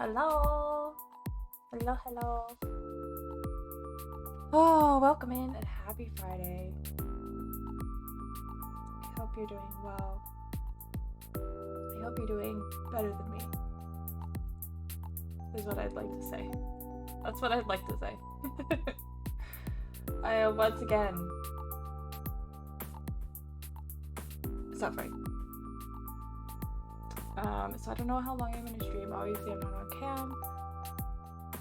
Hello. Hello, hello. Oh, welcome in and happy Friday. I hope you're doing well. I hope you're doing better than me. Is what I'd like to say. That's what I'd like to say. I am once again suffering. So I don't know how long I'm gonna stream. Obviously I'm not on cam.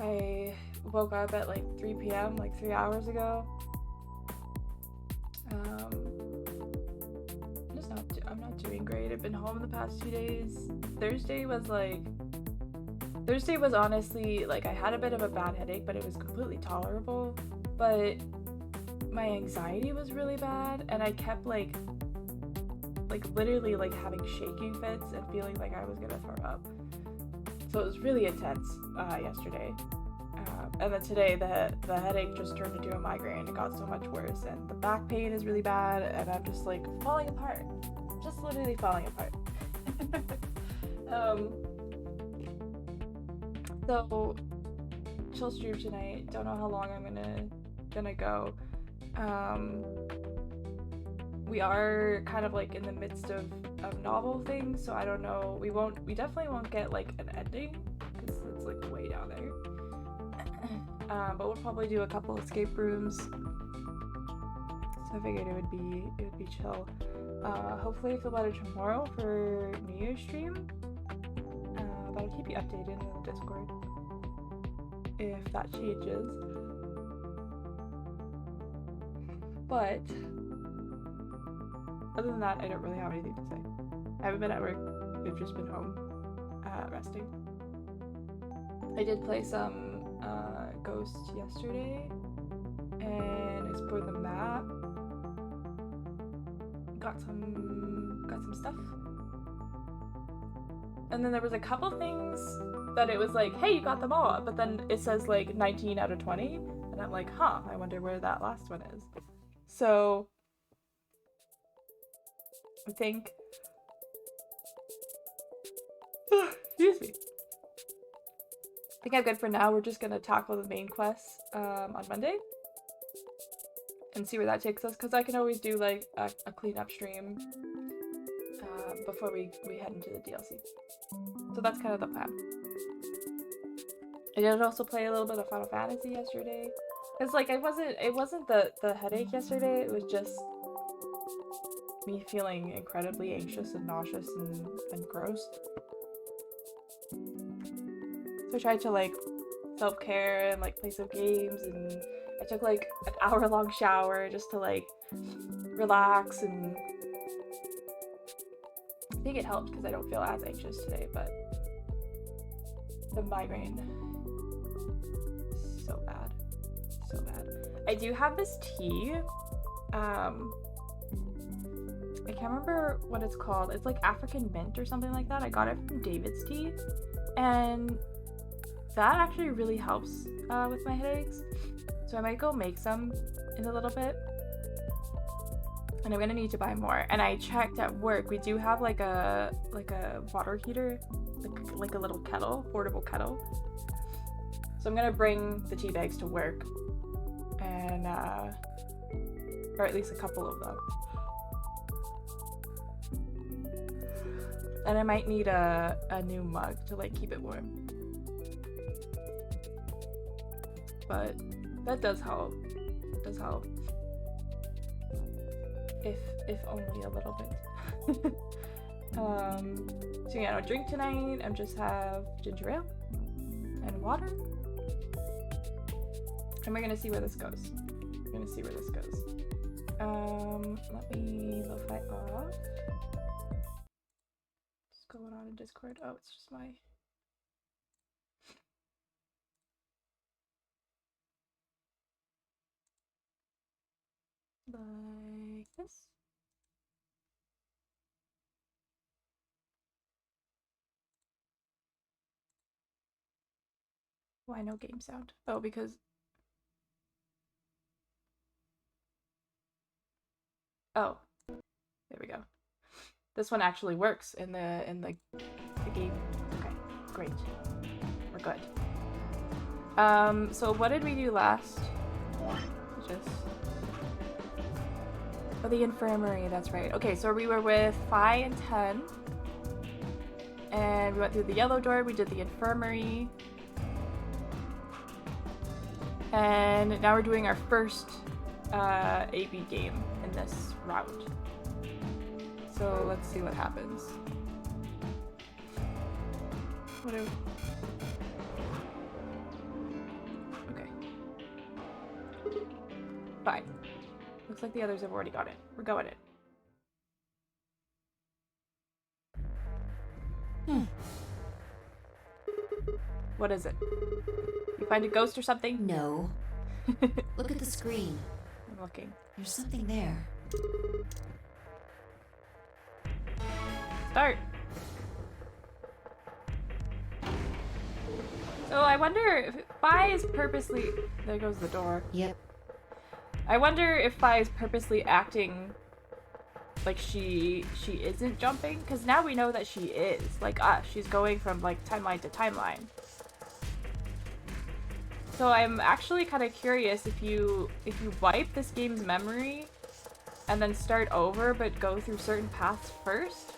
I woke up at like 3 p.m. like 3 hours ago. I'm not doing great. I've been home the past 2 days. Thursday was honestly like I had a bit of a bad headache, but it was completely tolerable. But my anxiety was really bad, and I kept like literally like having shaking fits and feeling like I was gonna throw up. So it was really intense yesterday. And then today the headache just turned into a migraine. It got so much worse, and the back pain is really bad, and I'm just like falling apart. Just literally falling apart. So chill stream tonight. Don't know how long I'm gonna go. We are kind of like in the midst of novel things, so I don't know. We definitely won't get like an ending because it's like way down there. But we'll probably do a couple escape rooms. So I figured it would be chill. Hopefully I feel better tomorrow for New Year's stream. But I'll keep you updated in the Discord if that changes. But other than that, I don't really have anything to say. I haven't been at work. We've just been home, resting. I did play some Ghost yesterday, and explored the map. Got some stuff. And then there was a couple things that it was like, hey, you got them all, but then it says like 19 out of 20, and I'm like, huh, I wonder where that last one is. So I think excuse me. I think I'm good for now. We're just gonna tackle the main quests on Monday and see where that takes us, because I can always do like a cleanup stream before we head into the DLC. So that's kind of the plan. I did also play a little bit of Final Fantasy yesterday, because like it wasn't the headache yesterday. It was just me feeling incredibly anxious and nauseous and gross. So I tried to like self-care and like play some games, and I took like an hour-long shower just to like relax, and I think it helped because I don't feel as anxious today. But the migraine, so bad. I do have this tea. I can't remember what it's called. It's like African mint or something like that. I got it from David's Tea, and that actually really helps with my headaches. So I might go make some in a little bit, and I'm gonna need to buy more. And I checked at work, we do have like a water heater, like a little kettle, portable kettle. So I'm gonna bring the tea bags to work, and or at least a couple of them. And I might need a new mug to like keep it warm. But that does help. It does help. If only a little bit. So yeah, no drink tonight. I just have ginger ale and water. And we're gonna see where this goes. Let me lo-fi off. What's going on in Discord? Oh, it's just my... like this. Why no game sound? Oh, because... oh, there we go. This one actually works in the game. Okay, great. Good. So what did we do last? Just... Oh, the infirmary, that's right. Okay, so we were with Phi and 10. And we went through the yellow door, we did the infirmary. And now we're doing our first AB game in this round. So let's see what happens. Okay. Fine. Looks like the others have already got it. We're going in. What is it? You find a ghost or something? No. Look at the screen. I'm looking. There's something there. Start. So I wonder if Phi is purposely... There goes the door. Yep. I wonder if Phi is purposely acting like she isn't jumping, because now we know that she is. Like us, she's going from like timeline to timeline. So I'm actually kind of curious if you wipe this game's memory and then start over but go through certain paths first,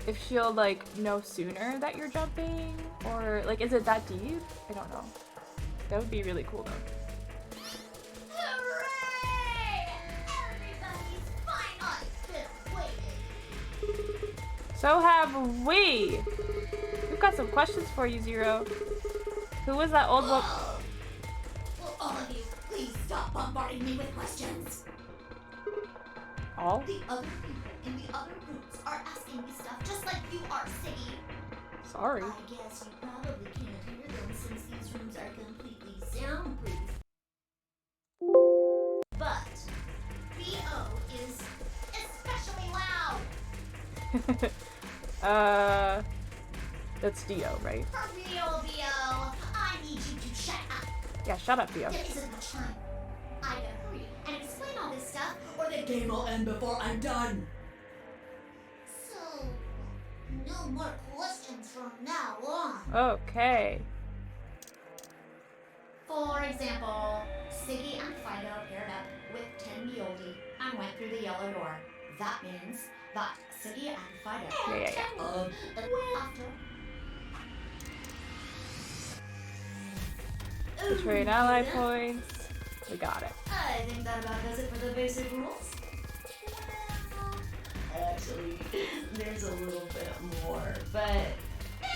if she'll like know sooner that you're jumping, or like is it that deep? I don't know. That would be really cool though. So have we. We've got some questions for you, Zero. Who was that old woman? Will all of you please stop bombarding me with questions? All? The other people in the other rooms are asking me stuff just like you are, Siggy. Sorry. I guess you probably can't hear them since these rooms are completely soundproof. But B.O. is especially loud. That's Dio, right? For real, B.O. I need you to shut up. Yeah, shut up, Dio. There isn't much time. I gotta hurry and explain all this stuff, or the game will end before I'm done. So, no more questions from now on. Okay. For example, Siggy and Fido paired up with 10 Mioli and went through the yellow door. That means that Siggy and Fido Yeah. after. Betray an ally points. We got it. I think that about does it for the basic rules. Actually, there's a little bit more, but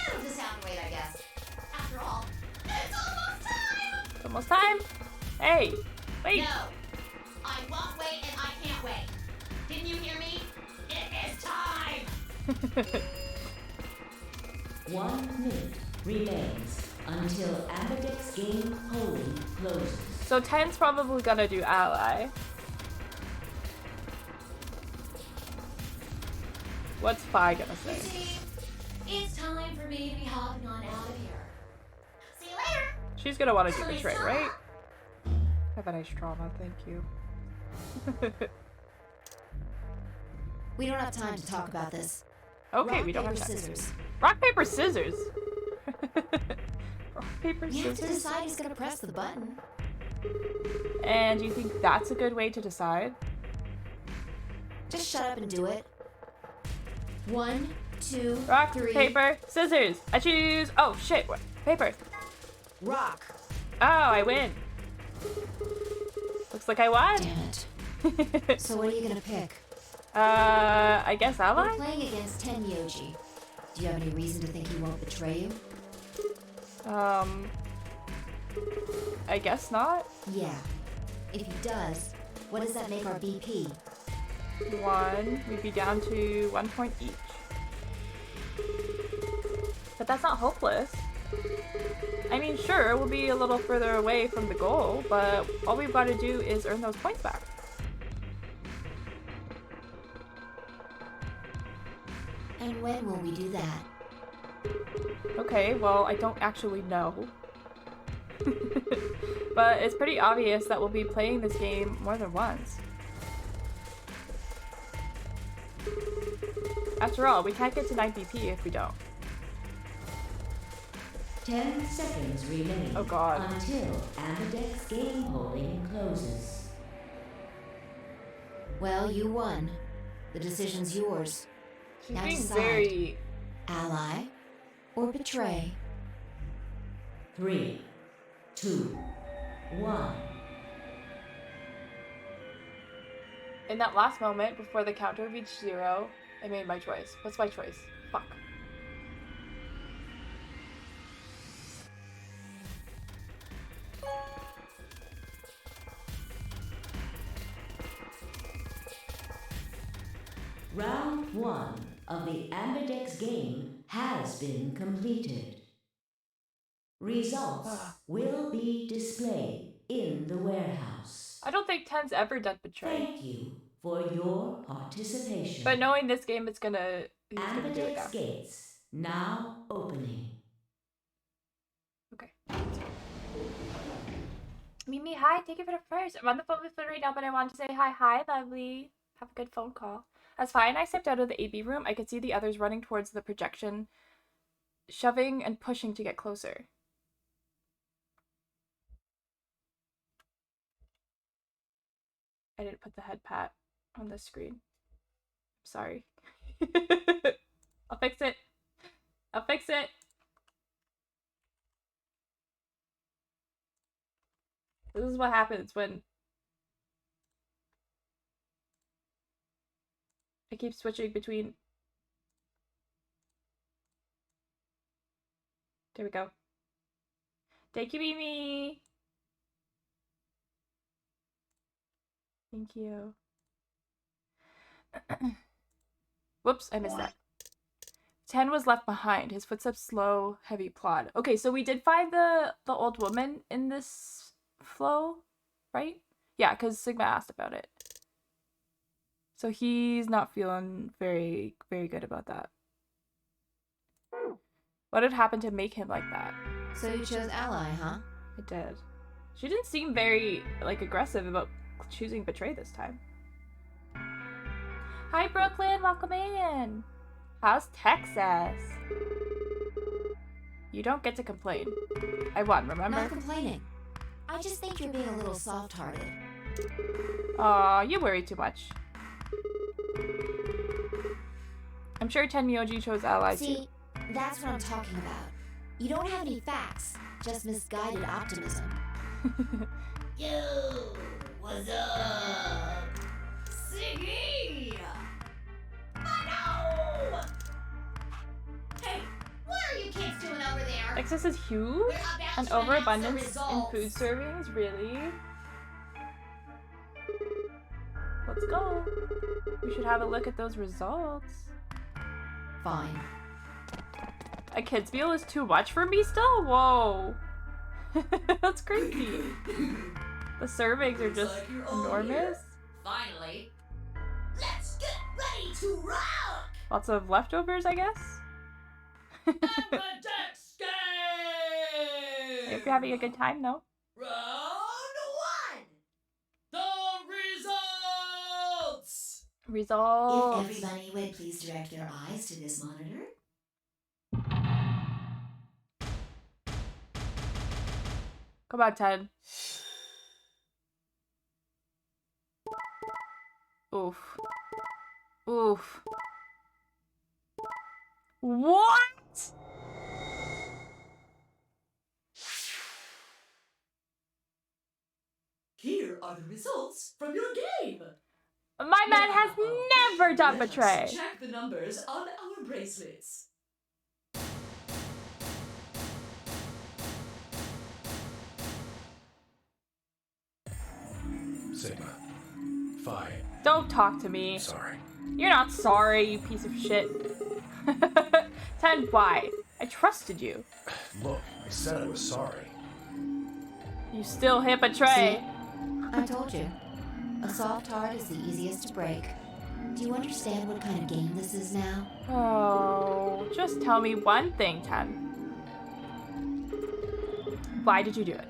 it'll just have to wait, I guess. After all, it's almost time! It's almost time. Hey, wait. No, I won't wait and I can't wait. Didn't you hear me? It is time! 1 minute remains until Amadic's game polling closes. So 10's probably gonna do ally. What's Phi gonna You say? see, it's time for me to be hopping on out of here. See you later! She's gonna want to do Have a betray, nice right? Have a nice trauma, thank you. We don't have time to talk about this. Okay, Rock, we don't paper, have time. scissors. Rock, paper, scissors. Rock, paper, We have to scissors. decide who's gonna press the button. And do you think that's a good way to decide? Just shut up and do it. 1, 2, Rock, 3. paper, scissors. I choose. Oh shit! What? Paper. Rock. Oh, I win. Looks like I won. Damn it. So what are you gonna pick? I guess We're ally. playing against Ten Yoji. Do you have any reason to think he won't betray you? I guess not. Yeah. If he does, what does that make our BP? 1. We'd be down to 1 point each. But that's not hopeless. I mean, sure, we'll be a little further away from the goal, but all we've got to do is earn those points back. And when will we do that? Okay, well, I don't actually know. But it's pretty obvious that we'll be playing this game more than once. After all, we can't get to 9 BP if we don't. 10 seconds remain Oh god. until Ambidex game polling closes. Well, you won. The decision's yours. She's Now being decide. very... Ally or betray? 3, 2, 1. In that last moment, before the counter reached 0, I made my choice. What's my choice? Fuck. Round 1 of the Ambidex game has been completed. Results will be displayed in the warehouse. I don't think 10's ever done betray. Thank you for your participation. But knowing this game, he's gonna do it Ambidex now. gates now opening. Okay. Mimi, hi. Thank you for the first. I'm on the phone with Flynn right now, but I wanted to say hi. Hi, lovely. Have a good phone call. That's fine. I stepped out of the AB room. I could see the others running towards the projection, shoving and pushing to get closer. I didn't put the head pat on the screen. Sorry. I'll fix it. I'll fix it. This is what happens when I keep switching between. There we go. Thank you, Mimi. Thank you. Whoops, I missed that. 10 was left behind. His footsteps slow, heavy plod. Okay, so we did find the old woman in this flow, right? Yeah, because Sigma asked about it. So he's not feeling very, very good about that. What had happened to make him like that? So you chose Ally, huh? I did. She didn't seem very, like, aggressive about choosing betray this time. Hi, Brooklyn. Welcome in. How's Texas? You don't get to complain. I won, remember? Not complaining. I just think you're being a little soft-hearted. Aw, you worry too much. I'm sure Tenmyoji chose Ally too. See, that's what I'm talking about. You don't have any facts, just misguided optimism. Yo, what's up? Siggy! No! Hey, what are you kids doing over there? Texas is huge? We're about An to announce the overabundance in results. food servings? Really? Let's go. We should have a look at those results. Fine. A kid's meal is too much for me still? Whoa. That's crazy. The servings are just Looks like you're all enormous. here. Finally. Let's get ready to rock! Lots of leftovers, I guess. Ambidex game! I hope you're having a good time, though. Round 1! The results! Results. If everybody would please direct their eyes to this monitor. Come on, Ted. Oof. Oof. What? Here are the results from your game. My man has never done Let us betray. check the numbers on our bracelets. Sigma. Phi. Don't talk to me. Sorry. You're not sorry, you piece of shit. 10, why? I trusted you. Look, I said I was sorry. You still hit betray. I told you. A soft heart is the easiest to break. Do you understand what kind of game this is now? Oh, just tell me one thing, 10. Why did you do it?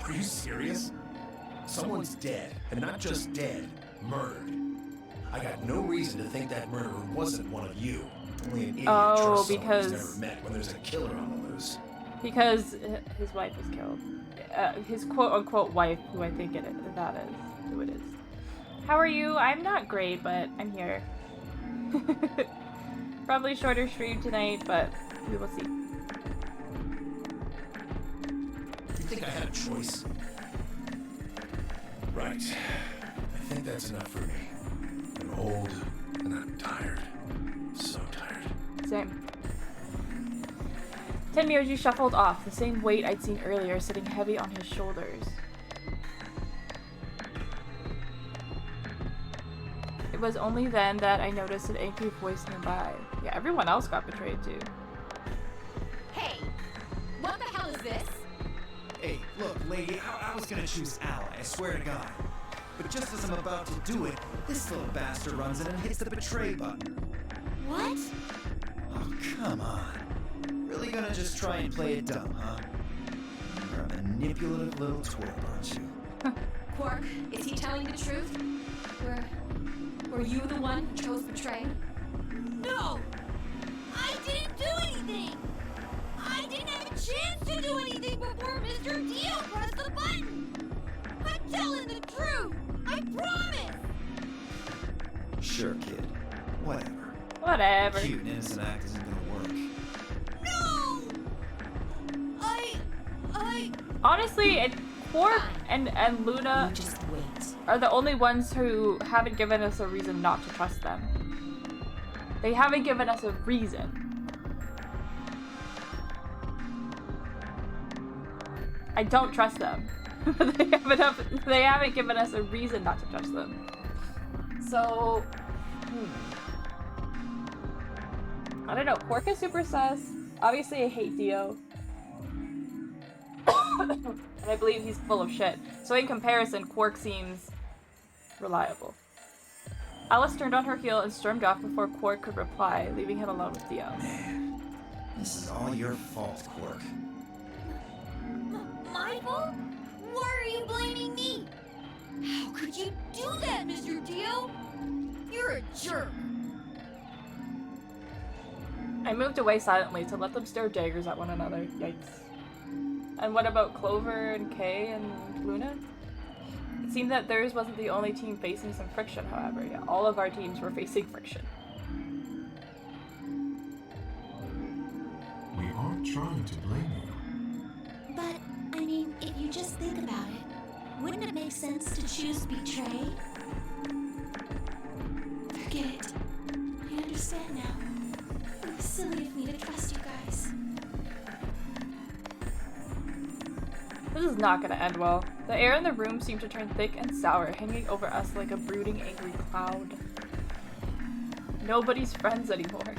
Are you serious? Someone's dead, and not just dead, murdered. I got no reason to think that murderer wasn't one of you. Only an idiot Oh, trusts someone because- he's never met when there's a killer on the loose. Because his wife was killed. His quote-unquote wife, who I think that is. Who it is. How are you? I'm not great, but I'm here. Probably shorter stream tonight, but we will see. You think I had a choice? Right. I think that's enough for me. I'm old, and I'm tired. So tired. Same. 10 mirrors you shuffled off, the same weight I'd seen earlier sitting heavy on his shoulders. It was only then that I noticed an angry voice nearby. Yeah, everyone else got betrayed too. Hey, what the hell is this? Hey, look, lady, I was gonna choose Ally, I swear to God. But just as I'm about to do it, this little bastard runs in and hits the betray button. What? Oh, come on. Really gonna just try and play it dumb, huh? You're a manipulative little twerp, aren't you? Quark, is he telling the truth? Were you the one who chose betray? No! I didn't do anything! I didn't have a chance to do anything before Mr. Dio pressed the button! I'm telling the truth! I promise! Sure, kid. Whatever. Whatever. Cute and innocent act isn't gonna work. No! Honestly, Quark and Luna You just wait. are the only ones who haven't given us a reason not to trust them. They haven't given us a reason. I don't trust them. They haven't given us a reason not to trust them. So, I don't know. Quark is super sus. Obviously, I hate Dio. And I believe he's full of shit. So in comparison, Quark seems reliable. Alice turned on her heel and stormed off before Quark could reply, leaving him alone with Dio. Man, this is all your fault, Quark. My fault? Why are you blaming me? How could you do that, Mr. Dio? You're a jerk. I moved away silently to let them stare daggers at one another. Yikes. And what about Clover and Kay and Luna? It seemed that theirs wasn't the only team facing some friction, however. Yeah, all of our teams were facing friction. We aren't trying to blame you. But, I mean, if you just think about it, wouldn't it make sense to choose betray? Forget it. I understand now. It was silly of me to trust you guys. This is not gonna end well. The air in the room seemed to turn thick and sour, hanging over us like a brooding, angry cloud. Nobody's friends anymore.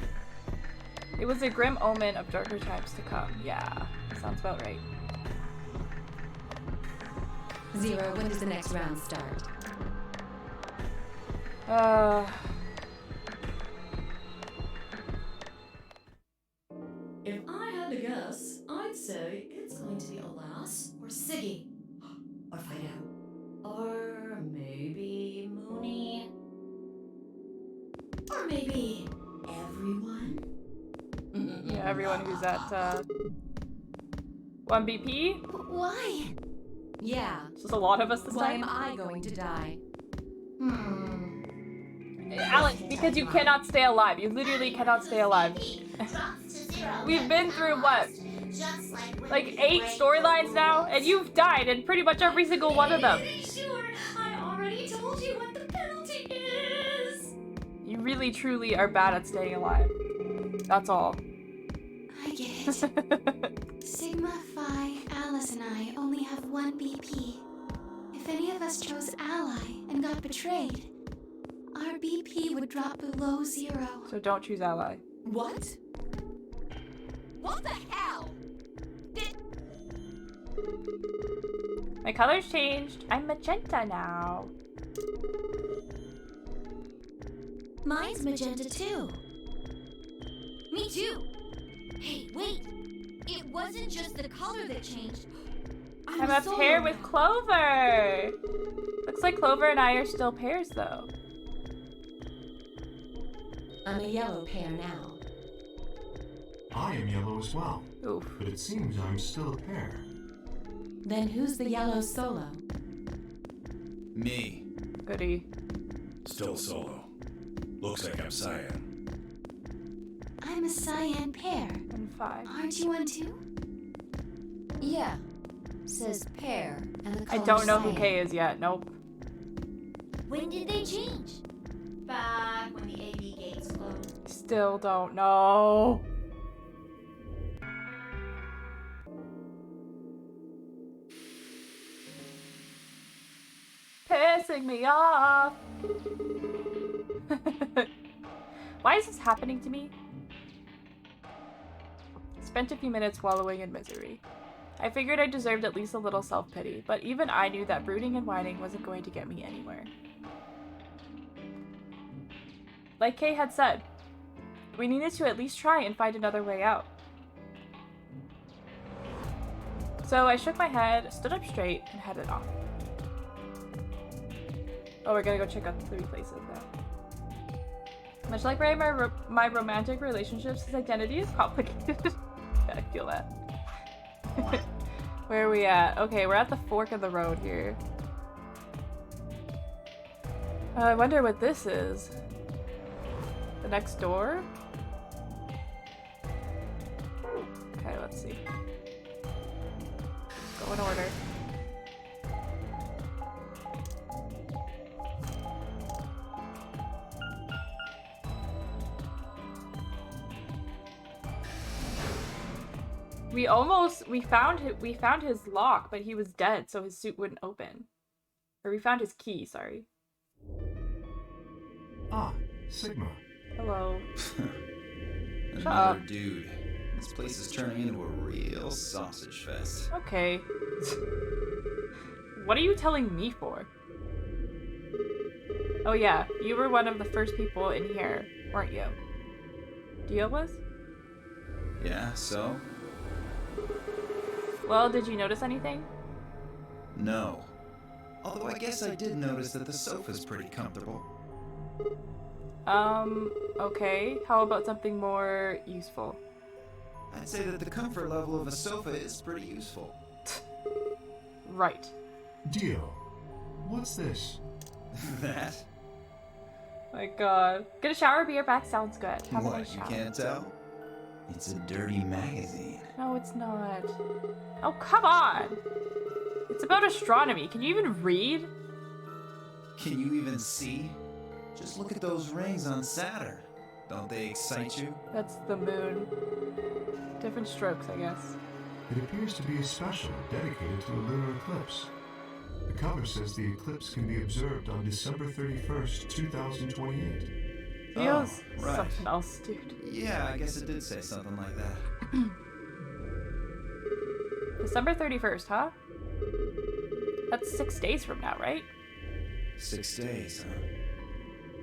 It was a grim omen of darker times to come. Yeah, sounds about right. Zero, when does the next round start? If I had to guess, I'd say it's going to be Alas or Siggy. Or Fido. Or maybe Mooney. Or maybe everyone? Yeah, everyone who's at 1 BP. Why? Yeah. It's just a lot of us this Why time. am I going to die? Alex, because you cannot stay alive. You literally cannot stay alive. We've been through what? Like 8 storylines now, and you've died in pretty much every single one of them. Sure, I already told you what the penalty is. You really, truly are bad at staying alive. That's all. I get it. Sigma, Phi, Alice, and I only have 1 BP. If any of us chose Ally and got betrayed, our BP would drop below 0. So don't choose ally. What? What the hell? My color's changed. I'm magenta now. Mine's magenta too. Me too. Hey, wait. It wasn't just the color that changed. I'm a pair with Clover. Looks like Clover and I are still pairs though. I'm a yellow pair now. I am yellow as well, Oof. but it seems I'm still a pair. Then who's the yellow solo? Me. Goody. Still solo. Looks like I'm cyan. I'm a cyan pair. And 5. Aren't you one too? Yeah. Says pair and the I color don't know who cyan. K is yet. Nope. When did they change? Back when the AV gates closed. Still don't know. Pissing me off. Why is this happening to me? Spent a few minutes wallowing in misery. I figured I deserved at least a little self-pity, but even I knew that brooding and whining wasn't going to get me anywhere. Like Kay had said, we needed to at least try and find another way out. So I shook my head, stood up straight, and headed off. Oh, we're gonna go check out the 3 places now. Much like my romantic relationships, his identity is complicated. I feel that. Where are we at? Okay, we're at the fork of the road here. I wonder what this is. The next door? Okay, let's see. Go in order. We found his lock, but he was dead, so his suit wouldn't open. Or we found his key, sorry. Ah, Sigma. Hello. Another up. dude. This place is turning into a real sausage fest. Okay. What are you telling me for? Oh yeah, you were one of the first people in here, weren't you? Dio was? Yeah, so? Well, did you notice anything? No. Although I guess I did notice that the sofa's pretty comfortable. Okay. How about something more useful? I'd say that the comfort level of a sofa is pretty useful. Right. Dio, what's this? That? My god. Get a shower, be right back, sounds good. Have a What, nice you shower. can't tell? It's a dirty magazine. No, it's not. Oh, come on! It's about astronomy. Can you even read? Can you even see? Just look at those rings on Saturn. Don't they excite you? That's the moon. Different strokes, I guess. It appears to be a special dedicated to a lunar eclipse. The cover says the eclipse can be observed on December 31st, 2028. Feels right. something else, dude. Yeah, I guess it did say something like that. December 31st, huh? That's 6 days from now, right? 6 days, huh?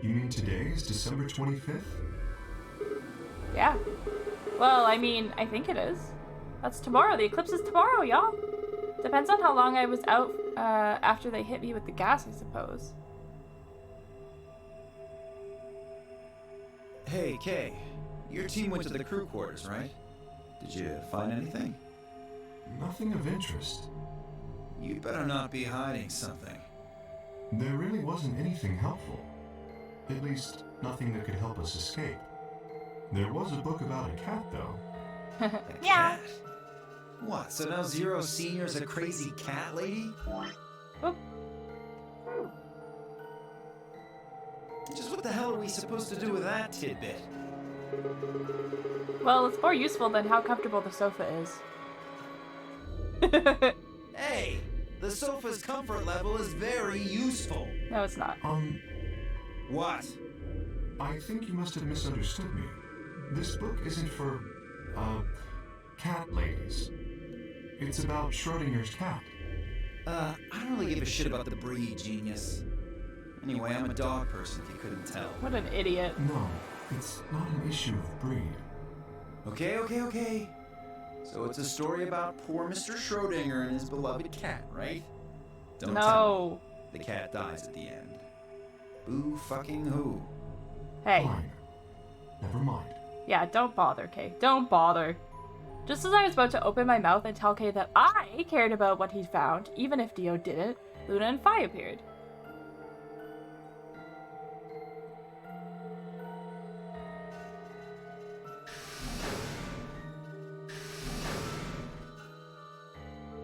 You mean today is December 25th? Yeah. Well, I mean, I think it is. That's tomorrow. The eclipse is tomorrow, y'all. Depends on how long I was out after they hit me with the gas, I suppose. Hey, Kay. Your team went to the crew quarters, right? Did you find anything? Nothing of interest. You better not be hiding something. There really wasn't anything helpful. At least, nothing that could help us escape. There was a book about a cat, though. A cat? What, so now Zero Senior's a crazy cat lady? Oop. Just what the hell are we supposed to do with that tidbit? Well, it's more useful than how comfortable the sofa is. Hey, the sofa's comfort level is very useful. No, it's not. What? I think you must have misunderstood me. This book isn't for, cat ladies. It's about Schrodinger's cat. I don't really give a shit about the breed, genius. Anyway, I'm a dog person, if you couldn't tell. What an idiot. No, it's not an issue of breed. Okay. So it's a story about poor Mr. Schrodinger and his beloved cat, right? Don't tell No. me. The cat dies at the end. Boo fucking who? Hey. Fine. Never mind. Yeah, don't bother, Kay. Don't bother. Just as I was about to open my mouth and tell Kay that I cared about what he found, even if Dio didn't, Luna and Fi appeared.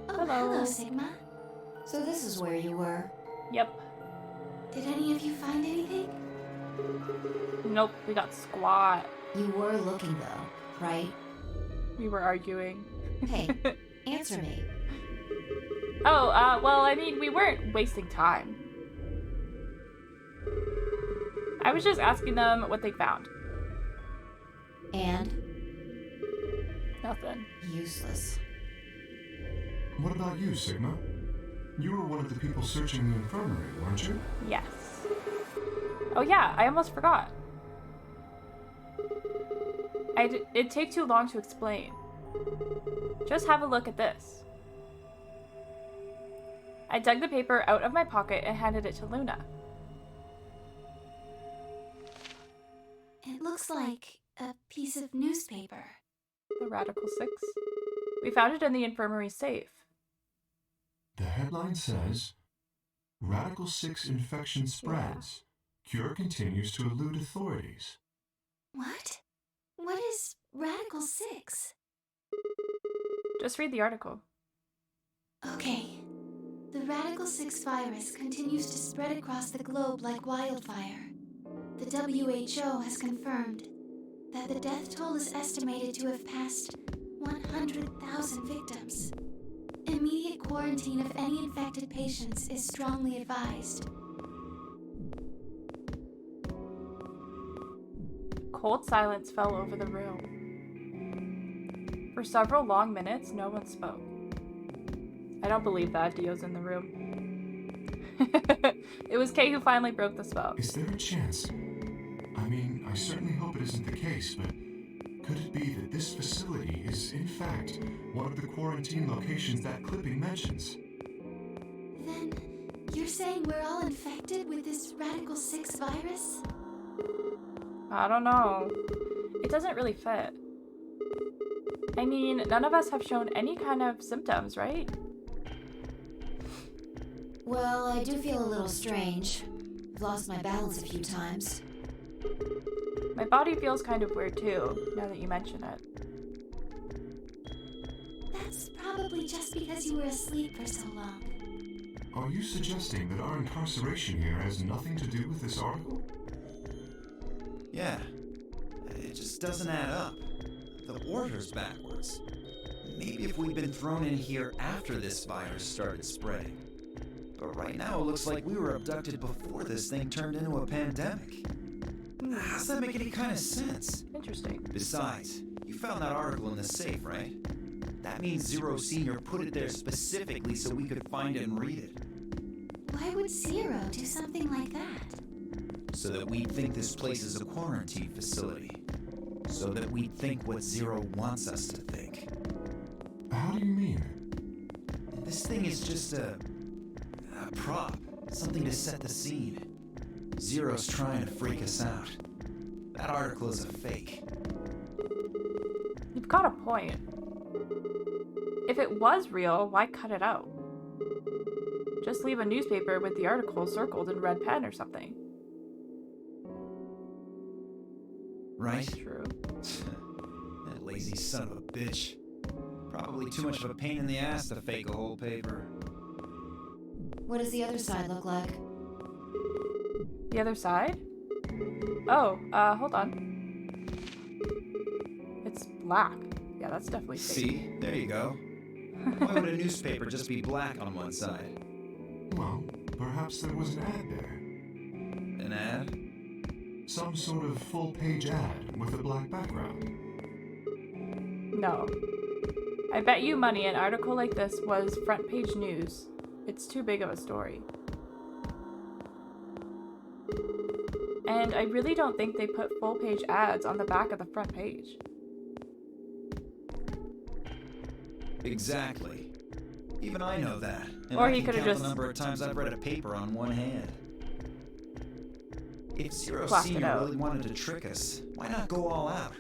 Oh, hello, Sigma. So this is where you were. Yep. Did any of you find anything? Nope, we got squat. You were looking though, right? We were arguing. Hey, answer me. Oh, well, I mean, we weren't wasting time. I was just asking them what they found. And? Nothing. Useless. What about you, Sigma? You were one of the people searching the infirmary, weren't you? Yes. Oh yeah, I almost forgot. It'd take too long to explain. Just have a look at this. I dug the paper out of my pocket and handed it to Luna. It looks like a piece of newspaper. The Radical 6. We found it in the infirmary safe. The headline says, Radical 6 infection spreads. Cure continues to elude authorities. What? What is Radical 6? Just read the article. Okay. The Radical 6 virus continues to spread across the globe like wildfire. The WHO has confirmed that the death toll is estimated to have passed 100,000 victims. Immediate quarantine of any infected patients is strongly advised. Cold silence fell over the room. For several long minutes, no one spoke. I don't believe that Dio's in the room. It was Kay who finally broke the spell. Is there a chance? I mean, I certainly hope it isn't the case, but could it be that this facility is, in fact, one of the quarantine locations that clipping mentions? Then, you're saying we're all infected with this Radical 6 virus? I don't know. It doesn't really fit. I mean, none of us have shown any kind of symptoms, right? Well, I do feel a little strange. I've lost my balance a few times. My body feels kind of weird too, now that you mention it. That's probably just because you were asleep for so long. Are you suggesting that our incarceration here has nothing to do with this article? Yeah. It just doesn't add up. The order's backwards. Maybe if we'd been thrown in here after this virus started spreading. But right now it looks like we were abducted before this thing turned into a pandemic. How's that make any kind of sense? Interesting. Besides, you found that article in the safe, right? That means Zero Senior put it there specifically so we could find it and read it. Why would Zero do something like that? So that we'd think this place is a quarantine facility. So that we'd think what Zero wants us to think. How do you mean? This thing is just a prop. Something to set the scene. Zero's trying to freak us out. That article is a fake. You've got a point. If it was real, why cut it out? Just leave a newspaper with the article circled in red pen or something. Right? True. That lazy son of a bitch. Probably too much of a pain in the ass to fake a whole paper. What does the other side look like? The other side? Oh, hold on. It's black. Yeah, that's definitely fake. See? There you go. Why would a newspaper just be black on one side? Well, perhaps there was an ad there. An ad? Some sort of full-page ad with a black background. No. I bet you money an article like this was front page news. It's too big of a story. And I really don't think they put full page ads on the back of the front page. Exactly. Even I know that. And Or I he can could've count just the number of times I've read a paper on one hand. If Zero Blasted Senior out. really wanted to trick us, why not go all out?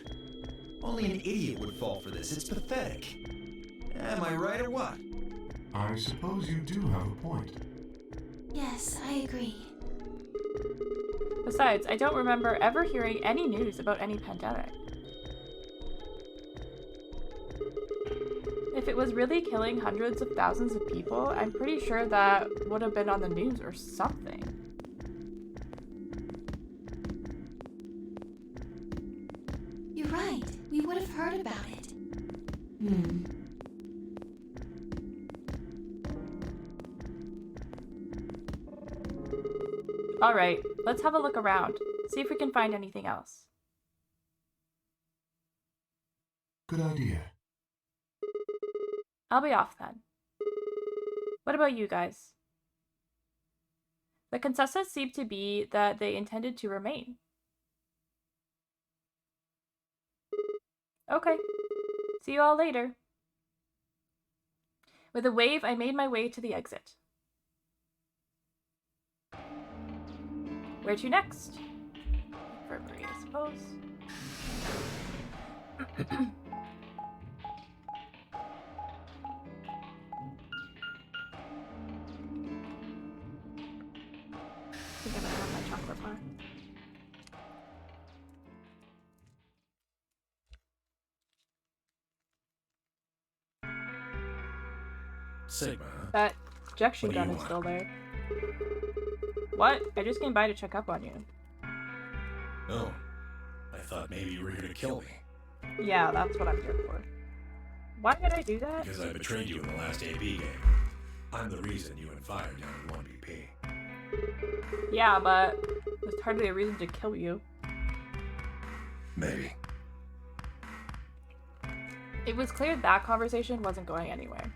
Only an idiot would fall for this. It's pathetic. Am I right or what? I suppose you do have a point. Yes, I agree. Besides, I don't remember ever hearing any news about any pandemic. If it was really killing hundreds of thousands of people, I'm pretty sure that would have been on the news or something. You're right. We would have heard about it. Alright, let's have a look around. See if we can find anything else. Good idea. I'll be off then. What about you guys? The consensus seemed to be that they intended to remain. Okay. See you all later. With a wave, I made my way to the exit. Where to next? Infirmary, I suppose. I think I'm gonna have my chocolate bar. Sigma, huh? That ejection What do you gun is want? still there. What? I just came by to check up on you. Oh, I thought maybe you were here to kill me. Yeah, that's what I'm here for. Why did I do that? Because I betrayed you in the last AB game. I'm the reason you and Fire down in 1BP. Yeah, but there's hardly a reason to kill you. Maybe. It was clear that conversation wasn't going anywhere.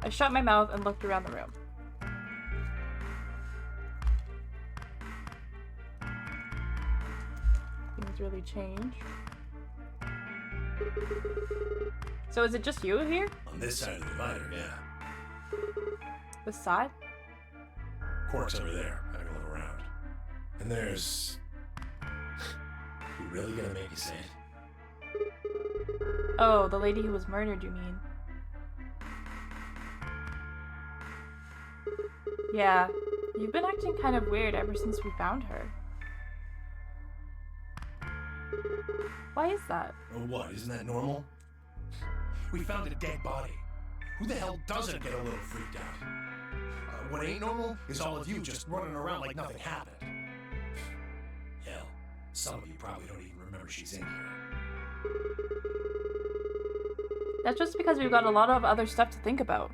I shut my mouth and looked around the room. Things really changed. So is it just you here? On this side of the divider, yeah. This side? Quark's over there, having a look around. And there's... You really gonna make me say it? Oh, the lady who was murdered, you mean? Yeah, you've been acting kind of weird ever since we found her. Why is that? Oh, what? Isn't that normal? We found a dead body. Who the hell doesn't get a little freaked out? What ain't normal is all of you just running around like nothing happened. Hell, some of you probably don't even remember she's in here. That's just because we've got a lot of other stuff to think about.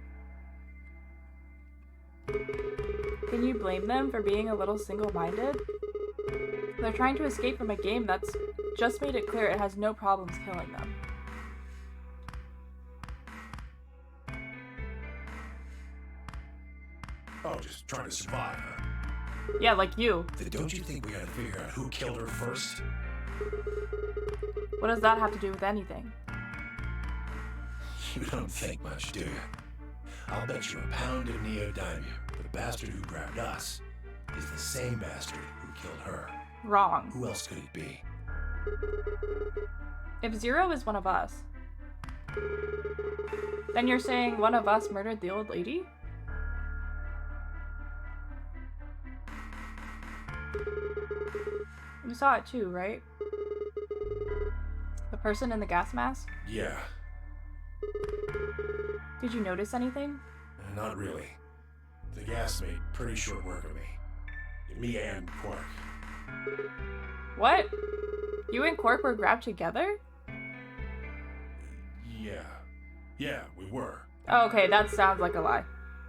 Can you blame them for being a little single-minded? They're trying to escape from a game that's just made it clear it has no problems killing them. Oh, just trying to survive, huh? Yeah, like you. Then don't you think we gotta figure out who killed her first? What does that have to do with anything? You don't think much, do you? I'll bet you a pound of neodymium the bastard who grabbed us is the same bastard who killed her. Wrong. Who else could it be? If Zero is one of us, then you're saying one of us murdered the old lady? You saw it too, right? The person in the gas mask? Yeah, Did you notice anything? not really. The gas made pretty short work of me. Me and Quark. What? You and Quark were grabbed together? Yeah, we were. Oh, okay, that sounds like a lie.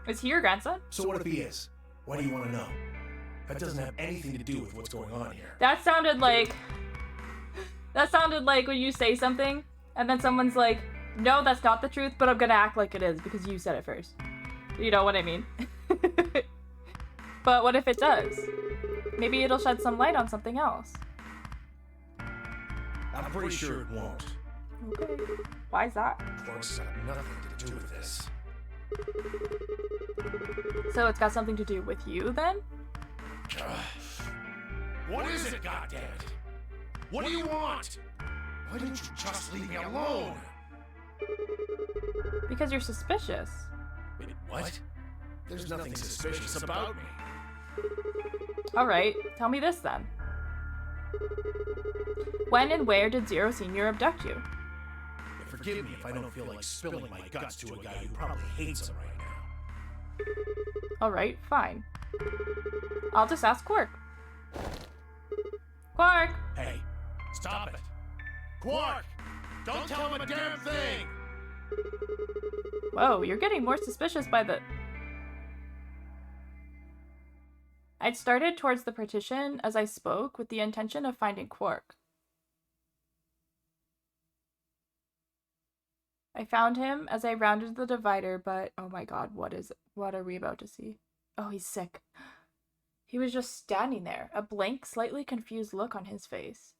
Is he your grandson? So what if he is? Why do you want to know? That doesn't have anything to do with what's going on here. That sounded like when you say something and then someone's like, no, that's not the truth, but I'm gonna act like it is because you said it first. You know what I mean? But what if it does? Maybe it'll shed some light on something else. I'm pretty sure it won't. Okay. Why is that? Quark's got nothing to do with this. So it's got something to do with you then? What is it, goddammit? What do you want? Why didn't you just leave me alone? Because you're suspicious. Wait, what? There's nothing suspicious about me. Alright, tell me this then. When and where did Zero Senior abduct you? Forgive me if I don't feel like spilling my guts to a guy who probably hates him right now. Alright, fine. I'll just ask Quark. Quark! Hey, stop it. Quark! Don't tell him a damn thing! Whoa, you're getting more suspicious by the... I'd started towards the partition as I spoke with the intention of finding Quark. I found him as I rounded the divider, but oh my god, what are we about to see? Oh, he's sick. He was just standing there, a blank, slightly confused look on his face.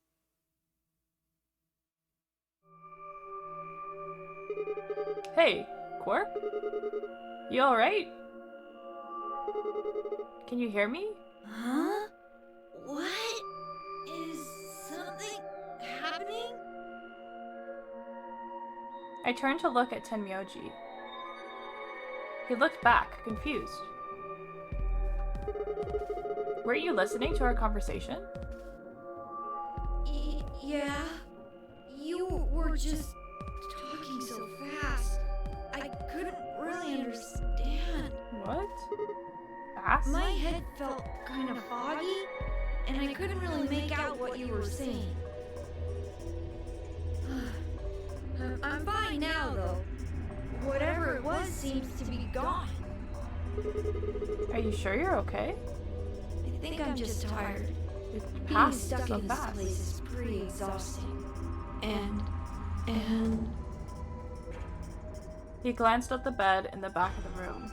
Hey, Quark? You alright? Can you hear me? Huh? What? Is something happening? I turned to look at Tenmyoji. He looked back, confused. Were you listening to our conversation? Yeah. You were just talking so fast. I couldn't really understand. What? Fast? My head felt kind of foggy, and I couldn't really make out what you were saying. I'm fine now, though. Whatever it was seems to be gone. Are you sure you're okay? I think I'm just tired. It's Being passed stuck so in this fast. place is pretty exhausting. And... He glanced at the bed in the back of the room.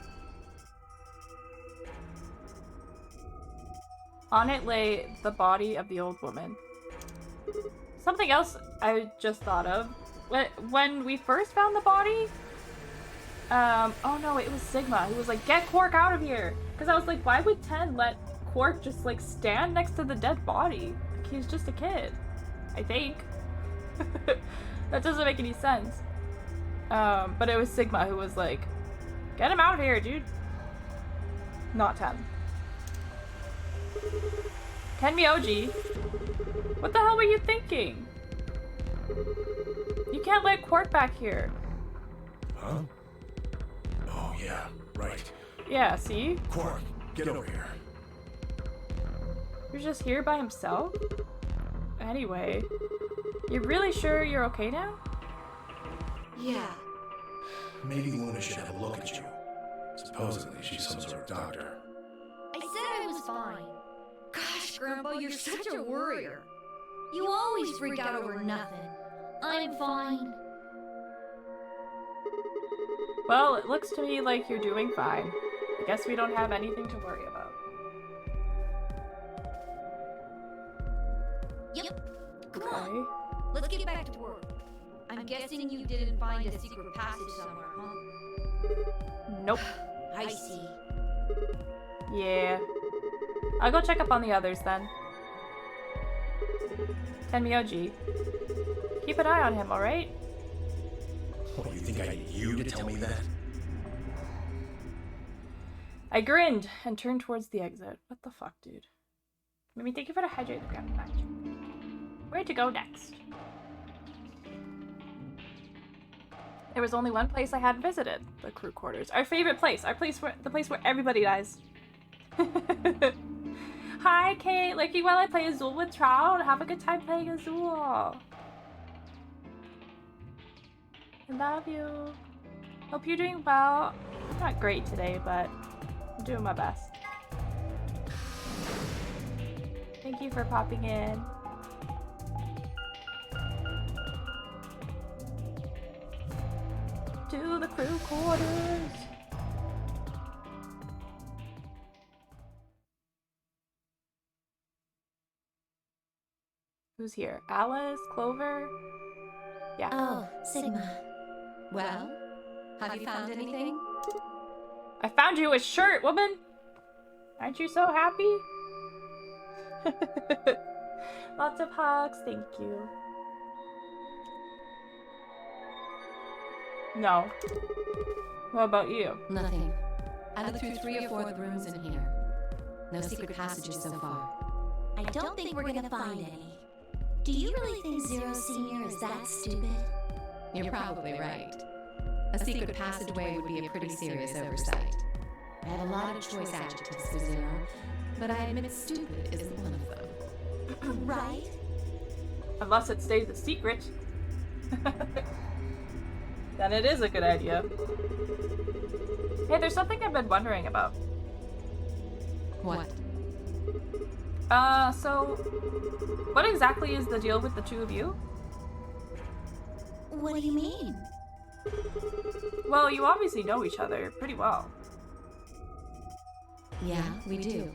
On it lay the body of the old woman. Something else I just thought of. When we first found the body, oh no, it was Sigma. He was like, get Quark out of here. Because I was like, why would Ten let Quark just like stand next to the dead body? Like, he's just a kid, I think. That doesn't make any sense. But it was Sigma who was like, get him out of here, dude. Not Ten. Tenmyoji, what the hell were you thinking? You can't let Quark back here. Huh? Oh, yeah, right. Yeah, see? Quark, get over here. You're just here by himself? Anyway, you're really sure you're okay now? yeah. Maybe Luna should have a look at you. Supposedly, she's some sort of doctor. I said I was fine. Gosh, Grandpa, you're such a worrier. You always freak out over nothing. I'm fine. Well, it looks to me like you're doing fine. I guess we don't have anything to worry about. Yep. Come Okay. on. Let's get back to work. I'm guessing you didn't find a secret passage somewhere, huh? Nope. I see. Yeah. I'll go check up on the others then. Tenmyoji, keep an eye on him, alright? What, you think I need you to tell me that? I grinned and turned towards the exit. What the fuck, dude? Mimi, thank you for the hydrated ground patch. Where to go next? There was only one place I hadn't visited. The crew quarters. Our favorite place. The place where everybody dies. Hi, Kate. Liking while I play Azul with Trout. Have a good time playing Azul. I love you. Hope you're doing well. Not great today, but I'm doing my best. Thank you for popping in. To the crew quarters. Who's here? Alice? Clover? Yeah. Oh, Sigma. Well, have you found anything? I found you a shirt, woman! Aren't you so happy? Lots of hugs, thank you. No. What about you? Nothing. I looked through 3 or 4 of the rooms in here. No secret passages so far. I don't think we're gonna find any. Do you really think Zero Senior is that stupid? You're probably right. A secret passageway would be a pretty serious oversight. I have a lot of choice adjectives for Zero, but I admit stupid isn't one of them. Right? Unless it stays a secret. Then it is a good idea. Hey, there's something I've been wondering about. What? So what exactly is the deal with the two of you? What do you mean? Well, you obviously know each other pretty well. Yeah, we do.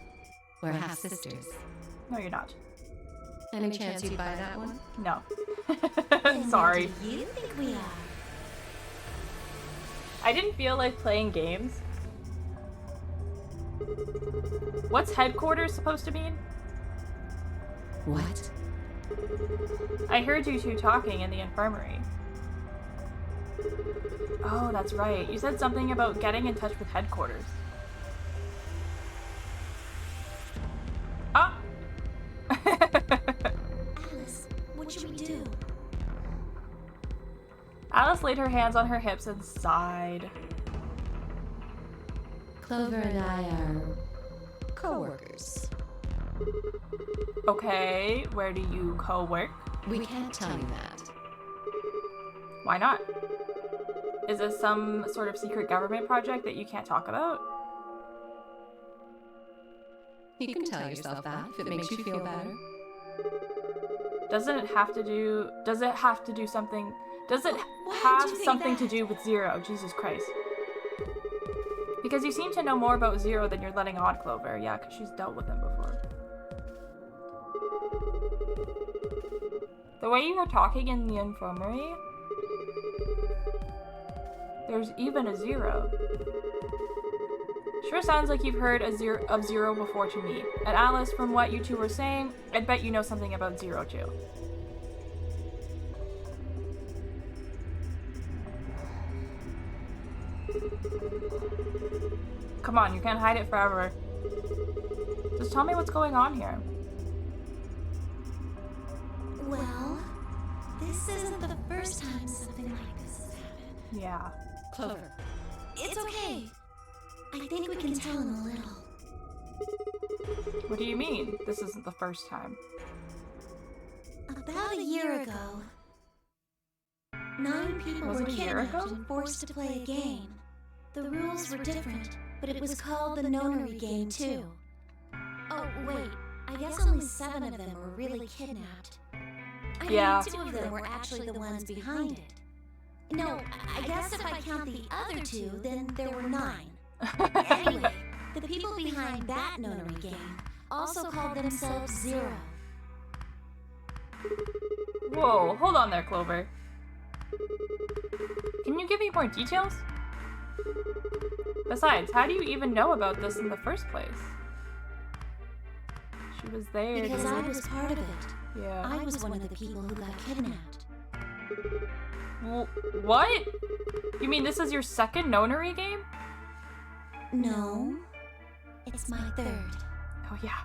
We're half sisters. No, you're not. Any chance you'd buy that one? No. Then Sorry. What do you think we are? I didn't feel like playing games. What's headquarters supposed to mean? What? I heard you two talking in the infirmary. Oh, that's right. You said something about getting in touch with headquarters. Ah! Alice, what should we do? Alice laid her hands on her hips and sighed. Clover and I are co-workers. Okay, where do you co-work? We can't tell you that. Why not? Is this some sort of secret government project that you can't talk about? You can tell yourself that if it makes you feel better. Does it have to do something? Does it Why have did you think something to that? do with Zero? Jesus Christ. Because you seem to know more about Zero than you're letting on, Clover. Yeah, because she's dealt with him before. The way you were talking in the infirmary, there's even a Zero. Sure sounds like you've heard of Zero before to me. And Alice, from what you two were saying, I'd bet you know something about Zero too. Come on, you can't hide it forever. Just tell me what's going on here. Well, this isn't the first time something like this has happened. Yeah. Clover. It's okay. I think we can tell him a little. What do you mean? This isn't the first time. About a year ago, 9 people Was were it a year kidnapped ago? and forced to play a game. The rules were different, but it was called the nonary game too. Oh, wait. I guess only 7 of them were really kidnapped. I Yeah. mean, 2 of them were actually the ones behind it. No, I guess if I count the other 2, then there were 9. Anyway, the people behind that nonary game also called themselves Zero. Whoa, hold on there, Clover. Can you give me more details? Besides, how do you even know about this in the first place? She was there. Because I dude. was part of it. Yeah. I was one of the people who got kidnapped. What? You mean this is your second nonary game? No, it's my 3rd. Oh yeah.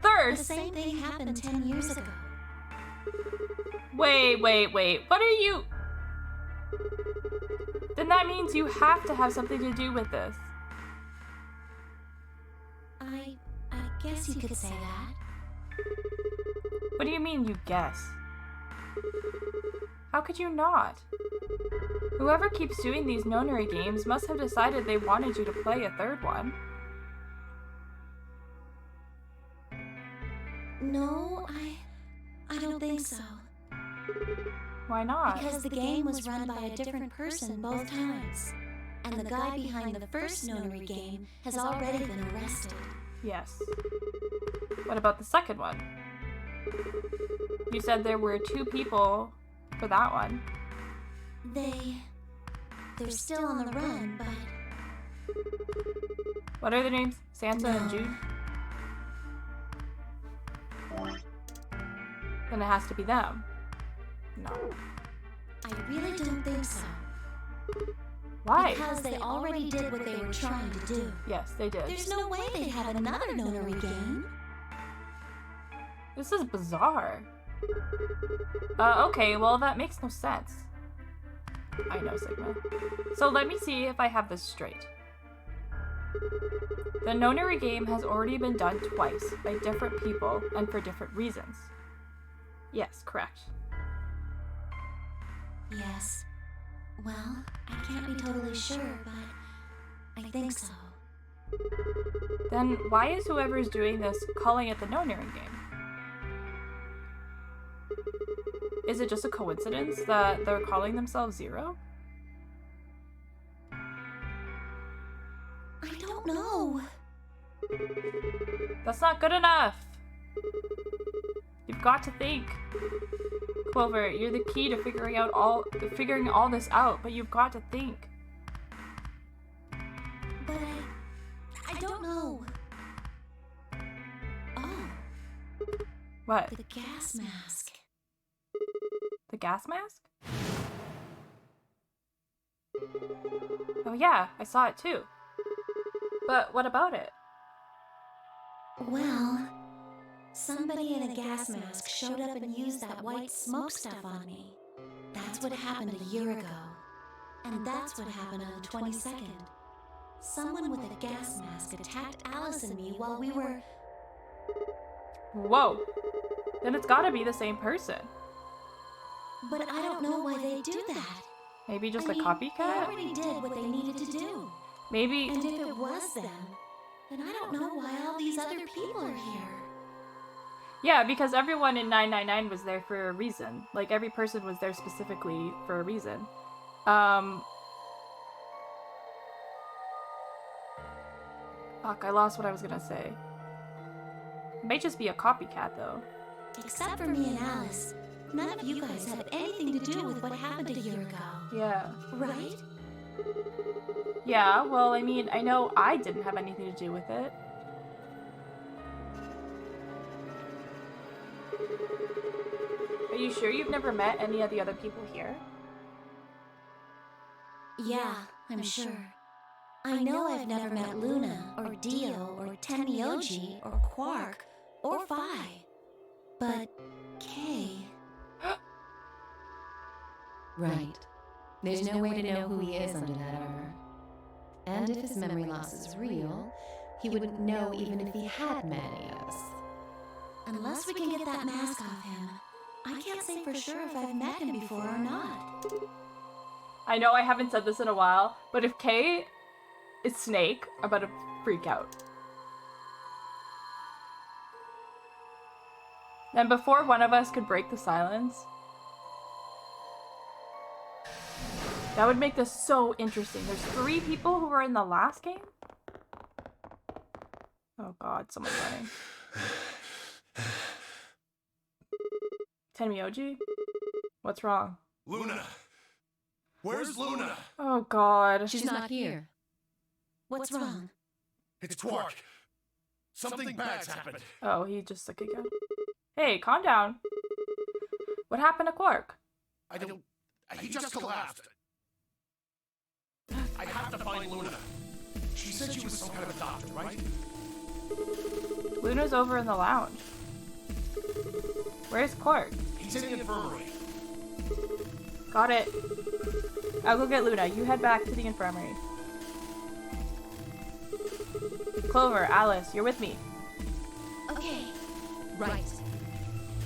Third? The same thing happened 10 years ago. Wait. What are you... Then that means you have to have something to do with this. I guess you could say that. What do you mean, you guess? How could you not? Whoever keeps doing these nonary games must have decided they wanted you to play a 3rd one. No, I don't think so. Why not? Because the game was run by a different person both times. And the guy behind the first nonary game has already been arrested. Yes. What about the second one? You said there were 2 people for that one. They're still on the run, but What are their names? Santa and No. Jude? Then it has to be them. No. I really don't think so. Why? Because they already did what they were trying to do. Yes, they did. There's no way they'd have another notary game. This is bizarre. Okay, well that makes no sense. I know, Sigma. So let me see if I have this straight. The notary game has already been done twice by different people and for different reasons. Yes, correct. Yes. Well, I can't be totally sure, but I think so. Then why is whoever's doing this calling it the notary game? Is it just a coincidence that they're calling themselves Zero? I don't know. That's not good enough. You've got to think. Clover, you're the key to figuring all this out, but you've got to think. But I don't know. Oh, What? the gas mask. The gas mask? Oh yeah, I saw it too. But what about it? Well, somebody in a gas mask showed up and used that white smoke stuff on me. That's what happened a year ago. And that's what happened on the 22nd. Someone with a gas mask attacked Alice and me while we were... Whoa. Then it's gotta be the same person. But I don't know why they do that. Maybe just I a mean, copycat? They already did what they needed to do. Maybe... And if it was them, then I don't know why all these other people are here. Yeah, because everyone in 999 was there for a reason. Like, every person was there specifically for a reason. Fuck, I lost what I was gonna say. It might just be a copycat, though. Except for me and Alice. None of you guys have anything to do with what happened a year ago. Yeah. Right? Yeah, well, I mean, I know I didn't have anything to do with it. Are you sure you've never met any of the other people here? Yeah, I'm sure. I know I've never met Luna, or Dio, or Tenmyoji, or Quark, or Phi. But Kay... Right. There's no way to know who he is under that armor. And if his memory loss is real, he wouldn't know even if he had met any of us. Unless we can get that mask off him, I can't say for sure if I've met him before or not. I know I haven't said this in a while, but if Kay is Snake, I'm about to freak out. Then before one of us could break the silence, that would make this so interesting. There's 3 people who were in the last game? Oh god, someone's running. Tenmyoji? What's wrong? Luna! Where's Luna? Oh god. She's not here. What's wrong? It's Quark. Something bad's happened. Oh, he just sick again. Hey, calm down. What happened to Quark? I don't... He just collapsed. I have to find Luna. She said she was some kind of a doctor, right? Luna's over in the lounge. Where's Quark? He's in the infirmary. Got it. I'll go get Luna. You head back to the infirmary. Clover, Alice, you're with me. Okay. Right.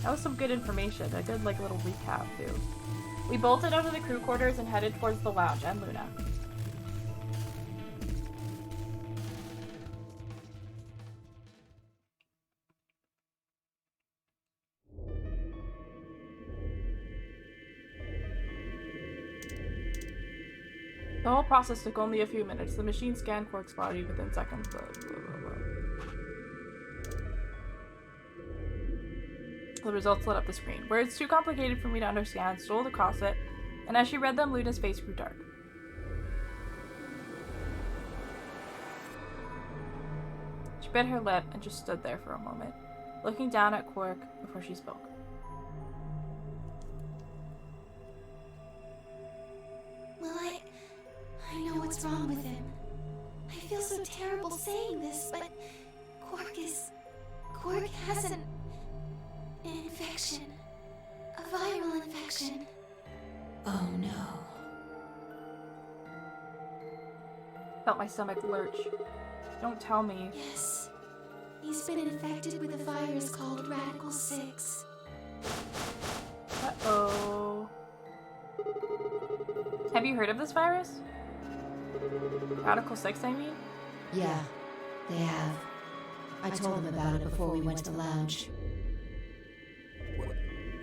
That was some good information. I did like a little recap too. We bolted out of the crew quarters and headed towards the lounge and Luna. The whole process took only a few minutes. The machine scanned Quark's body within seconds. Blah, blah, blah, blah. The results lit up the screen. Words too complicated for me to understand strolled across it, and as she read them, Luna's face grew dark. She bit her lip and just stood there for a moment, looking down at Quark before she spoke. Well, I know what's wrong with him. I feel so terrible saying this, but Quark has an infection. A viral infection. Oh no. Felt my stomach lurch. Don't tell me. Yes. He's been infected with a virus called Radical 6. Uh-oh. Have you heard of this virus? Radical 6, I mean? Yeah, they have. I told them about it before we went to the lounge.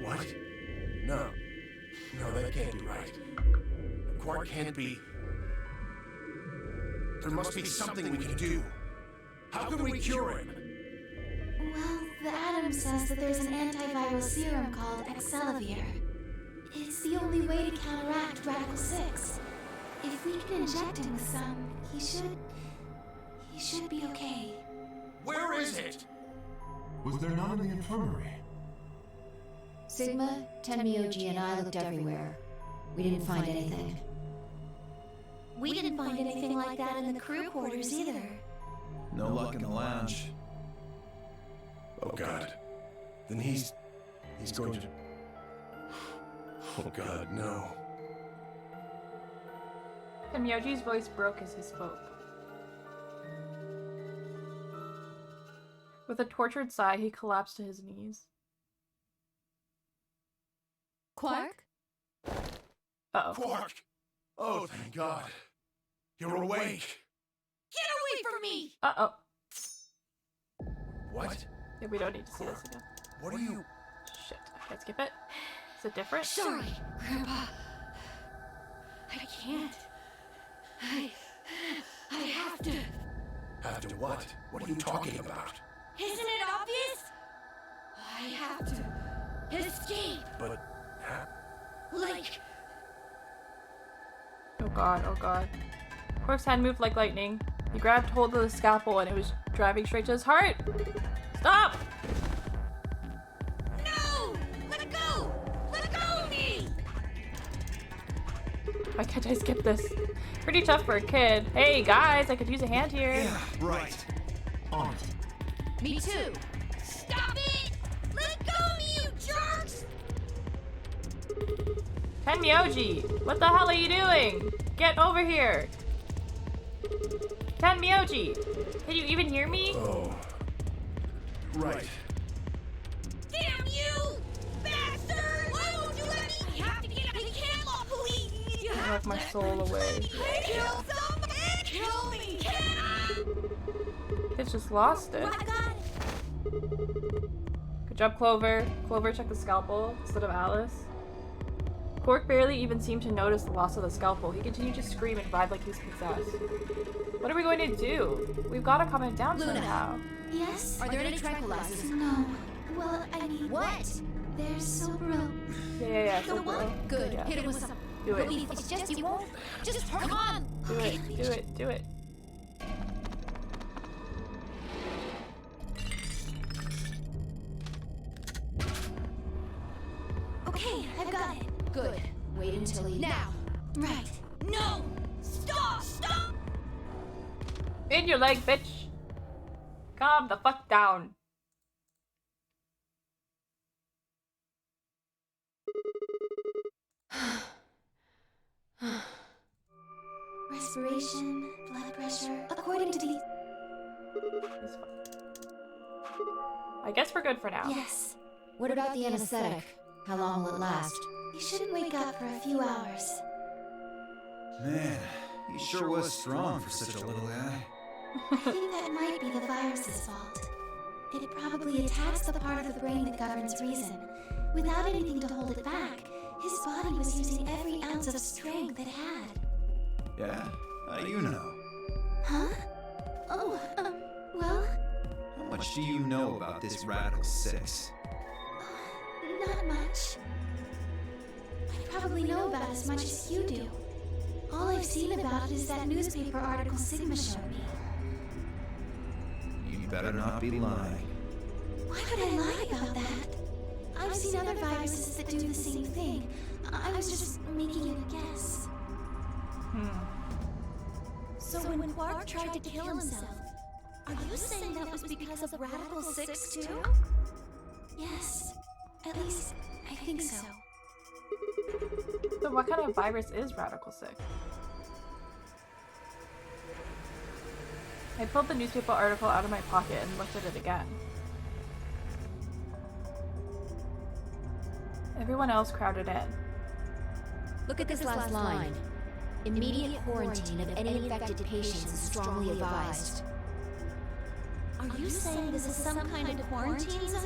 What? No. No, that can't be right. Quark can't be... There must be something we can do. How can we cure him? Well, the Atom says that there's an antiviral serum called Accelavir. It's the only way to counteract Radical 6. If we can inject him with some, he should be okay. Where is it? Was there none in the infirmary? Sigma, Tenmyoji, and I looked everywhere. We didn't find anything. We didn't find anything like that in the crew quarters either. No luck in the lounge. Oh God. Then he's going to... Oh God, no. And Myoji's voice broke as he spoke. With a tortured sigh, he collapsed to his knees. Quark? Uh-oh. Quark! Oh, thank God. You're awake. Get away from me! Uh-oh. What? Yeah, we don't need to see this again. What are you... Shit. Can I skip it? Is it different? Sorry, Grandpa. I can't. I have to. Have to what? What are you talking about? Isn't it obvious? I have to escape. But... Like, Oh God, oh God. Quark's hand moved like lightning. He grabbed hold of the scalpel and it was driving straight to his heart. Stop! no! Let go! Let go of me! Why can't I skip this? Pretty tough for a kid. Hey guys, I could use a hand here. Yeah, right. On it. Me too. Stop it! Let go of me, you jerks! Tenmyoji, what the hell are you doing? Get over here. Tenmyoji, can you even hear me? Oh... Right. Damn you! Bastard! Why won't you let me? I have to get out. I can't love police! You I have left my to soul away. kill somebody! Kill me! Can I? It's just lost it. I got it! Good job, Clover. Clover checked the scalpel instead of Alice. Quark barely even seemed to notice the loss of the scalpel. He continued to scream and writhe like he was possessed. What are we going to do? We've got to calm him down Luna. somehow. Yes? Are there any tranquilizers? No. Well, I mean... What? There's Sobro. Yeah, The so what? Good. Yeah. Hit it with some. Do it. Relief. It's just you won't. Just come on. Do it, do it, do it. Okay, I've got it. Good. Wait until he. Now. Right. No! Stop! Stop! In your leg, bitch. Calm the fuck down. Respiration, blood pressure. According to the... It's fine. I guess we're good for now. Yes. What about the anesthetic? How long will it last? You shouldn't wake up for a few hours. Man, he sure was strong for such a little guy. I think that might be the virus's fault. It probably attacks the part of the brain that governs reason. Without anything to hold it back, his body was using every ounce of strength it had. Yeah? How do you know? Huh? Oh, well, How much do you know about this Radical 6? not much. I probably know about as much as you do. All I've seen about it is that newspaper article Sigma showed me. You better not be lying. Why would I lie about that? I've seen other viruses that do the same thing. I was just making a guess. So when Quark tried to kill himself, are you saying that was because of Radical 6 too? Yes. At least, I think so. So what kind of virus is Radical 6? I pulled the newspaper article out of my pocket and looked at it again. Everyone else crowded in. Look at this last line. Immediate quarantine of any infected patients is strongly advised. Are you saying this is some kind of quarantine zone?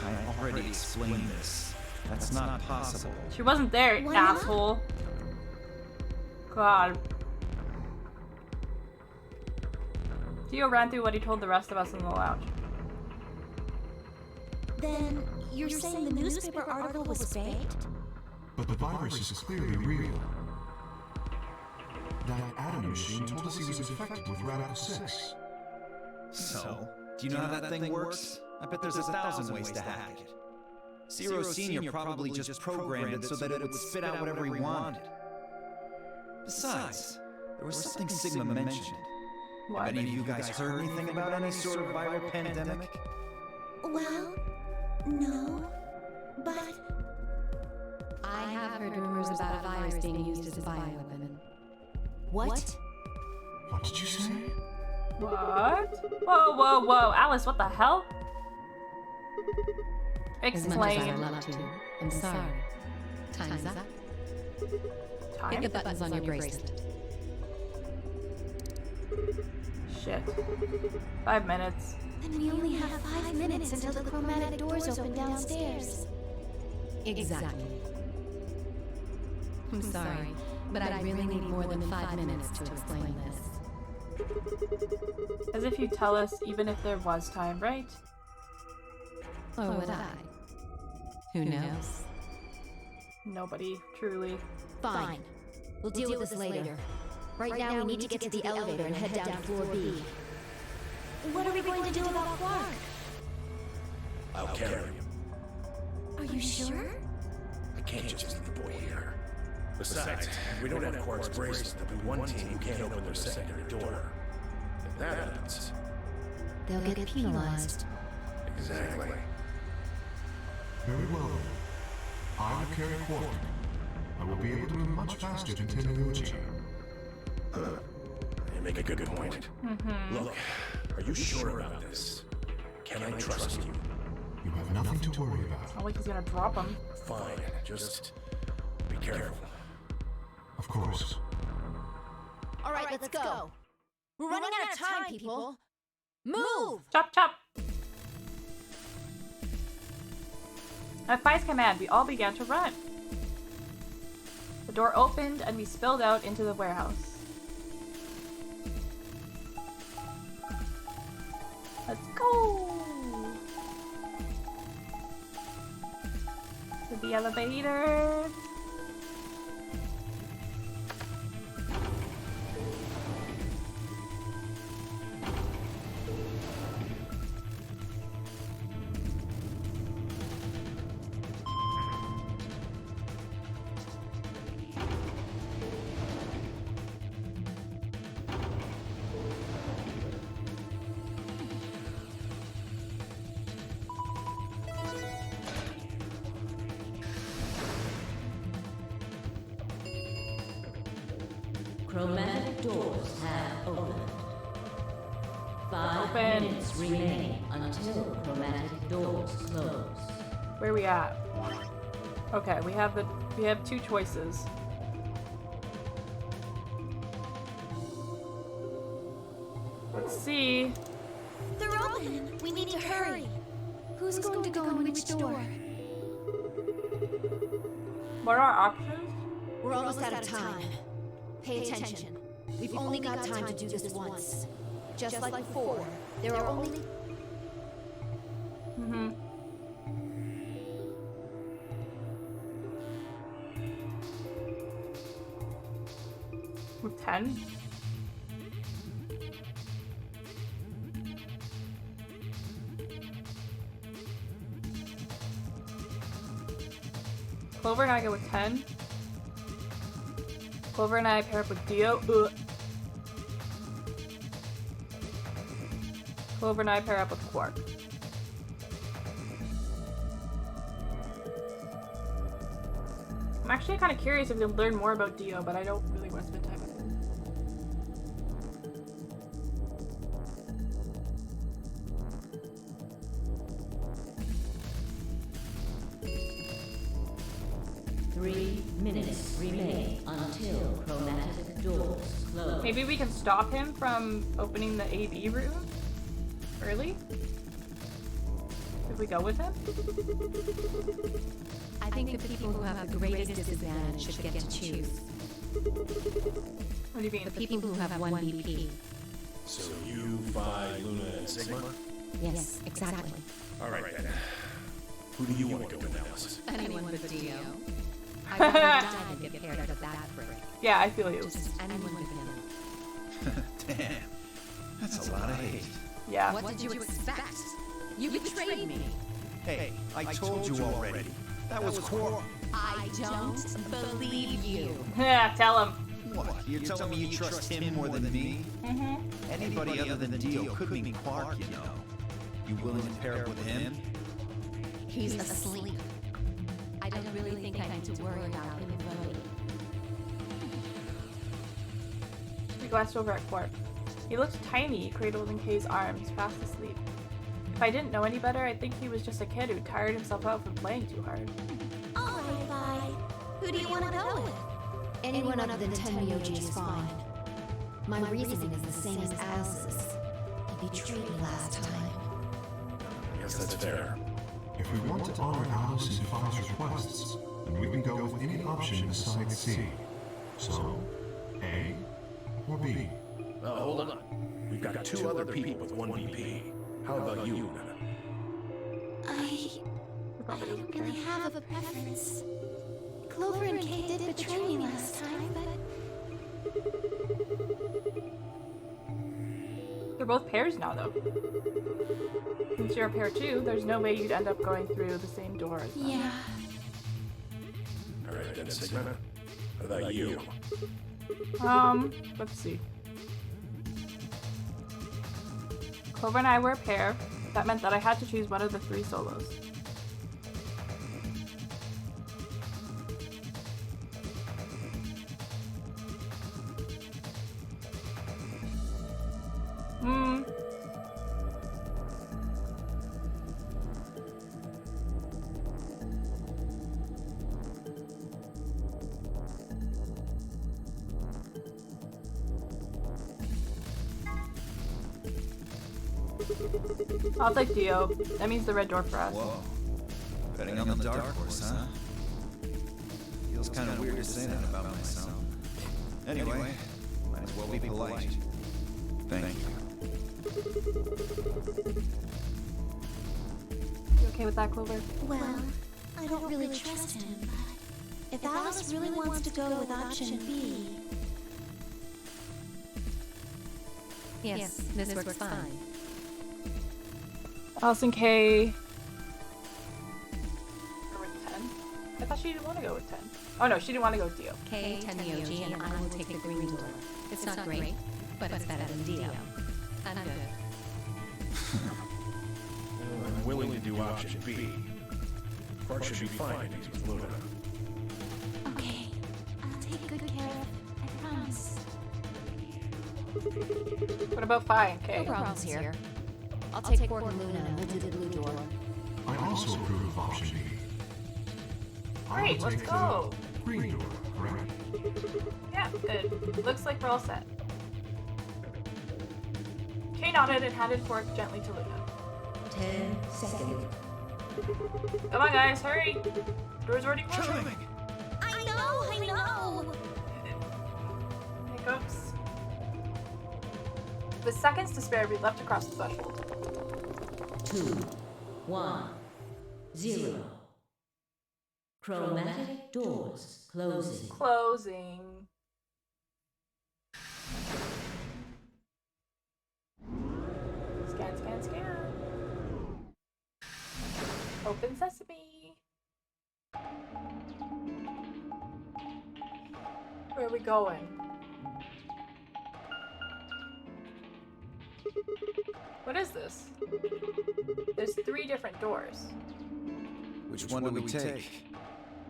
I already explained this. That's not possible. She wasn't there, Why not? asshole. God. Theo ran through what he told the rest of us in the lounge. Then you're saying the newspaper article was faked? But the virus is clearly real. That Adam machine told us he was infected with Radical 6. So, do you know how that thing works? I bet there's 1,000 ways to hack it. Zero Senior probably just programmed it so that it would spit out whatever he wanted. Besides, there was something Sigma mentioned. What? Have any of you guys heard anything about any sort of viral pandemic? Well, no. But I have heard rumors about a virus being used as a bioweapon. What? What did you say? What? Whoa, whoa, whoa. Alice, what the hell? As much as I'd Explain. love to, I'm sorry. Time's up. Hit Time? the buttons on your bracelet. Shit. 5 minutes. Then we only have 5 minutes until the chromatic doors open downstairs. Exactly. I'm sorry, but I really need more than 5 minutes to explain this. As if you tell us even if there was time, right? Or would I? Who knows? Nobody, truly. Fine. We'll deal with this later. Right now, we need to get to the elevator and head down to floor B. what are we going to do about Quark? I'll carry him. Are you sure? I can't just leave the boy here. Besides, if we don't have Quark's bracelet, there'll be one team who can't open their secondary door. If that happens... They'll get penalized. Exactly. Very well then. I will carry Quark. I will be able to move much faster than Tenouchi. You make a good point. Look, are you sure about this? Can I trust you? You have nothing to worry about. Not like he's gonna drop him. Fine, just be careful. Of course. All right, let's go. We're running out of time, people. Move! Chop, chop! At Phi's command, we all began to run. The door opened and we spilled out into the warehouse. Let's go! To the elevator. Chromatic doors have opened. 5 Open. minutes remain until chromatic doors close. Where are we at? Okay, we have 2 choices. Let's see. They're open. We need to hurry. Who's going to go in which door? What are our options? We're almost out of time. Pay attention. We've only got time to do this once. Just like before, there are only... With 10? Clover and I go with 10. Clover and I pair up with Dio. Ugh. Clover and I pair up with Quark. I'm actually kind of curious if you'll learn more about Dio, but I don't really want to spend time with him. Three minutes remain until chromatic doors close. Maybe we can stop him from opening the AV room early? If we go with him? I think the people who have the greatest disadvantage should get to choose. What do you mean? The people who have 1 BP. So you, Phi, Luna, and Sigma? Yes, exactly. All right, then. Who do you want to go with, Alice? Anyone but Dio. I would die to get paired with that prick. Yeah, I feel you. Just anyone with him. Damn. That's a lot of hate. Yeah. What did you expect? You betrayed me. Hey, I told you already. That was Quark. I don't believe you. Yeah, tell him. What? You're telling me you trust him more than me? Mm-hmm. Anybody other than Dio could be Quark, you know. You willing to pair up with him? He's asleep. I don't really think I need to worry about him voting. We glanced over at Quark. He looked tiny, cradled in Kay's arms, fast asleep. If I didn't know any better, I'd think he was just a kid who tired himself out from playing too hard. Alright, bye. Who do you want to go with? Anyone other than Tenmyoji is fine. My reasoning is the same as Alice's. He betrayed me last time. I guess that's fair. If we want to honor Alice and Phi's requests, then we can go with any option besides C. So, A or B? Hold on. We've got two other people with 1 BP. How about you, Luna? I don't really have a preference. Clover and Kay did betray me last time, but They're both pairs now, though. Since you're a pair too, there's no way you'd end up going through the same door as them. yeah. All right, then, Sigma. How about you? Let's see. Clover and I were a pair. That meant that I had to choose one of the 3 solos. I'll take Dio. That means the red door for us. Whoa. Betting on the dark horse, huh? Feels kind of weird to say that about myself. Anyway, might as well be polite. Thank you. You okay with that, Clover? Well, I don't really trust him, but if Alice really wants to go with option B, Yes, this works fine. Alice and Kay. Go with 10? I thought she didn't want to go with 10. Oh no, she didn't want to go with Dio. Kay, Tenmyoji, and I will take the green door. It's not great, but it's better than Dio. I'm good. I'm willing to do option B. Quark should be fine with Luna. okay. I'll take good care of it, I promise. What about Phi and No Kay? problems here. I'll take Quark and Luna and we'll do the blue door. I also approve of option B. I Great, will let's take go. the green door, correct? Yeah, good. Looks like we're all set. Kay nodded and handed Quark gently to Luna. 10 seconds. Come on, guys, hurry! Door's already closing. Coming! I know! Hiccups. With seconds to spare, we leapt across the threshold. 2, 1, 0. Chromatic doors closing. Closing. Scan, scan, scan. Open sesame. Where are we going? What is this? There's 3 different doors. Which one do we take?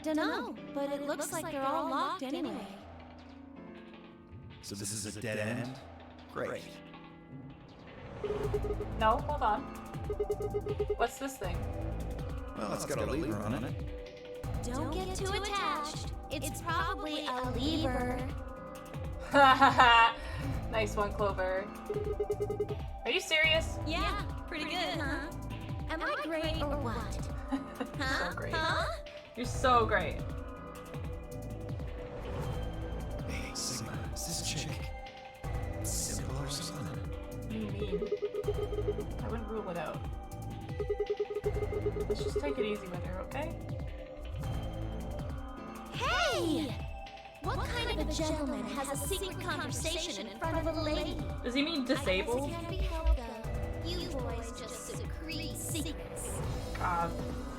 Dunno, but it looks like they're all locked anyway. So this is a dead end? Great. No, hold on. What's this thing? Well, it's got a lever on it. Don't get too attached. It's probably a lever. Nice one, Clover. Are you serious? Yeah, pretty good, huh? Am I great or what? So great. Huh? You're so great. Hey, Sigma, is this chick simple or something? What do you mean? I wouldn't rule it out. Let's just take it easy with her, okay? Hey! What kind of a gentleman has a secret conversation in front of a lady? Does he mean disabled? I guess it can't be helped though. You boys just secrete secrets. God,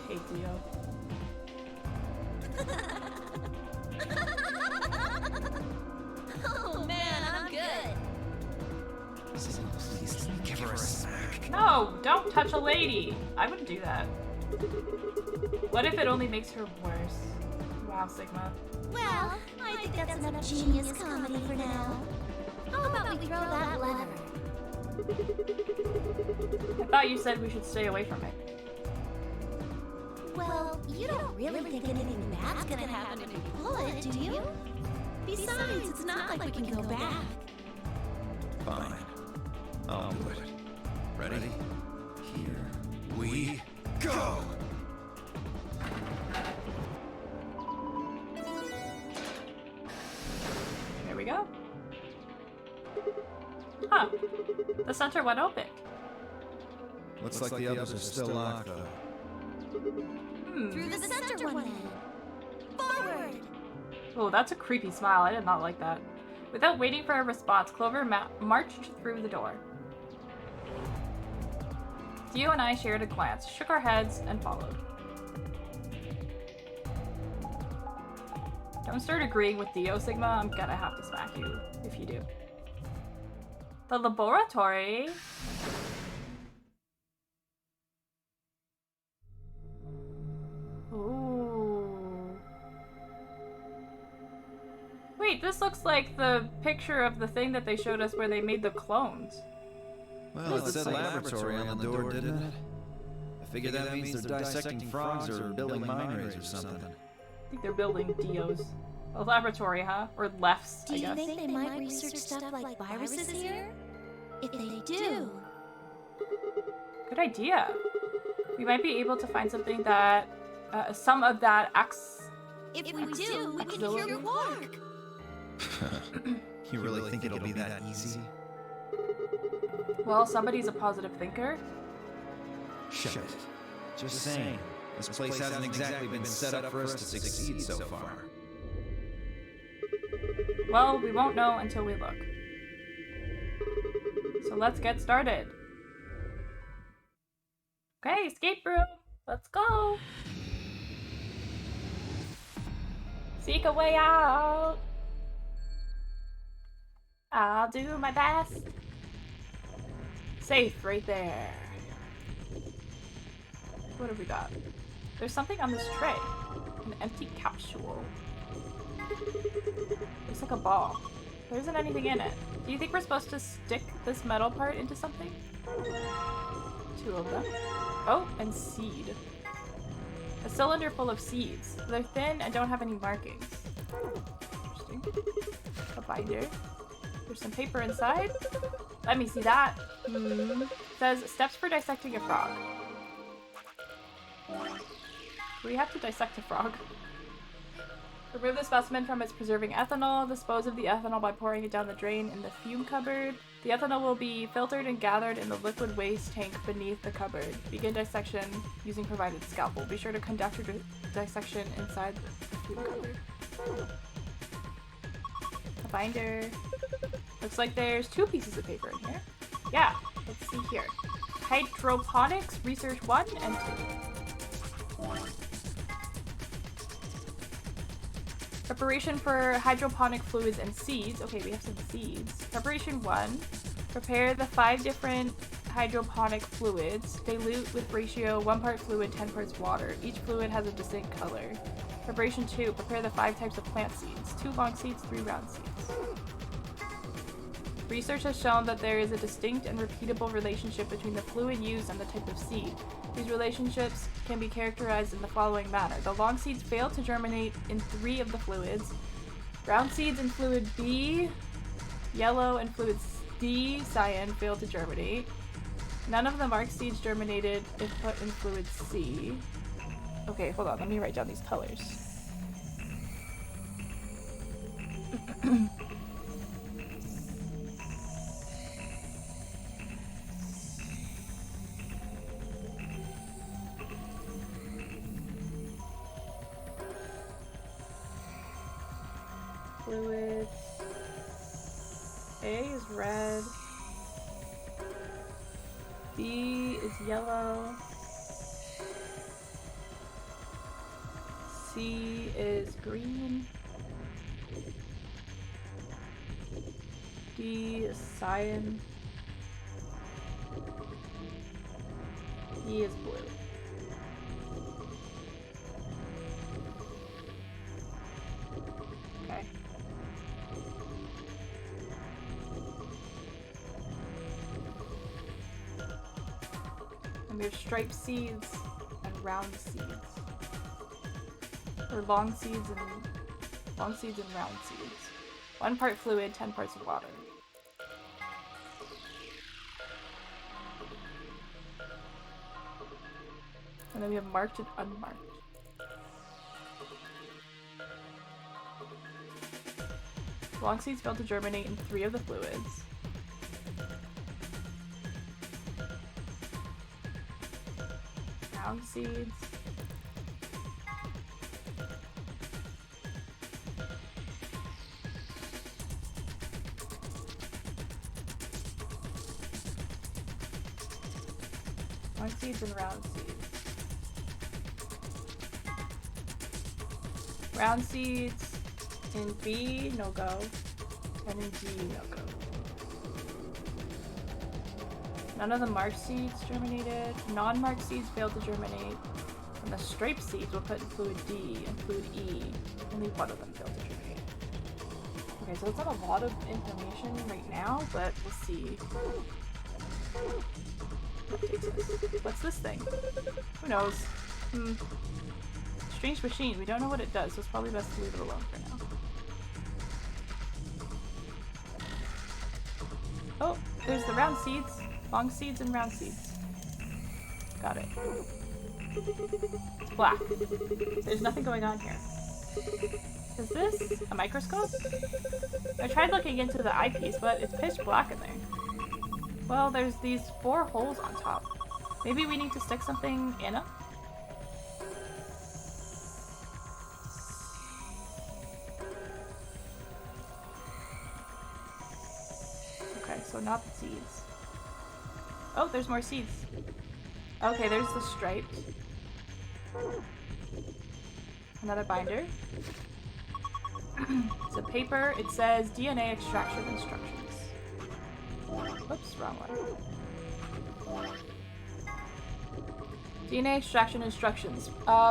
hate Dio. Oh man, I'm good. Sigma, please, give her a smack. No, don't touch a lady. I wouldn't do that. What if it only makes her worse? Wow, Sigma. Well, I think that's enough genius comedy for now. How about we throw that lever? I thought you said we should stay away from it. Well, you don't really think anything bad's gonna happen if we pull it, do you? Besides, it's not like we can go back. Fine. I'll do it. Ready? Here we go! There we go. Huh. The center went open. Looks like the others are still locked, though. Through the center one then. Forward! Oh, that's a creepy smile. I did not like that. Without waiting for a response, Clover marched through the door. Dio and I shared a glance, shook our heads, and followed. Don't start agreeing with Dio, Sigma. I'm gonna have to smack you if you do. The laboratory. Ooh. Wait, this looks like the picture of the thing that they showed us where they made the clones. Well, it said laboratory on the door, didn't it? I figure that means they're dissecting frogs or building mine rays or something. I think they're building Dios. A laboratory, huh? Or lefts, Do I you guess. think they might research stuff like viruses here? If they do, Good idea. We might be able to find something that, some of that acts. if we do, we can cure Quark. You really think it'll be that easy? Well, somebody's a positive thinker. Shut it. Just saying. This place hasn't exactly been set up for us to succeed so far. Well, we won't know until we look. So let's get started. Okay, escape room. Let's go. Seek a way out. I'll do my best. Safe right there. What have we got? There's something on this tray. An empty capsule. Looks like a ball. There isn't anything in it. Do you think we're supposed to stick this metal part into something? 2 of them. Oh, and seed. A cylinder full of seeds. They're thin and don't have any markings. Interesting. A binder. There's some paper inside. Let me see that. It says steps for dissecting a frog. Do we have to dissect a frog? Remove the specimen from its preserving ethanol. Dispose of the ethanol by pouring it down the drain in the fume cupboard. The ethanol will be filtered and gathered in the liquid waste tank beneath the cupboard. Begin dissection using provided scalpel. Be sure to conduct your dissection inside the fume cupboard. A binder. Looks like there's 2 pieces of paper in here. Yeah, let's see here. Hydroponics Research 1 and 2. Preparation for hydroponic fluids and seeds. Okay, we have some seeds. Preparation 1. Prepare the 5 different hydroponic fluids. Dilute with ratio 1 part fluid, 10 parts water. Each fluid has a distinct color. Preparation 2. Prepare the 5 types of plant seeds. 2 long seeds, 3 round seeds. Research has shown that there is a distinct and repeatable relationship between the fluid used and the type of seed. These relationships can be characterized in the following manner. The long seeds fail to germinate in 3 of the fluids. Round seeds in fluid B, yellow, and fluid D, cyan, fail to germinate. None of the marked seeds germinated if put in fluid C. Okay, hold on, let me write down these colors. Fluids. A is red. B is yellow. C is green. D is cyan. E is blue. Okay. And we have striped seeds and round seeds. Or long seeds and round seeds. 1 part fluid, 10 parts of water. And then we have marked and unmarked. Long seeds fail to germinate in 3 of the fluids. Round seeds. Long seeds and round seeds. Round seeds in B, no go. And in D, no go. None of the marked seeds germinated. Non-marked seeds failed to germinate. And the striped seeds were put in fluid D and fluid E. Only 1 of them failed to germinate. Okay, so it's not a lot of information right now, but we'll see. What's this thing? Who knows? Strange machine. We don't know what it does, so it's probably best to leave it alone for now. Oh, there's the round seeds. Long seeds and round seeds. Got it. It's black. There's nothing going on here. Is this a microscope? I tried looking into the eyepiece, but it's pitch black in there. Well, there's these 4 holes on top. Maybe we need to stick something in them? Okay, so not the seeds. Oh, there's more seeds. Okay, there's the striped. Another binder. It's a paper. It says DNA extraction instructions. Oops, wrong one. DNA extraction instructions.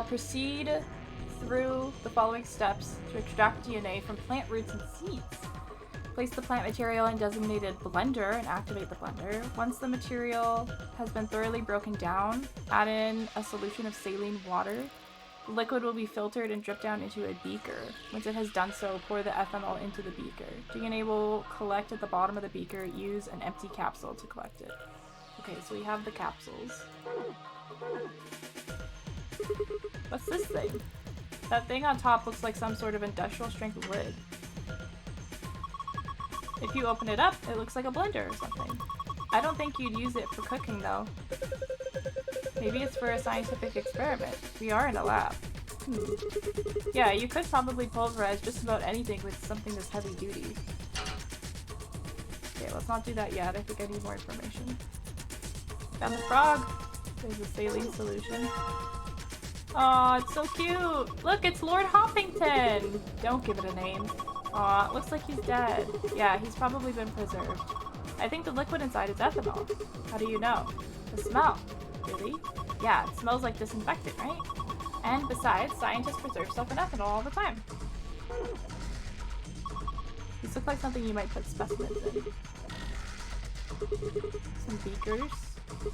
Proceed through the following steps to extract DNA from plant roots and seeds. Place the plant material in designated blender and activate the blender. Once the material has been thoroughly broken down, add in a solution of saline water. The liquid will be filtered and dripped down into a beaker. Once it has done so, pour the ethanol into the beaker. DNA will collect at the bottom of the beaker. Use an empty capsule to collect it. Okay, so we have the capsules. What's this thing? That thing on top looks like some sort of industrial strength lid. If you open it up, it looks like a blender or something. I don't think you'd use it for cooking though. Maybe it's for a scientific experiment. We are in a lab. Yeah, you could probably pulverize just about anything with something this heavy duty. Okay, let's not do that yet. I think I need more information. Found the frog. There's the saline solution. Aw, it's so cute. Look, it's Lord Hoppington. Don't give it a name. Aw, it looks like he's dead. Yeah, he's probably been preserved. I think the liquid inside is ethanol. How do you know? The smell. Really? Yeah, it smells like disinfectant, right? And besides, scientists preserve stuff in ethanol all the time. These look like something you might put specimens in. Some beakers.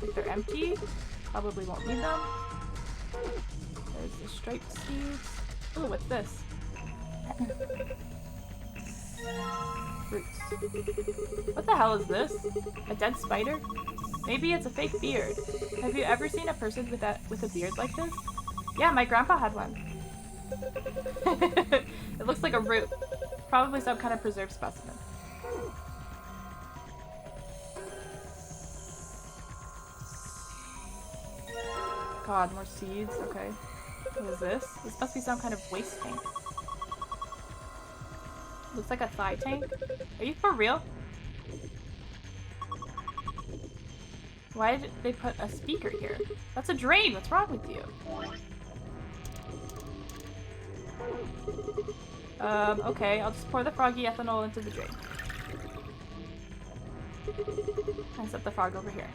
Like they're empty. Probably won't need them. There's the striped seeds. Ooh, what's this? Fruits. What the hell is this? A dead spider? Maybe it's a fake beard. Have you ever seen a person with a beard like this? Yeah, my grandpa had one. It looks like a root. Probably some kind of preserved specimen. God, more seeds. Okay. What is this? This must be some kind of waste tank. Looks like a thigh tank. Are you for real? Why did they put a speaker here? That's a drain! What's wrong with you? Okay, I'll just pour the froggy ethanol into the drain. And set the frog over here.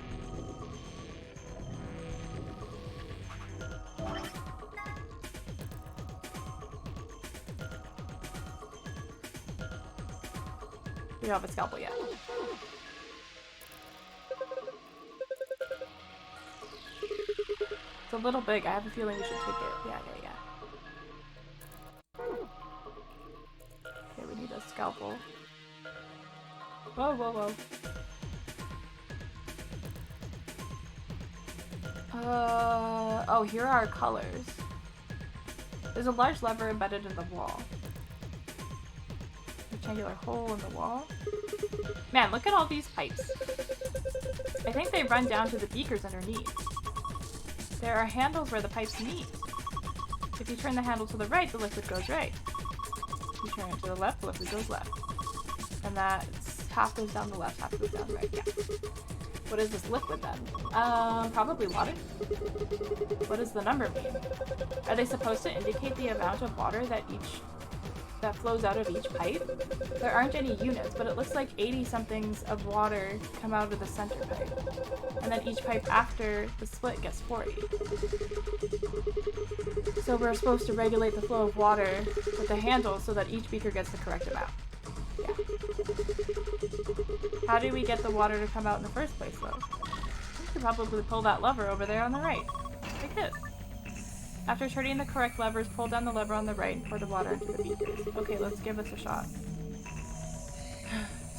We don't have a scalpel yet. It's a little big. I have a feeling we should take it. Yeah. Okay, we need a scalpel. Whoa. Oh, here are our colors. There's a large lever embedded in the wall. Rectangular hole in the wall. Man, look at all these pipes. I think they run down to the beakers underneath. There are handles where the pipes meet. If you turn the handle to the right, the liquid goes right. If you turn it to the left, the liquid goes left. And that's half goes down the left, half goes down the right. Yeah. What is this liquid then? Probably water. What does the number mean? Are they supposed to indicate the amount of water that flows out of each pipe? There aren't any units, but it looks like 80 somethings of water come out of the center pipe. And then each pipe after the split gets 40. So we're supposed to regulate the flow of water with the handle so that each beaker gets the correct amount. Yeah. How do we get the water to come out in the first place though? We could probably pull that lever over there on the right. Like this. After turning the correct levers, pull down the lever on the right and pour the water into the beakers. Okay, let's give this a shot.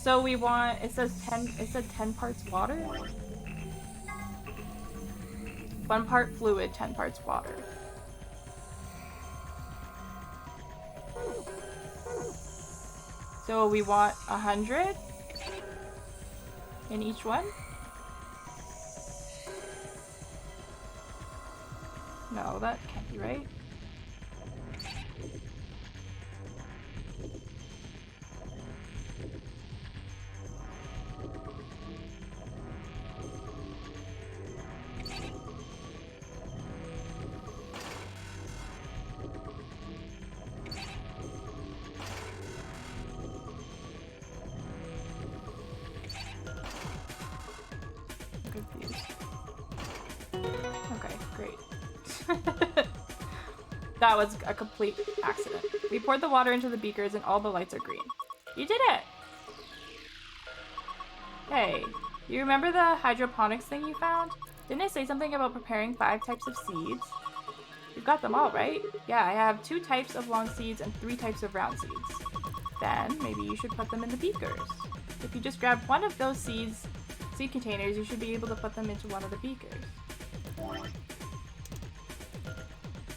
So we want, it said 10 parts water? 1 part fluid, 10 parts water. So we want 100 in each one? No, that can't be right. I'm confused. Okay, great. That was a complete accident. We poured the water into the beakers and all the lights are green. You did it! Hey, you remember the hydroponics thing you found? Didn't it say something about preparing 5 types of seeds? You've got them all, right? Yeah, I have 2 types of long seeds and 3 types of round seeds. Then, maybe you should put them in the beakers. If you just grab one of those seed containers, you should be able to put them into one of the beakers.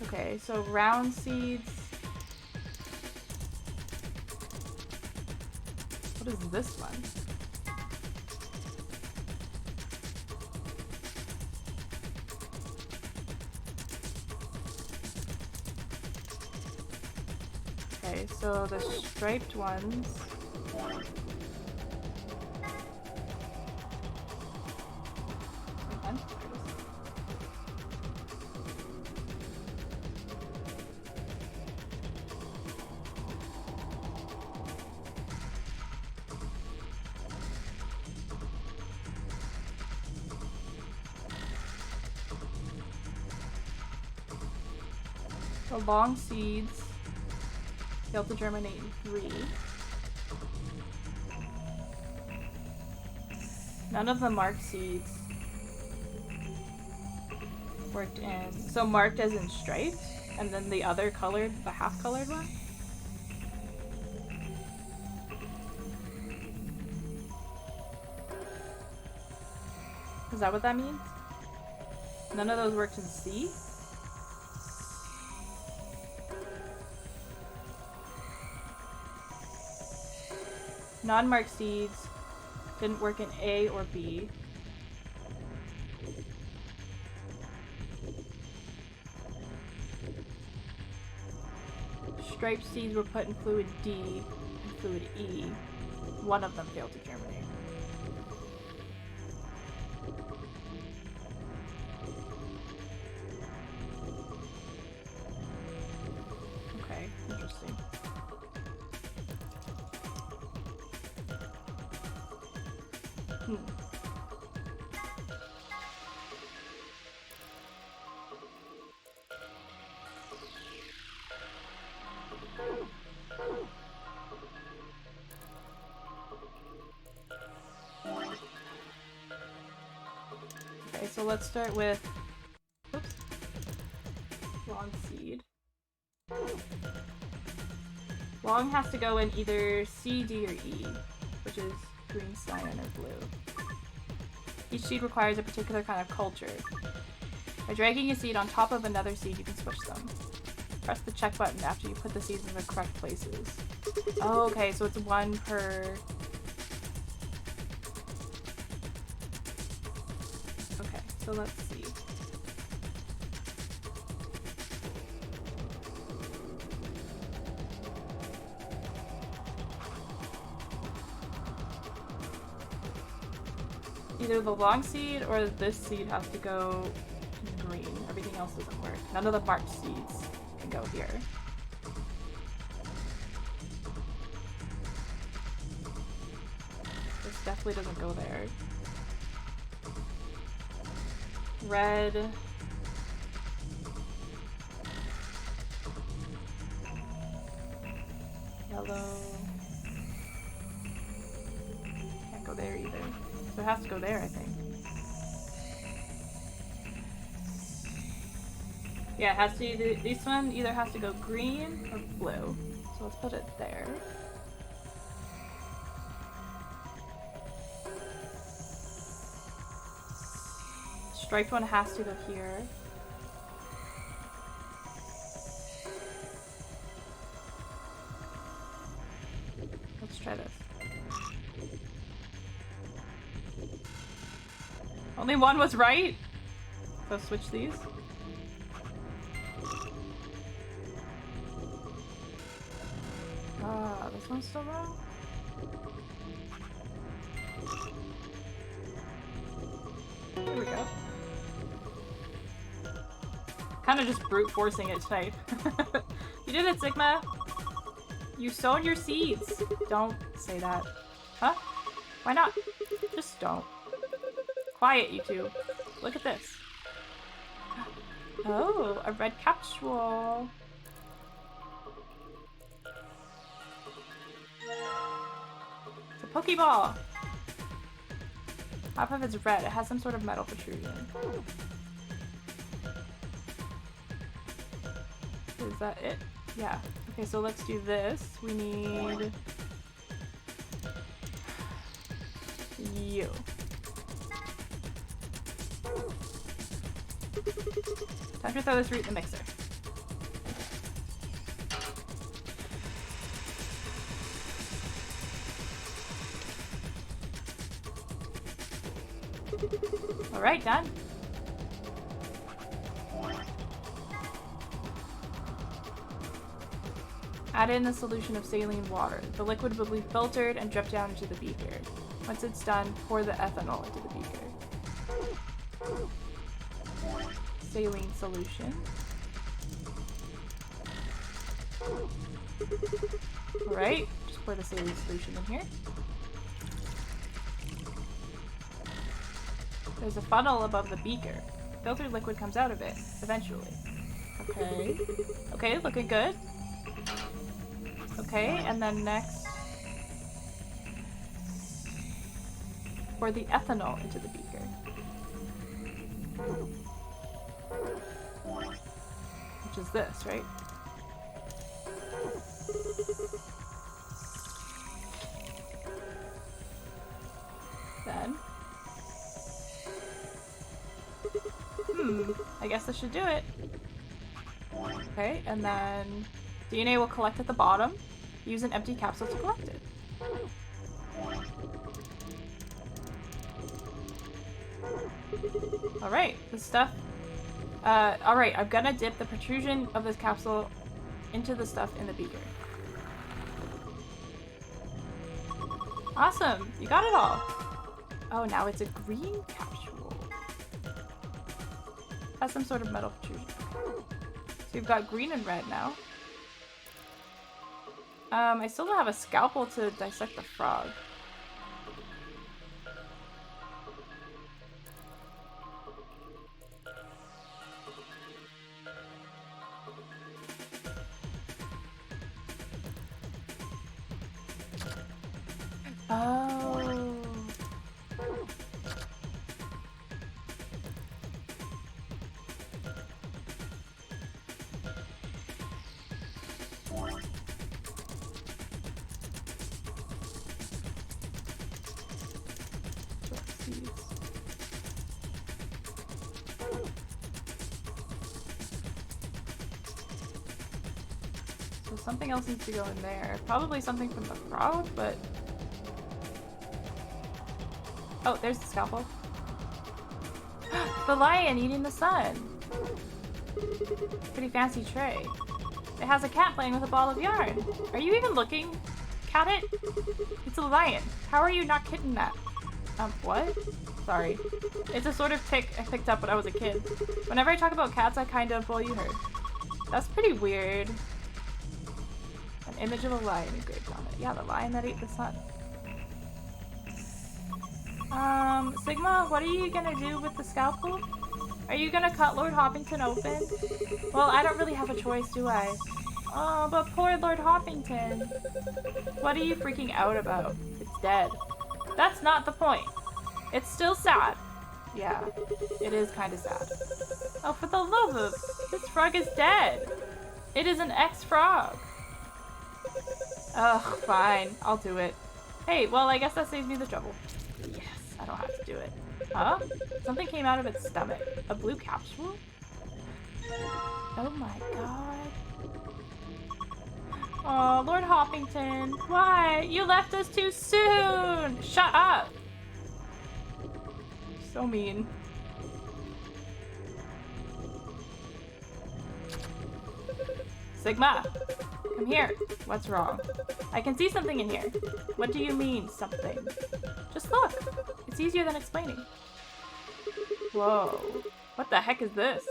Okay, so round seeds. What is this one? Okay, so the striped ones. The long seeds failed to germinate in 3. None of the marked seeds worked in. So marked as in striped, and then the other colored, the half-colored one? Is that what that means? None of those worked in C? Non-marked seeds didn't work in A or B. Striped seeds were put in fluid D and fluid E. One of them failed to germinate. Okay, interesting. Okay, so let's start with, oops, long seed. Long has to go in either C, D, or E, which is green, cyan, or blue. Each seed requires a particular kind of culture. By dragging a seed on top of another seed, you can switch them. Press the check button after you put the seeds in the correct places. Oh, okay, so it's one per... Okay, so let's see. Either the long seed or this seed has to go green. Everything else doesn't work. None of the marked seeds can go here. This definitely doesn't go there. Red. Yellow. Can't go there either. So it has to go there, I think. Yeah, it has to either, this one either has to go green or blue. So let's put it there. Striped one has to go here. Let's try this. Only one was right? So switch these. Ah, this one's still wrong? There we go. Kinda just brute forcing it tonight. You did it, Sigma! You sowed your seeds! Don't say that. Huh? Why not? Just don't. Quiet, you two. Look at this. Oh, a red capsule. It's a Pokeball. Half of it's red. It has some sort of metal protrusion. Is that it? Yeah. Okay, so let's do this. We need you. Time to throw this root in the mixer. Alright, done. Add in a solution of saline water. The liquid will be filtered and drip down into the beaker. Once it's done, pour the ethanol into the beaker. Saline solution. Alright, just pour the saline solution in here. There's a funnel above the beaker. Filtered liquid comes out of it, eventually. Okay. Okay, looking good. Okay, and then next, pour the ethanol into the beaker. Which is this, right? Then, I guess this should do it. Okay, and then DNA will collect at the bottom. Use an empty capsule to collect it. Alright, this stuff. Alright, I'm gonna dip the protrusion of this capsule into the stuff in the beaker. Awesome! You got it all! Oh, now it's a green capsule. Has some sort of metal protrusion. So you've got green and red now. I still don't have a scalpel to dissect the frog. Oh. So something else needs to go in there. Probably something from the frog, but... Oh, there's the scalpel. The lion eating the sun. Pretty fancy tray. It has a cat playing with a ball of yarn. Are you even looking at it? It's a lion. How are you not kidding that? What? Sorry. It's a sort of tick I picked up when I was a kid. Whenever I talk about cats, I kind of, well, you heard. That's pretty weird. An image of a lion engraved on it. Yeah, the lion that ate the sun. Sigma, what are you gonna do with the scalpel? Are you gonna cut Lord Hoppington open? Well, I don't really have a choice, do I? Oh, but poor Lord Hoppington. What are you freaking out about? It's dead. That's not the point. It's still sad. Yeah, it is kind of sad. Oh, for the love of... This frog is dead. It is an ex-frog. Ugh, fine. I'll do it. Hey, well, I guess that saves me the trouble. Yes, I don't have to do it. Huh? Something came out of its stomach. A blue capsule? Oh my god. Oh, Lord Hoppington. Why? You left us too soon! Shut up! So mean. Sigma! Come here. What's wrong? I can see something in here. What do you mean, something? Just look. It's easier than explaining. Whoa. What the heck is this?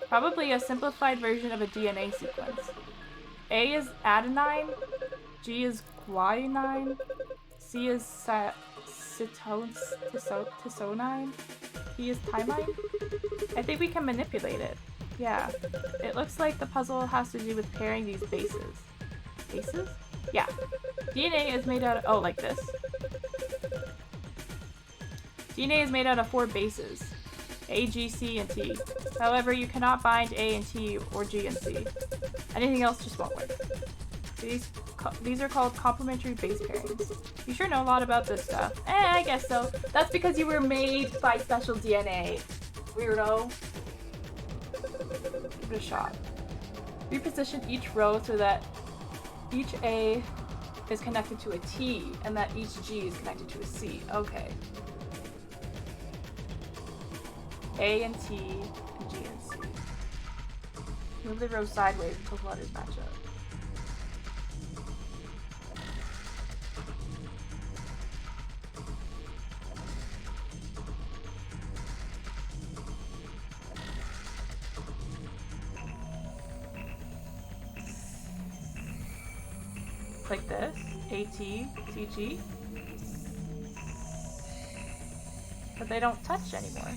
Probably a simplified version of a DNA sequence. A is adenine, G is guanine, C is tisonine, T is thymine. I think we can manipulate it. Yeah. It looks like the puzzle has to do with pairing these bases. Bases? Yeah. DNA is made out of... Oh, like this. DNA is made out of 4 bases. A, G, C, and T. However, you cannot bind A and T or G and C. Anything else just won't work. These are called complementary base pairings. You sure know a lot about this stuff. I guess so. That's because you were made by special DNA. Weirdo. Give it a shot. Reposition each row so that each A is connected to a T and that each G is connected to a C. Okay. A and T and G and C. Move the row sideways until the letters match up. Like this, AT, CG. But they don't touch anymore.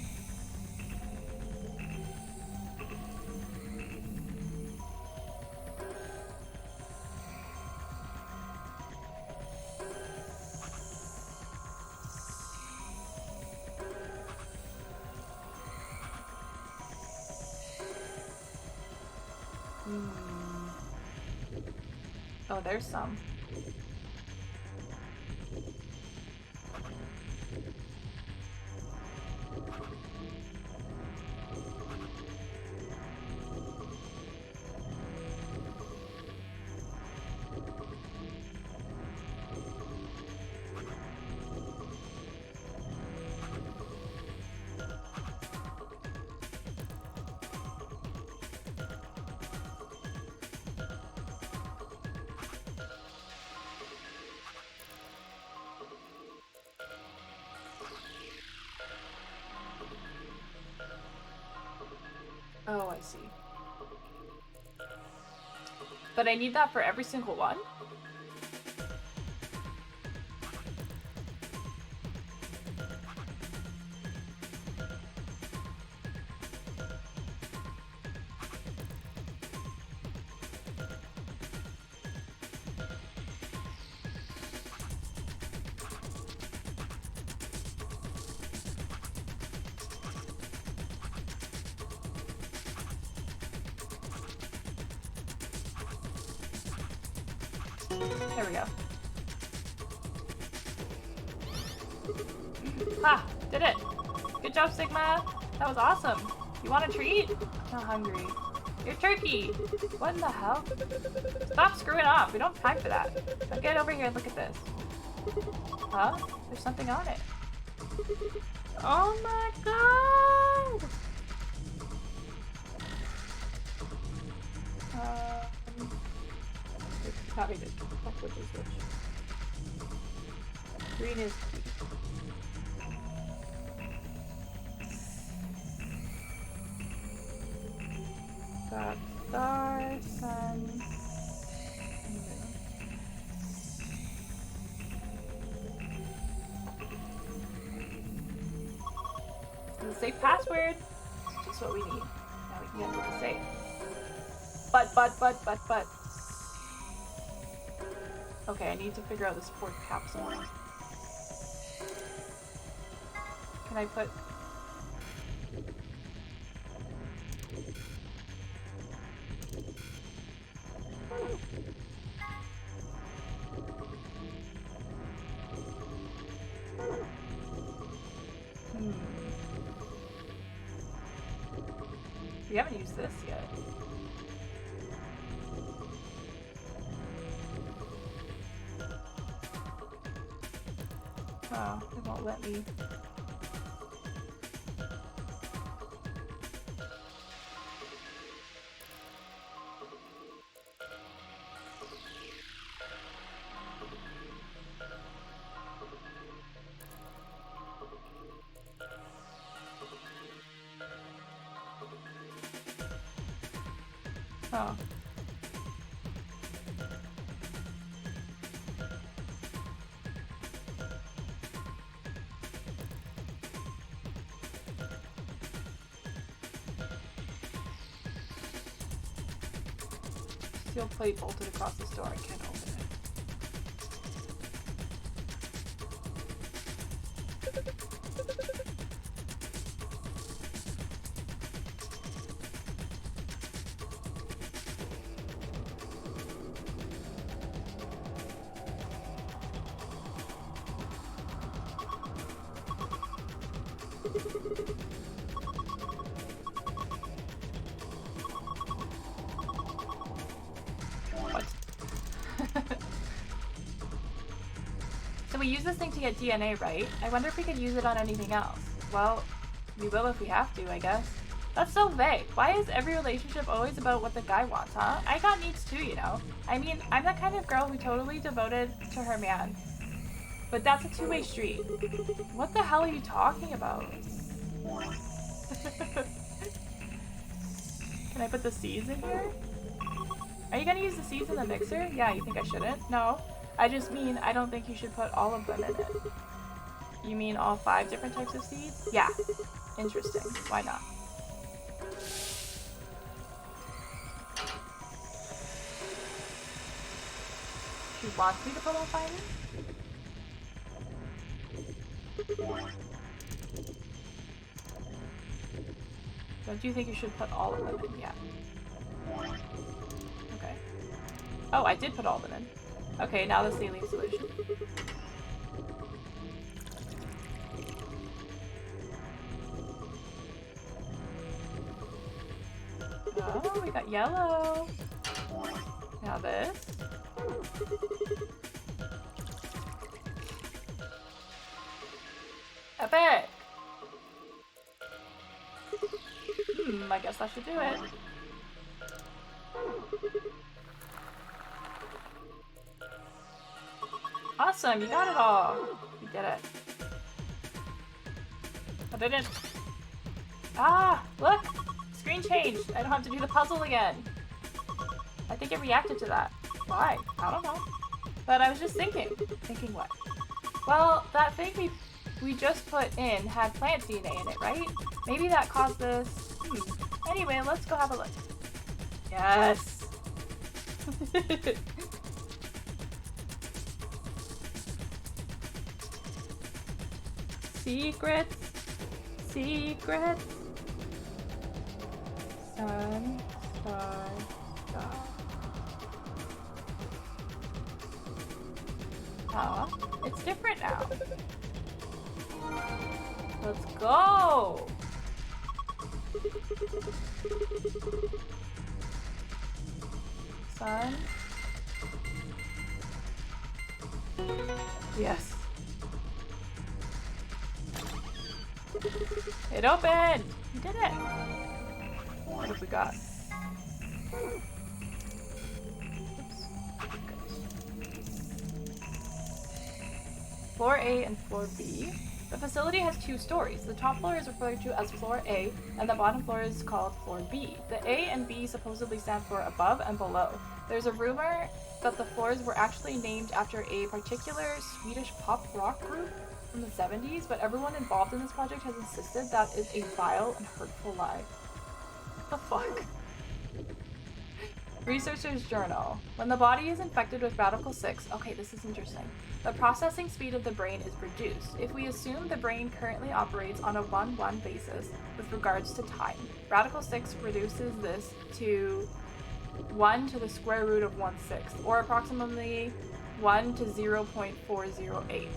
Hmm. Oh, there's some. Oh, I see. But I need that for every single one? There we go. Ha! Did it! Good job, Sigma! That was awesome! You want a treat? I'm not hungry. You're turkey! What in the hell? Stop screwing up! We don't have time for that. Now get over here and look at this. Huh? There's something on it. Oh my god! Copy this. Which is which? Green is key. Got star, sun, moon. The safe password. Just what we need. Now we can get to the safe. But. Okay, I need to figure out this fourth capsule. Can I put... We haven't used this yet. Oh, it won't let me. Oh. Steel plate bolted across this door. I can't open it. So we use this thing to get DNA, right? I wonder if we could use it on anything else. Well, we will if we have to, I guess. That's so vague. Why is every relationship always about what the guy wants, huh? I got needs too, you know? I mean, I'm that kind of girl who totally devoted to her man. But that's a two-way street. What the hell are you talking about? Can I put the seeds in here? Are you gonna use the seeds in the mixer? Yeah, you think I shouldn't? No. I just mean I don't think you should put all of them in it. You mean all 5 different types of seeds? Yeah. Interesting. Why not? She wants me to put all 5 in? Don't you think you should put all of them in yet? Oh, I did put all of them in. Okay, now the saline solution. Oh, we got yellow. Now this. Epic! I guess that should do it. Awesome, you got it all. You did it. I didn't. Ah, look! Screen changed. I don't have to do the puzzle again. I think it reacted to that. Why? I don't know. But I was just thinking. Thinking what? Well, that thing we just put in had plant DNA in it, right? Maybe that caused this. Anyway, let's go have a look. Yes! Secrets! Secrets! Sun, star, star. Aw, it's different now. Let's go! Sun. Yes. It opened! You did it! What have we got? Floor A and Floor B. The facility has 2 stories. The top floor is referred to as Floor A, and the bottom floor is called Floor B. The A and B supposedly stand for above and below. There's a rumor that the floors were actually named after a particular Swedish pop rock group from the 70s, but everyone involved in this project has insisted that is a vile and hurtful lie. What the fuck? Researcher's Journal. When the body is infected with Radical 6, okay, this is interesting, the processing speed of the brain is reduced. If we assume the brain currently operates on a 1-1 basis with regards to time, Radical 6 reduces this to 1 to the square root of 1/6, or approximately 1 to 0.408.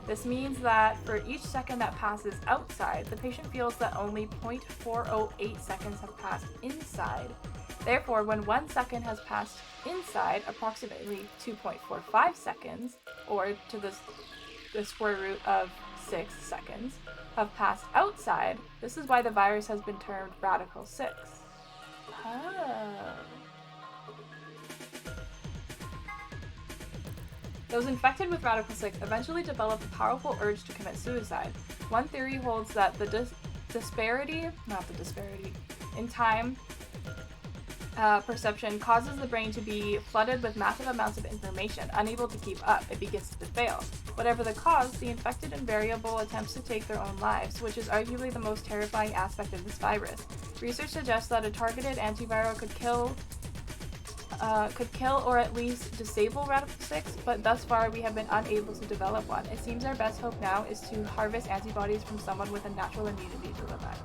This means that for each second that passes outside, the patient feels that only 0.408 seconds have passed inside. Therefore, when 1 second has passed inside, approximately 2.45 seconds, or to the square root of 6 seconds, have passed outside. This is why the virus has been termed Radical 6. Oh. Those infected with Radical 6 eventually develop a powerful urge to commit suicide. One theory holds that the disparity in time perception causes the brain to be flooded with massive amounts of information. Unable to keep up, it begins to fail. Whatever the cause, the infected invariable attempts to take their own lives, which is arguably the most terrifying aspect of this virus. Research suggests that a targeted antiviral could kill or at least disable Radical 6, but thus far we have been unable to develop one. It seems our best hope now is to harvest antibodies from someone with a natural immunity to the virus.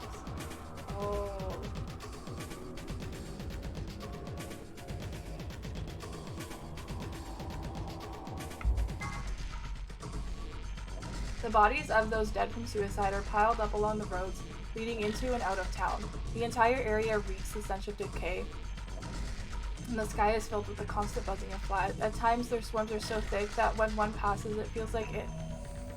Oh. The bodies of those dead from suicide are piled up along the roads leading into and out of town. The entire area reeks the stench of decay, and the sky is filled with the constant buzzing of flies. At times their swarms are so thick that when one passes it feels like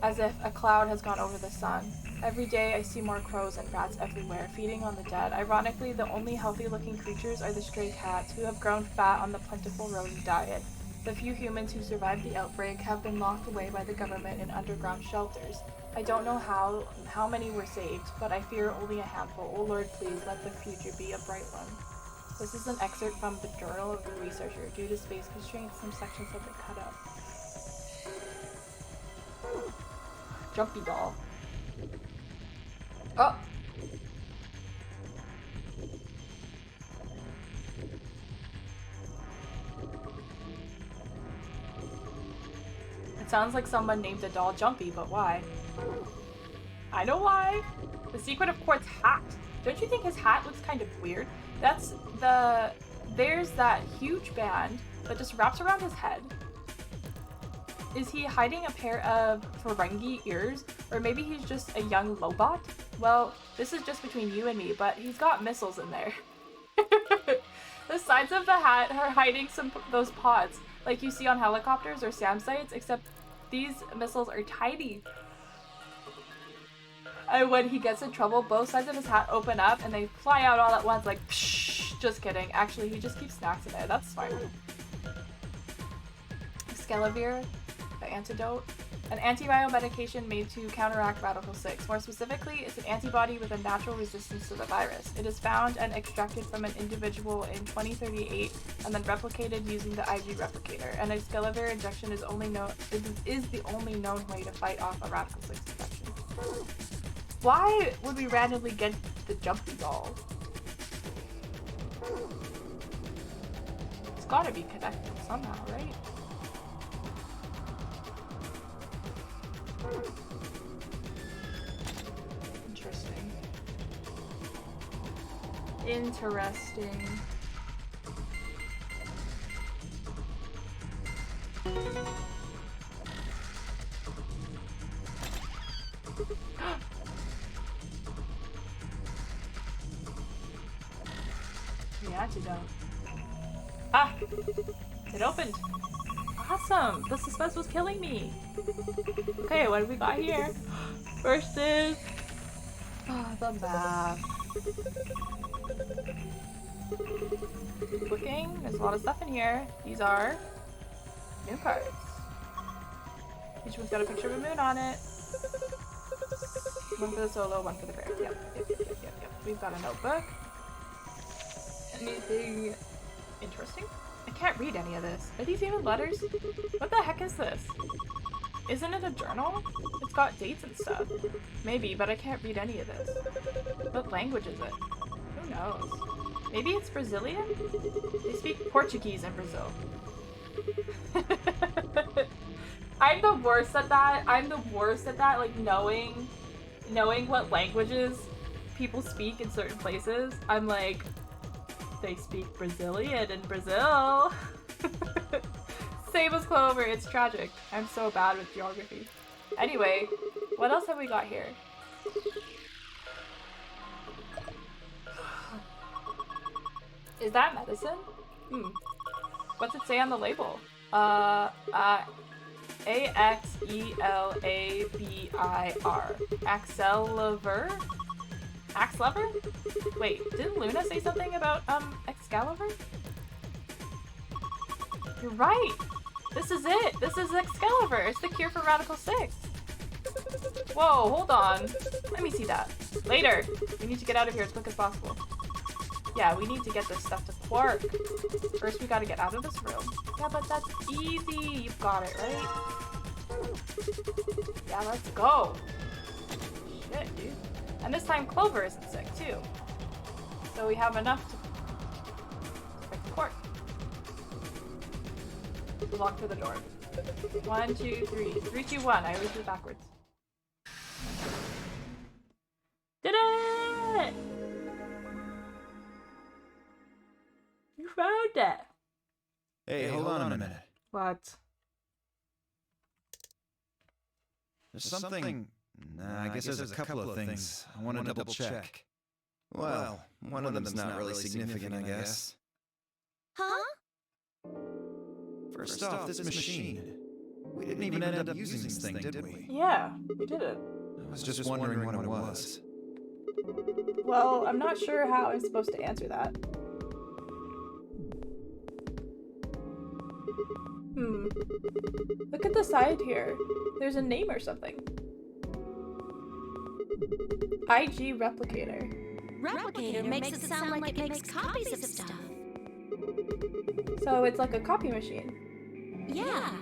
as if a cloud has gone over the sun. Every day I see more crows and rats everywhere, feeding on the dead. Ironically, the only healthy looking creatures are the stray cats, who have grown fat on the plentiful rodent diet. The few humans who survived the outbreak have been locked away by the government in underground shelters. I don't know how many were saved, but I fear only a handful. Oh Lord, please let the future be a bright one. This is an excerpt from the Journal of the Researcher. Due to space constraints, some sections have been cut out. Jumpy doll. Oh! It sounds like someone named a doll Jumpy, but why? I know why! The secret of Quart's hat. Don't you think his hat looks kind of weird? There's that huge band that just wraps around his head. Is he hiding a pair of Ferengi ears? Or maybe he's just a young Lobot? Well, this is just between you and me, but he's got missiles in there. The sides of the hat are hiding those pods, like you see on helicopters or SAM sites, except these missiles are tiny. And when he gets in trouble, both sides of his hat open up and they fly out all at once, like, psh, just kidding. Actually, he just keeps snacks in there. That's fine. Skelavir, the antidote. An antiviral medication made to counteract Radical 6. More specifically, it's an antibody with a natural resistance to the virus. It is found and extracted from an individual in 2038 and then replicated using the IG replicator. And a Skelavir injection is the only known way to fight off a Radical 6 infection. Why would we randomly get the jumpy doll? It's gotta be connected somehow, right? Interesting. Interesting. The antidote. Ah! It opened! Awesome! The suspense was killing me! Okay, what do we got here? Versus... the map. Looking, there's a lot of stuff in here. These are new cards. Each one's got a picture of a moon on it. One for the solo, one for the prayer. Yep. We've got a notebook. Anything interesting? I can't read any of this. Are these even letters? What the heck is this? Isn't it a journal? It's got dates and stuff. Maybe, but I can't read any of this. What language is it? Who knows? Maybe it's Brazilian? They speak Portuguese in Brazil. I'm the worst at that. Like knowing what languages people speak in certain places. I'm like, they speak Brazilian in Brazil. Same as Clover, it's tragic. I'm so bad with geography. Anyway, what else have we got here? Is that medicine? What's it say on the label? A-X-E-L-A-B-I-R. Axeliver? Axlever? Wait, didn't Luna say something about, Excalibur? You're right! This is it! This is Excalibur! It's the cure for Radical 6! Whoa, hold on. Let me see that. Later! We need to get out of here as quick as possible. Yeah, we need to get this stuff to Quark. First, we gotta get out of this room. Yeah, but that's easy! You've got it, right? Yeah, let's go! Shit, dude. And this time Clover isn't sick, too. So we have enough to fix Quark. Lock for the door. 1, 2, 3. 3, 2, 1. I always do it backwards. Did it! You found it! Hey, hold on a minute. What? There's something... Nah, I guess there's a couple of things I want to double check. Well, one of them's not really significant, I guess. Huh? First off, this machine. We didn't even end up using this thing, did we? Yeah, we did it. I was just wondering what it was. Well, I'm not sure how I'm supposed to answer that. Look at the side here. There's a name or something. IG replicator. Replicator makes it sound like it makes copies of stuff. So it's like a copy machine. Yeah.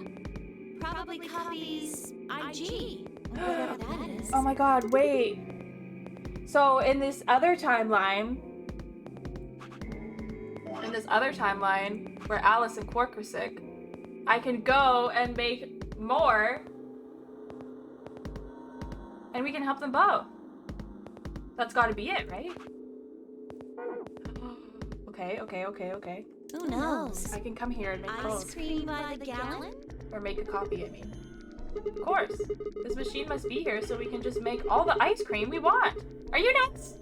Probably copies IG. Whatever that is. Oh my god, wait. So in this other timeline where Alice and Quark were sick, I can go and make more and we can help them both. That's gotta be it, right? Okay. Who knows? I can come here and make Ice clothes. cream by the gallon? Or make a coffee, I mean. Of course. This machine must be here so we can just make all the ice cream we want. Are you nuts?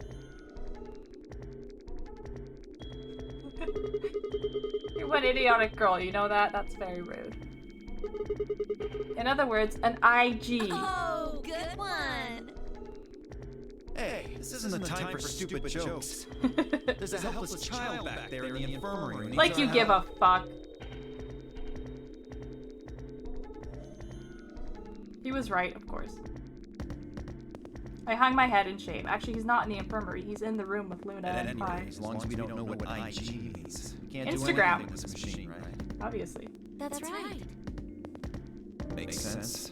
You're one idiotic girl, you know that? That's very rude. In other words, an IG. Oh, good one. Hey, this isn't the time for stupid jokes. There's a helpless child back there in the infirmary. who needs Like our you give help. a fuck. He was right, of course. I hung my head in shame. Actually, he's not in the infirmary. He's in the room with Luna At and any Pi. rate, as long as we don't know what IG means, we can't do Instagram. anything with this machine, right? Obviously. That's right. Makes sense.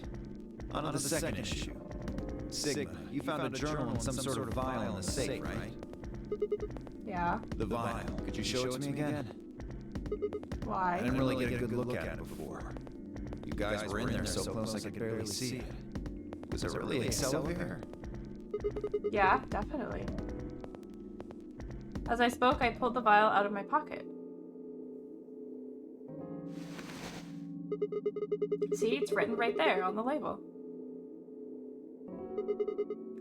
On to the second issue. Sigma, you found a journal and some sort of vial in the safe, right? Yeah. The vial. Could you show it to me again? I Why? didn't really get a good look at it before. You guys were in there so close I could barely see it. Was it really Accelerator? Yeah, definitely. As I spoke, I pulled the vial out of my pocket. See, it's written right there on the label.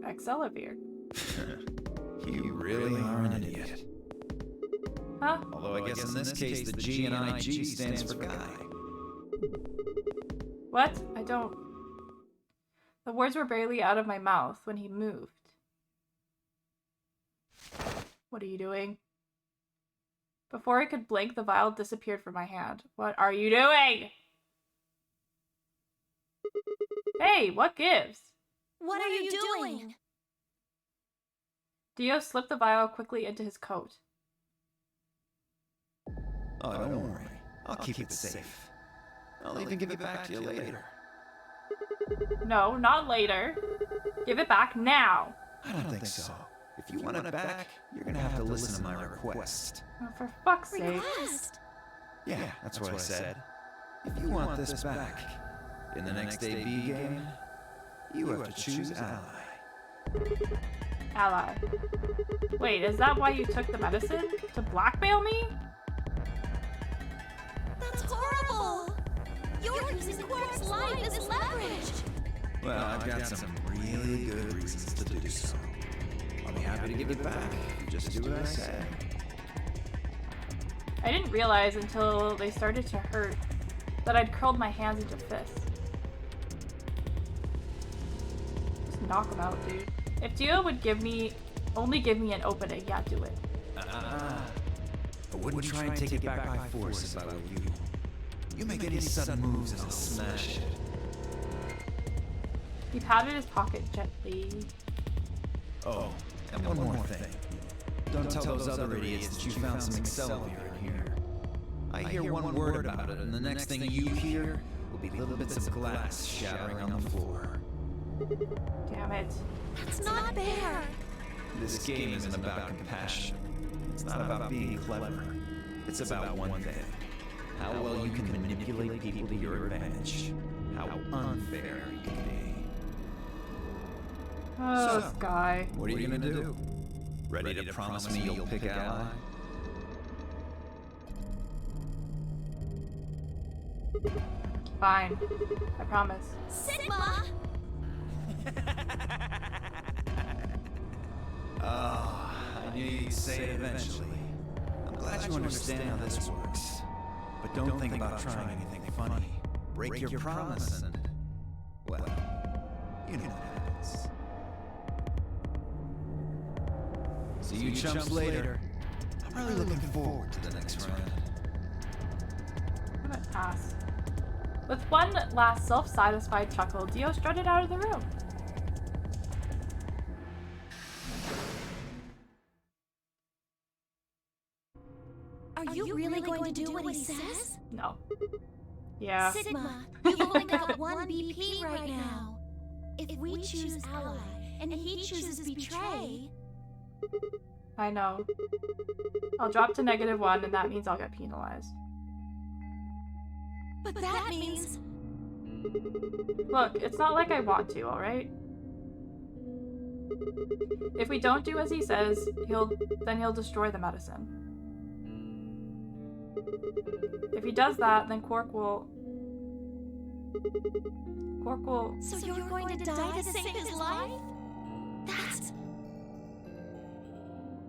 Accelavir. You really are an idiot. Huh? Although I guess in this case the G in IG stands for guy. What? I don't... The words were barely out of my mouth when he moved. What are you doing? Before I could blink, the vial disappeared from my hand. What are you doing? Hey, what gives? What are you doing? Dio slipped the vial quickly into his coat. Oh, don't worry. I'll keep it safe. I'll even give it back to you later. No, not later. Give it back now. I don't think so. If you want it back, you're gonna have to listen to my request. Oh, for fuck's sake. Request? Yeah, that's what I said. If you want this back, in the next AB game, you have to choose ally. Ally. Wait, is that why you took the medicine? To blackmail me? That's horrible! You're using Quark's life as leverage! Well, I've got some really good reasons to do so. I'll be happy to give it back. Just do what I say. I didn't realize until they started to hurt that I'd curled my hands into fists. Just knock them out, dude. If Dio would only give me an opening, yeah, do it. I wouldn't try and take it back by force if I were you. You make any sudden moves and I'll smash it. He patted his pocket gently. Oh, and one more thing. Don't tell those other idiots that you found some Accelavir in here. I hear one word about it, and the next thing you hear will be little bits of glass shattering on the floor. Damn it. That's not fair! This game isn't about compassion. It's not about being clever. It's about one thing. How well you can manipulate people to your advantage. How unfair you can be. Oh, this guy. What are you gonna do? Ready to promise me you'll pick ally? Fine. I promise. Sigma! Oh, I knew you'd say it eventually. I'm glad you understand how this works. But don't think about trying anything funny. Break your promise and... well, you know what happens. See you chumps later. I'm really looking forward to the next round. What an ass. With one last self-satisfied chuckle, Dio strutted out of the room. Are you really going to do what he says? No. Yeah. Sigma, you've only got one BP right now. If we choose ally and he chooses betray, I know. I'll drop to -1 and that means I'll get penalized. but that means Look, it's not like I want to, alright? If we don't do as he says, he'll destroy the medicine. If he does that, then Quark will... So you're going to die to save his life? That's...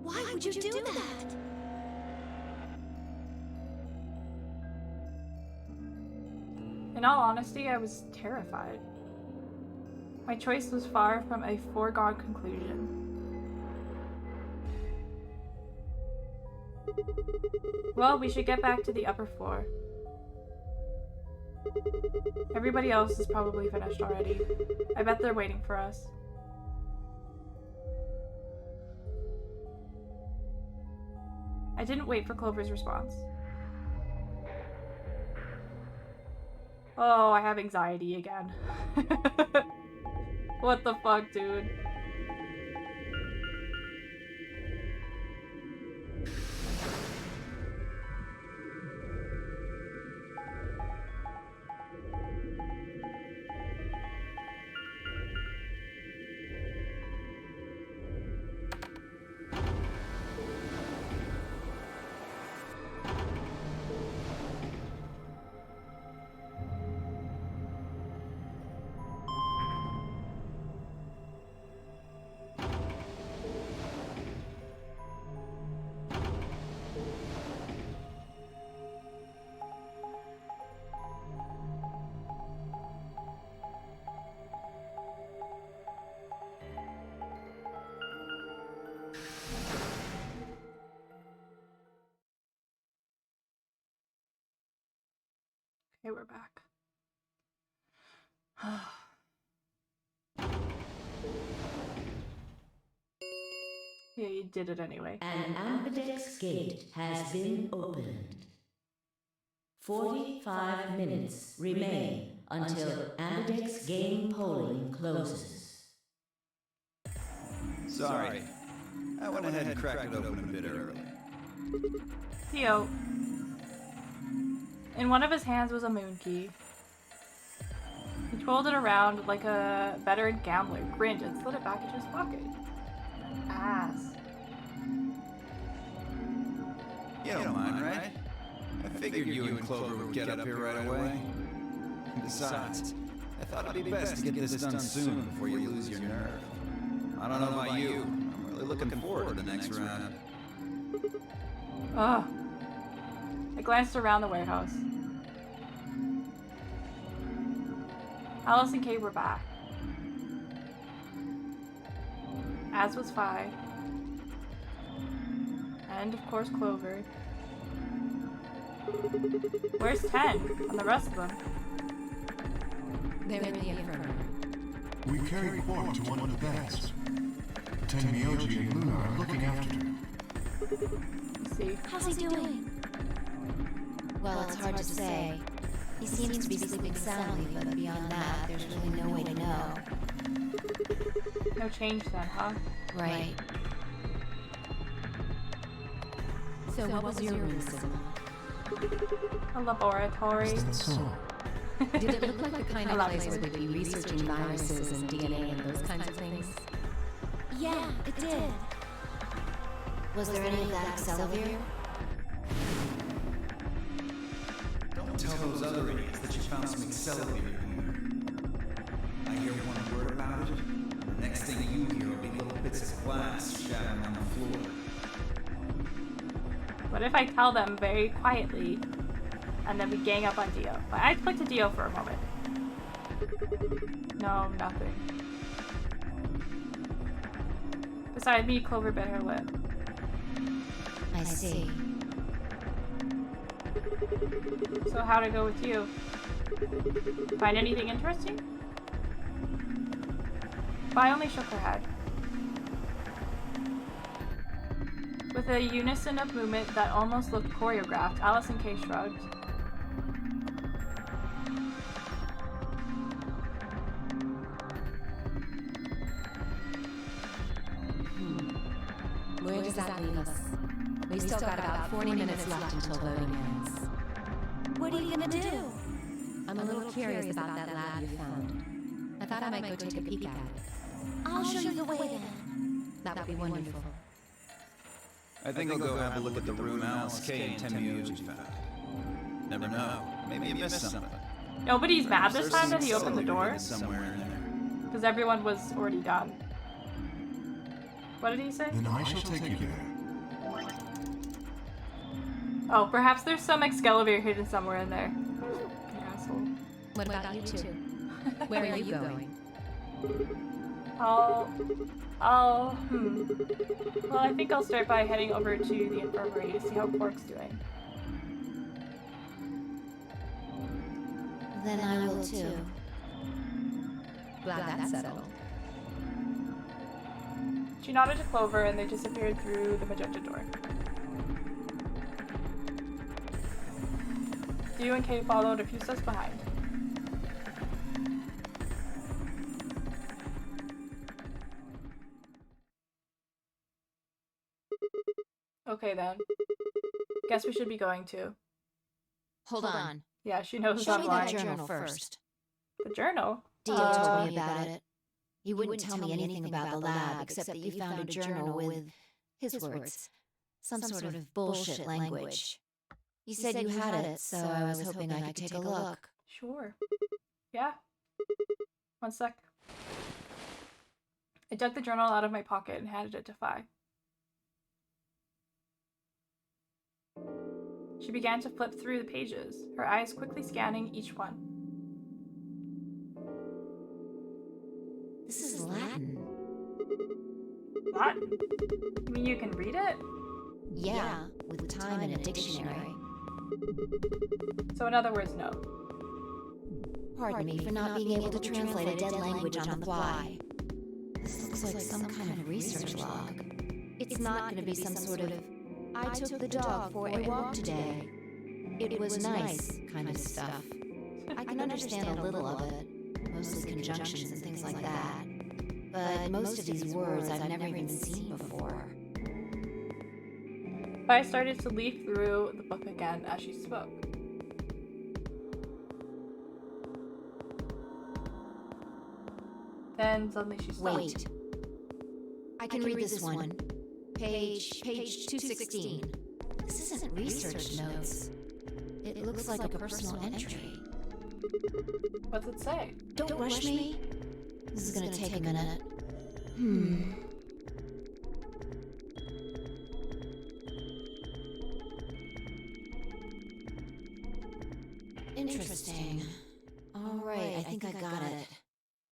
Why would you do that? In all honesty, I was terrified. My choice was far from a foregone conclusion. Well, we should get back to the upper floor. Everybody else is probably finished already. I bet they're waiting for us. I didn't wait for Clover's response. Oh, I have anxiety again. What the fuck, dude? Okay, we're back. Yeah, you did it anyway. An ambidex gate has been opened. 45 minutes remain until ambidex game polling closes. Sorry. I went ahead and cracked it open a bit early. Theo. In one of his hands was a moon key. He twirled it around like a veteran gambler, grinned, and slid it back into his pocket. Ass. You don't mind, right? I figured you and Clover would get up here right away. Besides, I thought it'd be best to get this done soon before you lose your nerve. I don't know about you, I'm really looking forward to the next round. Ugh. I glanced around the warehouse. Alice and Kate were back. As was Phi. And, of course, Clover. Where's 10? And the rest of them? They're in the infirmary. We carried Quark to one of the beds. Tenmyoji and Luna are looking after her. Let's see. How's he doing? Well, it's hard to say. He seems to be sleeping soundly, but beyond that, there's really no way to know. No change then, huh? Right. So what was your reason? A laboratory. Is that so? Did it look like the kind of place where they'd be researching viruses and DNA and those kinds of things? Yeah, it did. Was there any of that accelerator? Don't tell those other idiots that you found some accelerator here. I hear one word about it, the next thing you hear will be little bits of glass shattering on the floor. What if I tell them very quietly, and then we gang up on Dio? But I clicked to Dio for a moment. No, nothing. Beside me, Clover bit her lip. I see. So how'd it go with you? Find anything interesting? Vi only shook her head. With a unison of movement that almost looked choreographed, Alice and Kay shrugged. Where does that leave us? We've still got about 40 minutes left until voting ends. What are you gonna do? I'm a little curious about that lab you found. I thought I might go take a peek at it. I'll show you the way then. That would be wonderful. I think I'll go have a look at the room Alice, Kay, and Tenmyoji found. Never know. Maybe you missed something. Nobody's mad this There's time some that he opened the facility door? hidden somewhere in there. Because everyone was already done. What did he say? Then I shall take you there. Oh, perhaps there's some Excalibur hidden somewhere in there. You asshole. What about you two? Where are you going? Well, I think I'll start by heading over to the infirmary to see how Quark's doing. Then I will too. Glad that's settled. She nodded to Clover and they disappeared through the magenta door. Theo and Kate followed a few steps behind. Okay then. Guess we should be going too. Hold on. Yeah, she knows Show I'm me lying. that journal first. The journal? Dio told me about it. You wouldn't tell me anything about the lab except that you found a journal with, his words, some sort of bullshit language. You said you had it, so I was hoping I could take a look. Sure. Yeah. One sec. I dug the journal out of my pocket and handed it to Phi. She began to flip through the pages, her eyes quickly scanning each one. This is Latin. Latin? You mean you can read it? Yeah, with time in a dictionary. So in other words, no. Pardon me for not being able to translate a dead language on the fly. This looks like some kind of research log. It's not going to be some sort of, I took the dog for a walk today. It was nice kind of stuff. I can understand a little of it, mostly conjunctions and things like that. But most of these words I've never even seen before. Phi started to leaf through the book again as she spoke. Then suddenly she stopped. Wait. I can read this one. Page 216. This isn't research notes. It looks like a personal entry. What's it say? Don't rush me. This is gonna take a minute. Interesting. All right, I think I got it.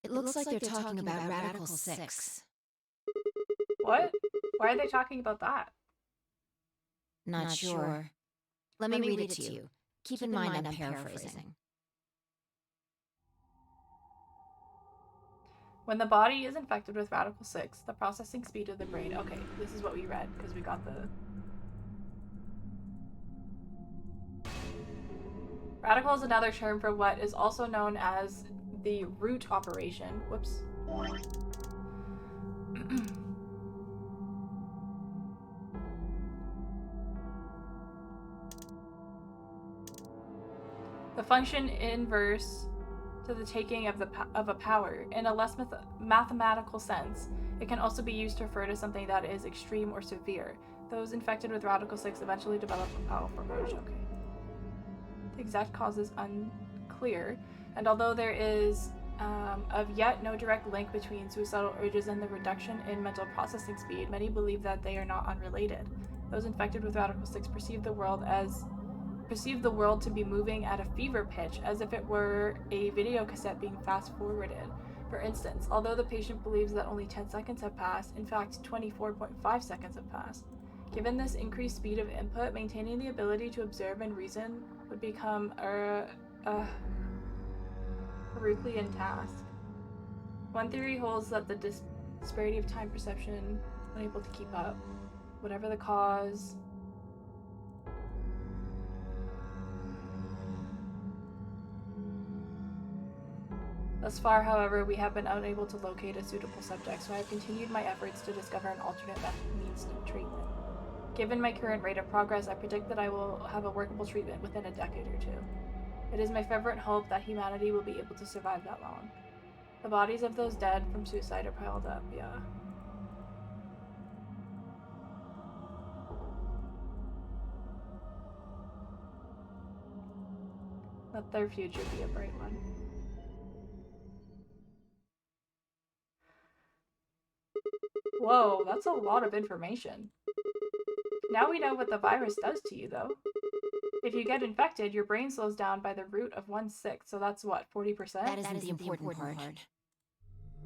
It looks like they're talking about Radical 6. What? Why are they talking about that? Not sure. Let me read it to you. Keep in mind I'm paraphrasing. When the body is infected with Radical 6, the processing speed of the brain... Okay, this is what we read, because we got the... Radical is another term for what is also known as the root operation. Whoops. The function inverse to the taking of a power. In a less mathematical sense, it can also be used to refer to something that is extreme or severe. Those infected with Radical 6 eventually develop a powerful urge. Okay. The exact cause is unclear, and although there is of yet no direct link between suicidal urges and the reduction in mental processing speed, many believe that they are not unrelated. Those infected with Radical 6 perceive the world to be moving at a fever pitch, as if it were a video cassette being fast-forwarded. For instance, although the patient believes that only 10 seconds have passed, in fact 24.5 seconds have passed. Given this increased speed of input, maintaining the ability to observe and reason would become a Herculean task. One theory holds that the disparity of time perception, unable to keep up, whatever the cause. Thus far, however, we have been unable to locate a suitable subject, so I have continued my efforts to discover an alternate means of treatment. Given my current rate of progress, I predict that I will have a workable treatment within a decade or two. It is my fervent hope that humanity will be able to survive that long. The bodies of those dead from suicide are piled up, yeah. Let their future be a bright one. Whoa, that's a lot of information. Now we know what the virus does to you, though. If you get infected, your brain slows down by the root of 1/6, so that's what, 40%? That isn't the important part.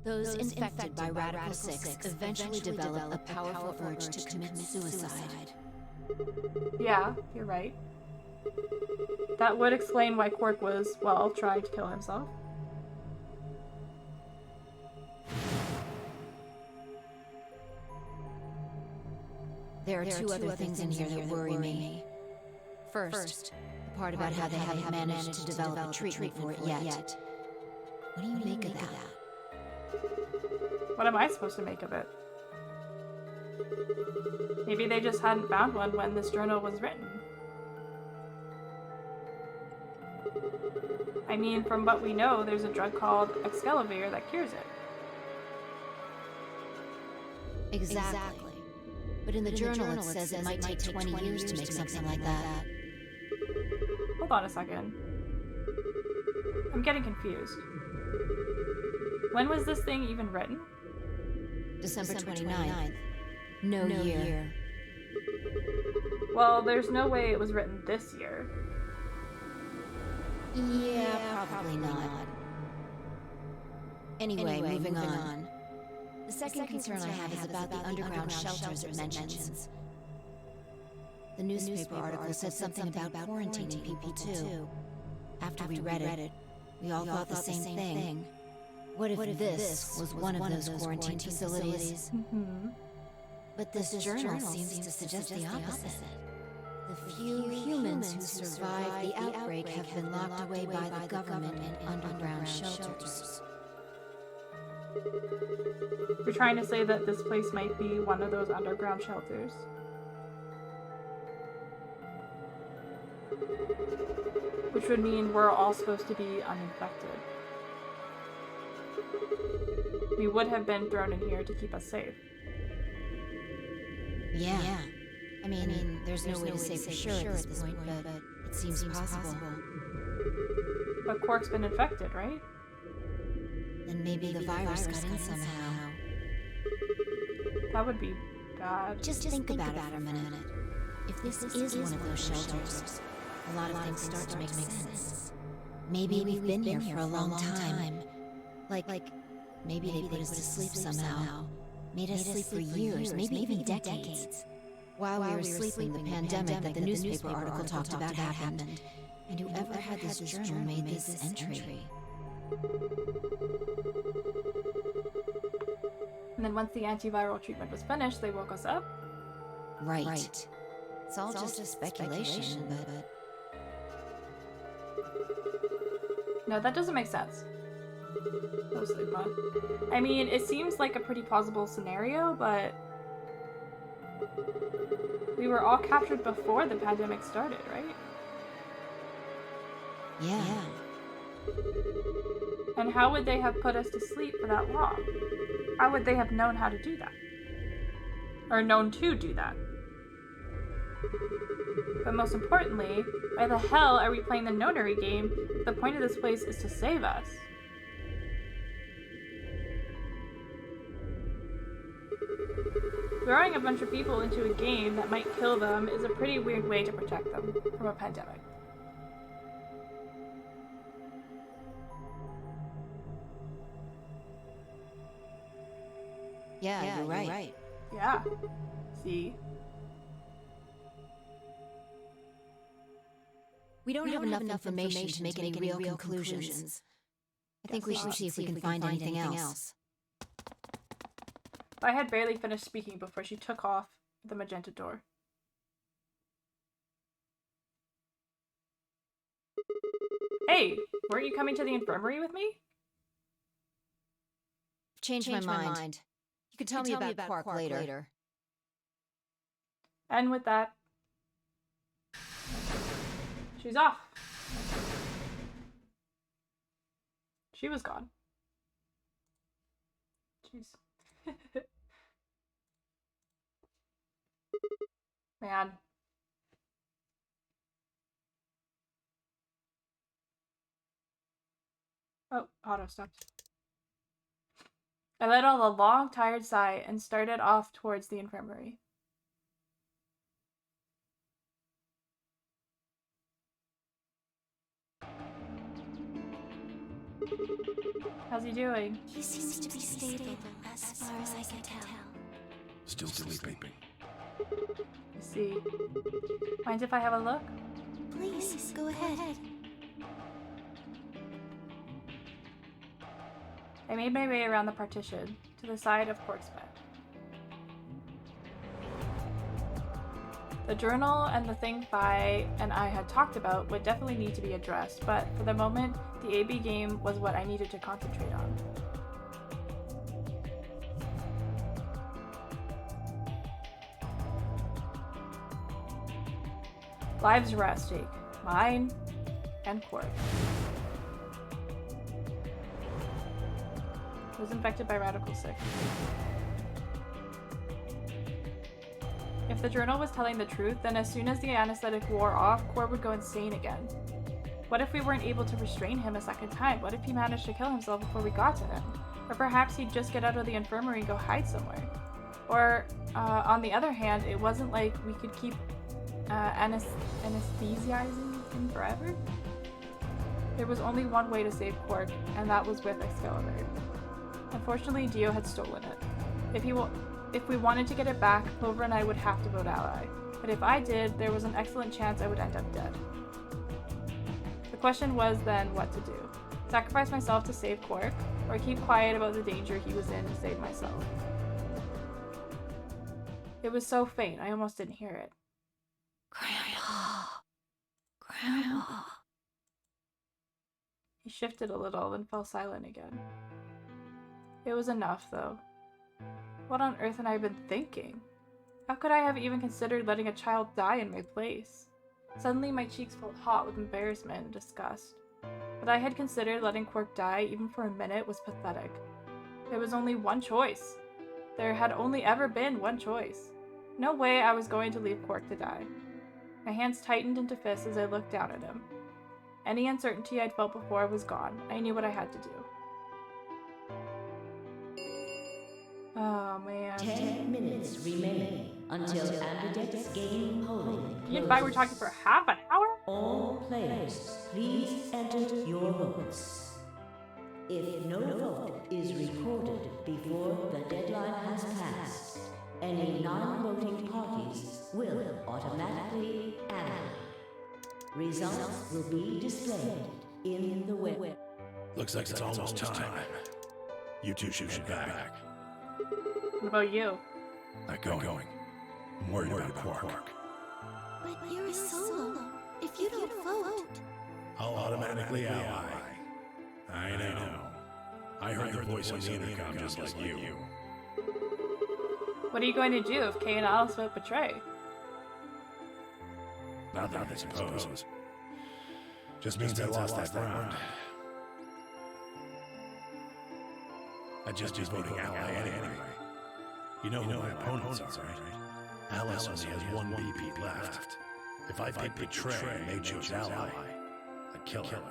Those infected by Radical 6 eventually develop a powerful urge to commit suicide. Yeah, you're right. That would explain why Quark was, well, trying to kill himself. There are two other things in here that worry me. First, the part about how they haven't managed to develop a treatment for it yet. What do you make of that? What am I supposed to make of it? Maybe they just hadn't found one when this journal was written. I mean, from what we know, there's a drug called Excalibur that cures it. Exactly. But in the journal it says it might take 20 years to make something like that. Hold on a second. I'm getting confused. When was this thing even written? December 29th. No year. Well, there's no way it was written this year. Yeah, probably not. Anyway, moving on. The second concern I have is about the underground shelters it mentions. The newspaper article said something about quarantining people too. After we read it, we all thought the same thing. What if this was one of those quarantine facilities? But this journal seems to suggest the opposite. The few humans who survived the outbreak have been locked away by the government in underground shelters. You're trying to say that this place might be one of those underground shelters. Which would mean we're all supposed to be uninfected. We would have been thrown in here to keep us safe. Yeah. I mean, there's no way to say for sure at this point, but it seems possible. But Quark's been infected, right? Then maybe the virus got in somehow. That would be bad. Just think about it for a minute. If this is one of those shelters, a lot of things start to make sense. Maybe we've been here for a long time. Like maybe they put us to sleep somehow. Made us sleep for years, maybe even decades. While we were sleeping, the pandemic that the newspaper article talked about happened. And whoever had this journal made this entry. And then once the antiviral treatment was finished, they woke us up. Right. It's all just speculation, but... No, that doesn't make sense. No Sigma. I mean, it seems like a pretty plausible scenario, but... we were all captured before the pandemic started, right? Yeah. And how would they have put us to sleep for that long? How would they have known how to do that? Or known to do that? But most importantly, why the hell are we playing the nonary game if the point of this place is to save us? Throwing a bunch of people into a game that might kill them is a pretty weird way to protect them from a pandemic. Yeah, you're right. Yeah. See? We don't have enough information to make any real conclusions. I think we should see if we can find anything else. I had barely finished speaking before she took off the magenta door. Hey, weren't you coming to the infirmary with me? Changed my mind. You can tell me about Quark later. And with that, she's off. She was gone. Jeez. Man. Oh, auto stopped. I let out a long, tired sigh and started off towards the infirmary. How's he doing? He seems to be stable, as far as I can tell. Still sleeping. I see. Mind if I have a look? Please, go ahead. I made my way around the partition, to the side of Quark's bed. The journal and the thing Phi and I had talked about would definitely need to be addressed, but for the moment, the AB game was what I needed to concentrate on. Lives were at stake. Mine and Quark. Was infected by Radical 6. If the journal was telling the truth, then as soon as the anesthetic wore off, Quark would go insane again. What if we weren't able to restrain him a second time? What if he managed to kill himself before we got to him? Or perhaps he'd just get out of the infirmary and go hide somewhere. Or, on the other hand, it wasn't like we could keep anesthesizing him forever. There was only one way to save Quark, and that was with Excalibur. Unfortunately, Dio had stolen it. If we wanted to get it back, Clover and I would have to vote ally. But if I did, there was an excellent chance I would end up dead. The question was then what to do. Sacrifice myself to save Quark, or keep quiet about the danger he was in to save myself. It was so faint, I almost didn't hear it. Grandpa. He shifted a little, then fell silent again. It was enough, though. What on earth had I been thinking? How could I have even considered letting a child die in my place? Suddenly my cheeks felt hot with embarrassment and disgust. That I had considered letting Quark die even for a minute was pathetic. There was only one choice. There had only ever been one choice. No way I was going to leave Quark to die. My hands tightened into fists as I looked down at him. Any uncertainty I'd felt before was gone. I knew what I had to do. Oh, man. 10 minutes remain until candidates gain polling. You and I were talking for half an hour? All players, please enter your votes. If no vote is recorded before the deadline has passed, any non-voting parties will automatically ally. Results will be displayed in the web. Looks like it's almost time. You two should head back. What about you? Not going. I'm worried about Quark. But you're a solo. If you don't vote... I'll automatically ally. I know. I heard the voice on the intercom just like you. What are you going to do if Kay and Alice vote betray? Nothing, I suppose. Just means I lost that round. I'd just be voting ally anyway. You know who my opponents are, right? Alice only has one BP left. If I pick betray and they choose ally, I'd kill her.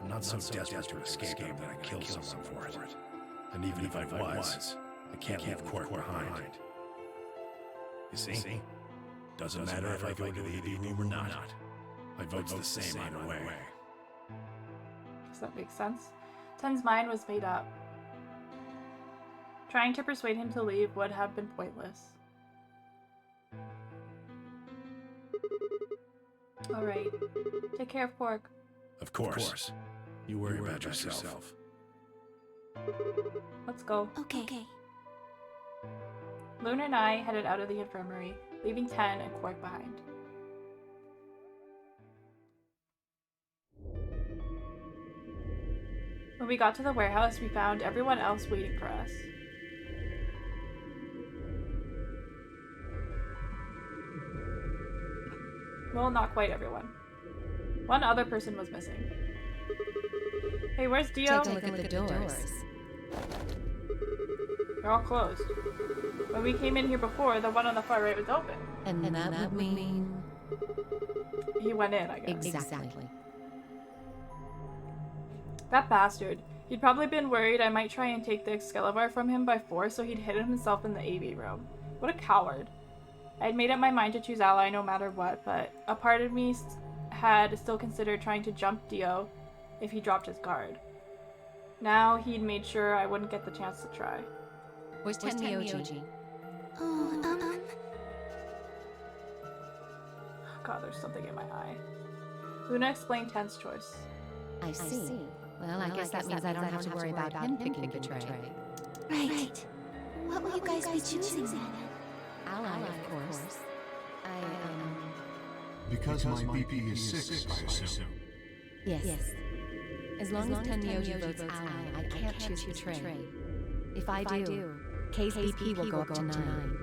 I'm not so desperate to escape that I'd kill someone for it. And even if I was, I can't leave Quark behind. You see? Doesn't matter if I go to the AV room or not. My vote's the same either way. Does that make sense? Ten's mind was made up. Trying to persuade him to leave would have been pointless. Alright. Take care of Quark. Of course. You worry about yourself. Let's go. Okay. Luna and I headed out of the infirmary, leaving Ten and Quark behind. When we got to the warehouse, we found everyone else waiting for us. Well, not quite everyone. One other person was missing. Hey, where's Dio? Take a look at the doors. They're all closed. When we came in here before, the one on the far right was open. And that would mean... He went in, I guess. Exactly. That bastard. He'd probably been worried I might try and take the Excalibur from him by force, so he'd hidden himself in the AV room. What a coward. I'd made up my mind to choose Ally no matter what, but a part of me had still considered trying to jump Dio if he dropped his guard. Now he'd made sure I wouldn't get the chance to try. Where's Tenmyoji? Oh, God, there's something in my eye. Luna explained Ten's choice. I see. Well, I guess that means I don't have to worry about him picking Betray. right. What will you guys be choosing then? Ally, of course. Because my BP is 6, I assume. Yes. As long as Tenmyoji votes Ally, I can't choose Betray. If I do, K's BP will go up to 9.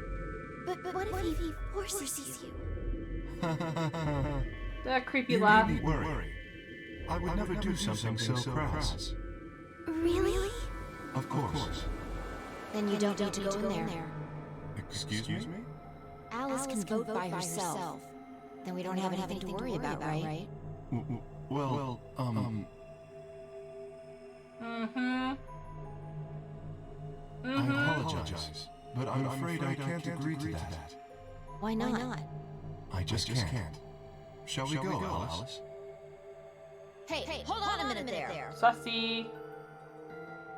But what if he forces you? That creepy You laugh. needn't worry. I would never do something so crass. Really? Of course. Then you don't need to go in there. Excuse me? Alice can vote by herself. Then we don't have anything to worry about, right? Well, I apologize, but I'm afraid I can't agree to that. Why not? I just can't. Shall we go, Alice? Hey, hold on a minute there. Sussy.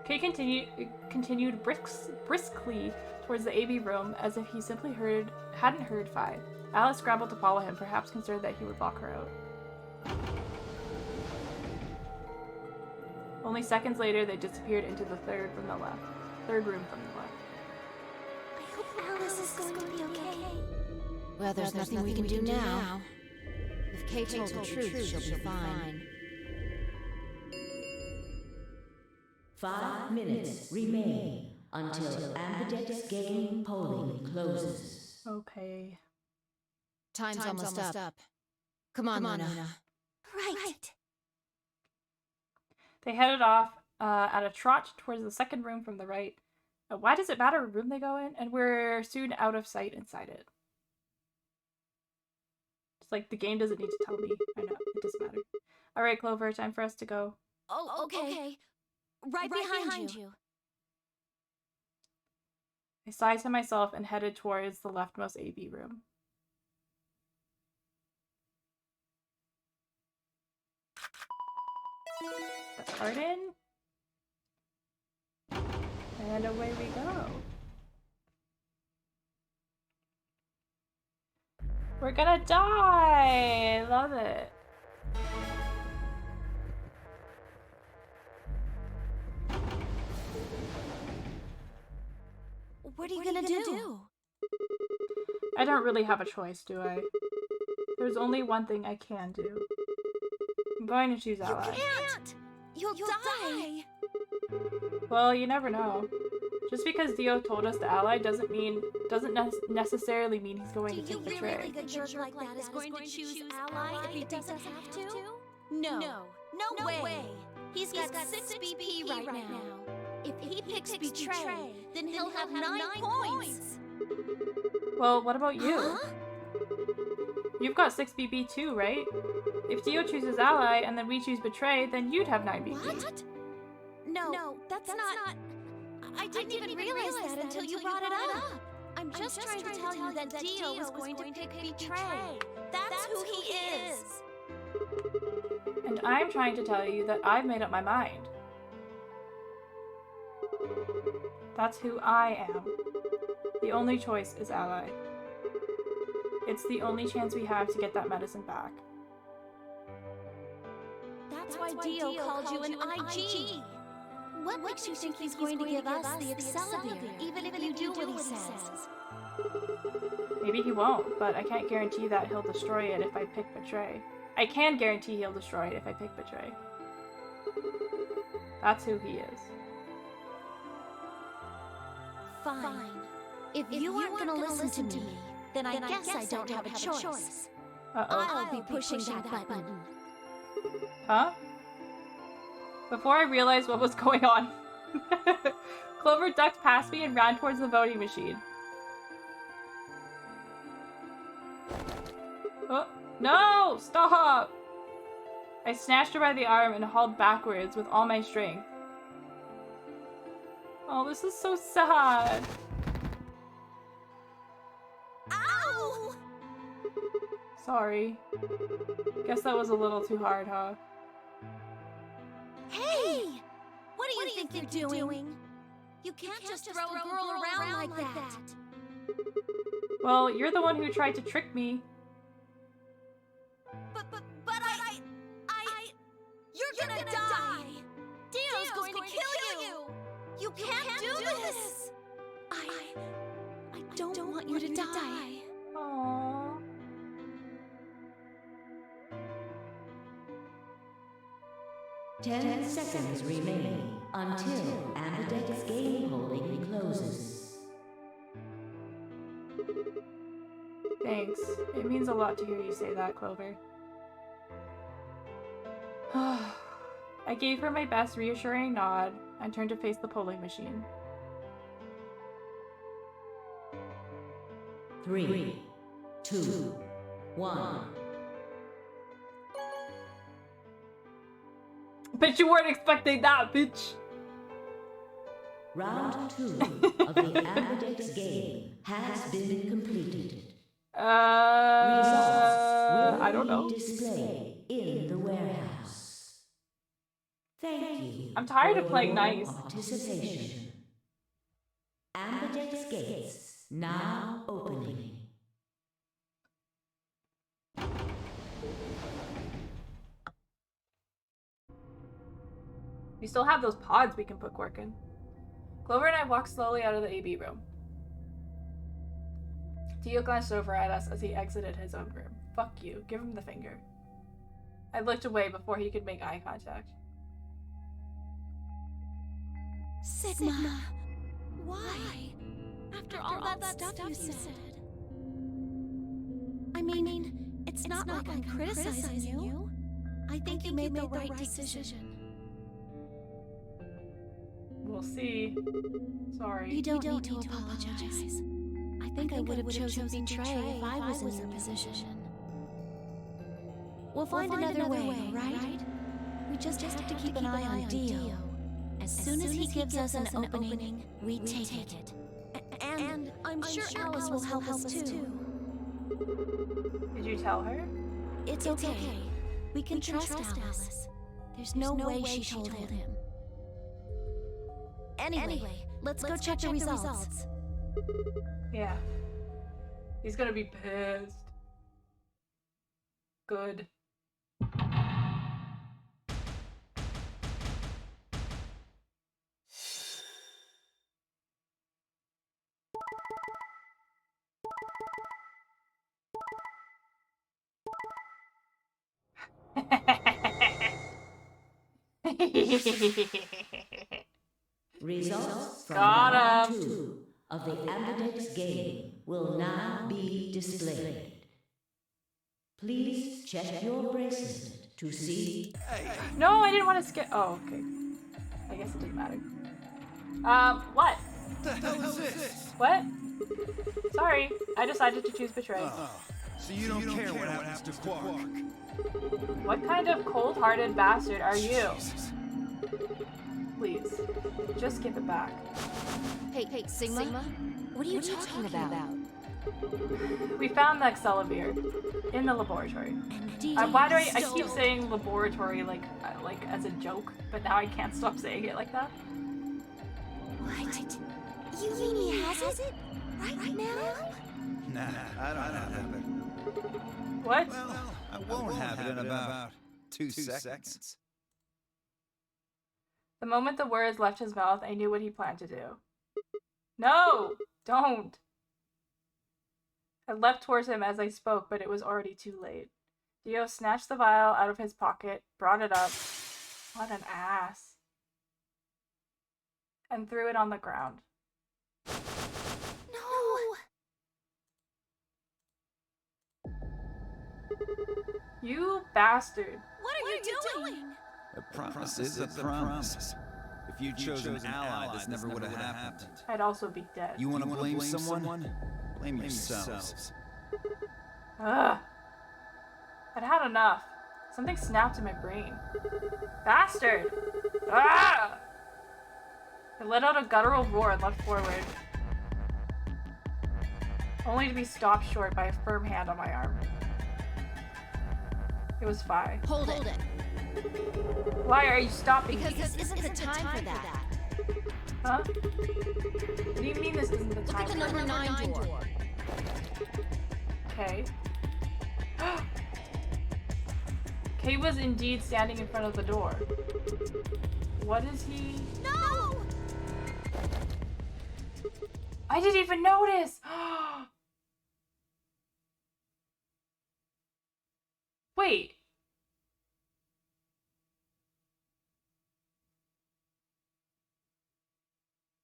Kay continued briskly towards the AV room as if he simply hadn't heard Fi. Alice scrambled to follow him, perhaps concerned that he would lock her out. Only seconds later, they disappeared into the third room from the left. I hope Alice is going to be okay. Well, there's nothing we can do now. If Kay told the truth, she'll be fine. 5 minutes remain until Ampedet's game polling closes. Okay. Time's almost up. Come on, Luna. Right. They headed off at a trot towards the second room from the right. Why does it matter what room they go in? And we're soon out of sight inside it. It's like the game doesn't need to tell me. I know, it doesn't matter. Alright, Clover, time for us to go. Oh, okay. Right behind you. I sighed to myself and headed towards the leftmost AV room. The garden. And away we go. We're gonna die! I love it. What are you gonna do? I don't really have a choice, do I? There's only one thing I can do. I'm going to choose Ally. You can't! You'll die! Well, you never know. Just because Dio told us to ally doesn't necessarily mean he's going to take Do you Betray. really think a jerk like that is going to choose ally if he doesn't have to? No way. He's got 6 BP right now. If he picks Betray, then he'll have 9 points. Well, what about you? Huh? You've got 6 BB too, right? If Dio chooses ally and then we choose Betray, then you'd have 9 BB. What? No, that's not... I didn't even realize that until you brought it up. I'm just trying to tell you that Dio is going to pick Betray. That's who he is. And I'm trying to tell you that I've made up my mind. That's who I am. The only choice is ally. It's the only chance we have to get that medicine back. That's why Dio called you an IG. What makes you think he's going to give us the Excalibur, even if you do what he says? Maybe he won't, but I can't guarantee that he'll destroy it if I pick Betray. I can guarantee he'll destroy it if I pick Betray. That's who he is. Fine. If you aren't going to listen to me, then I guess I don't have a choice. Uh-oh. I'll be pushing that button. Huh? Before I realized what was going on, Clover ducked past me and ran towards the voting machine. Oh, no! Stop! I snatched her by the arm and hauled backwards with all my strength. Oh, this is so sad. Ow! Sorry. Guess that was a little too hard, huh? Hey! What do you think you're doing? You can't just throw a girl around like that. Well, you're the one who tried to trick me. But you're gonna die. Dio's going to kill you. You can't do this. I don't want you to die. Aww. 10 seconds remaining until Amidex's game holding closes. Thanks. It means a lot to hear you say that, Clover. I gave her my best reassuring nod and turned to face the polling machine. 3, 2, 1. Bet you weren't expecting that, bitch! Round 2 of the Ambidex game has been completed. Results I don't know. will be displayed in the warehouse. Thank you. I'm tired of for playing your nice. Participation. Ambidex gates now opening. We still have those pods we can put Quark in. Clover and I walked slowly out of the AB room. Dio glanced over at us as he exited his own room. Fuck you. Give him the finger. I looked away before he could make eye contact. Sigma. Why? After all that stuff you said. I mean, it's not like I'm criticizing you. I think you made the right decision. We'll see. Sorry. You don't need to apologize. I think I would have chosen betray if I was in your position. We'll find another way, right? We just have to keep an eye on Dio. As soon as he gives us an opening, we take it. And I'm sure Alice will help us too. Did you tell her? It's okay. We can trust Alice. There's no way she told him. Anyway, let's go check the results. Yeah. He's gonna be pissed. Good. Results from Got round him. 2 of the Ambidex game will now be displayed. Please check your bracelet to see. No, I didn't want to skip. Oh, okay. I guess it doesn't matter. What? The hell is this? What? Sorry, I decided to choose betray. So you don't care what happens to Quark? What kind of cold-hearted bastard are you? Please, just give it back. Hey, Sigma? What are you talking about? We found the Accelavir in the laboratory. Why do I keep saying laboratory like as a joke, but now I can't stop saying it like that? What? You mean he has it? Right now? Nah, I don't have it. What? Well, I won't have it in about 2 seconds. The moment the words left his mouth, I knew what he planned to do. No! Don't! I leapt towards him as I spoke, but it was already too late. Dio snatched the vial out of his pocket, brought it up, what an ass, and threw it on the ground. No! You bastard. What are you doing? A promise is a promise. If you chose an ally, this never would have happened. I'd also be dead. You want to blame someone? Blame yourselves. Ugh. I'd had enough. Something snapped in my brain. Bastard! Ah! It let out a guttural roar and leapt forward, only to be stopped short by a firm hand on my arm. It was Fi. Hold it. Why are you stopping me? Because this isn't the time for that. Huh? What do you mean this isn't the time? Look at the number 9 door. Okay. Kay was indeed standing in front of the door. What is he? No! I didn't even notice! Wait.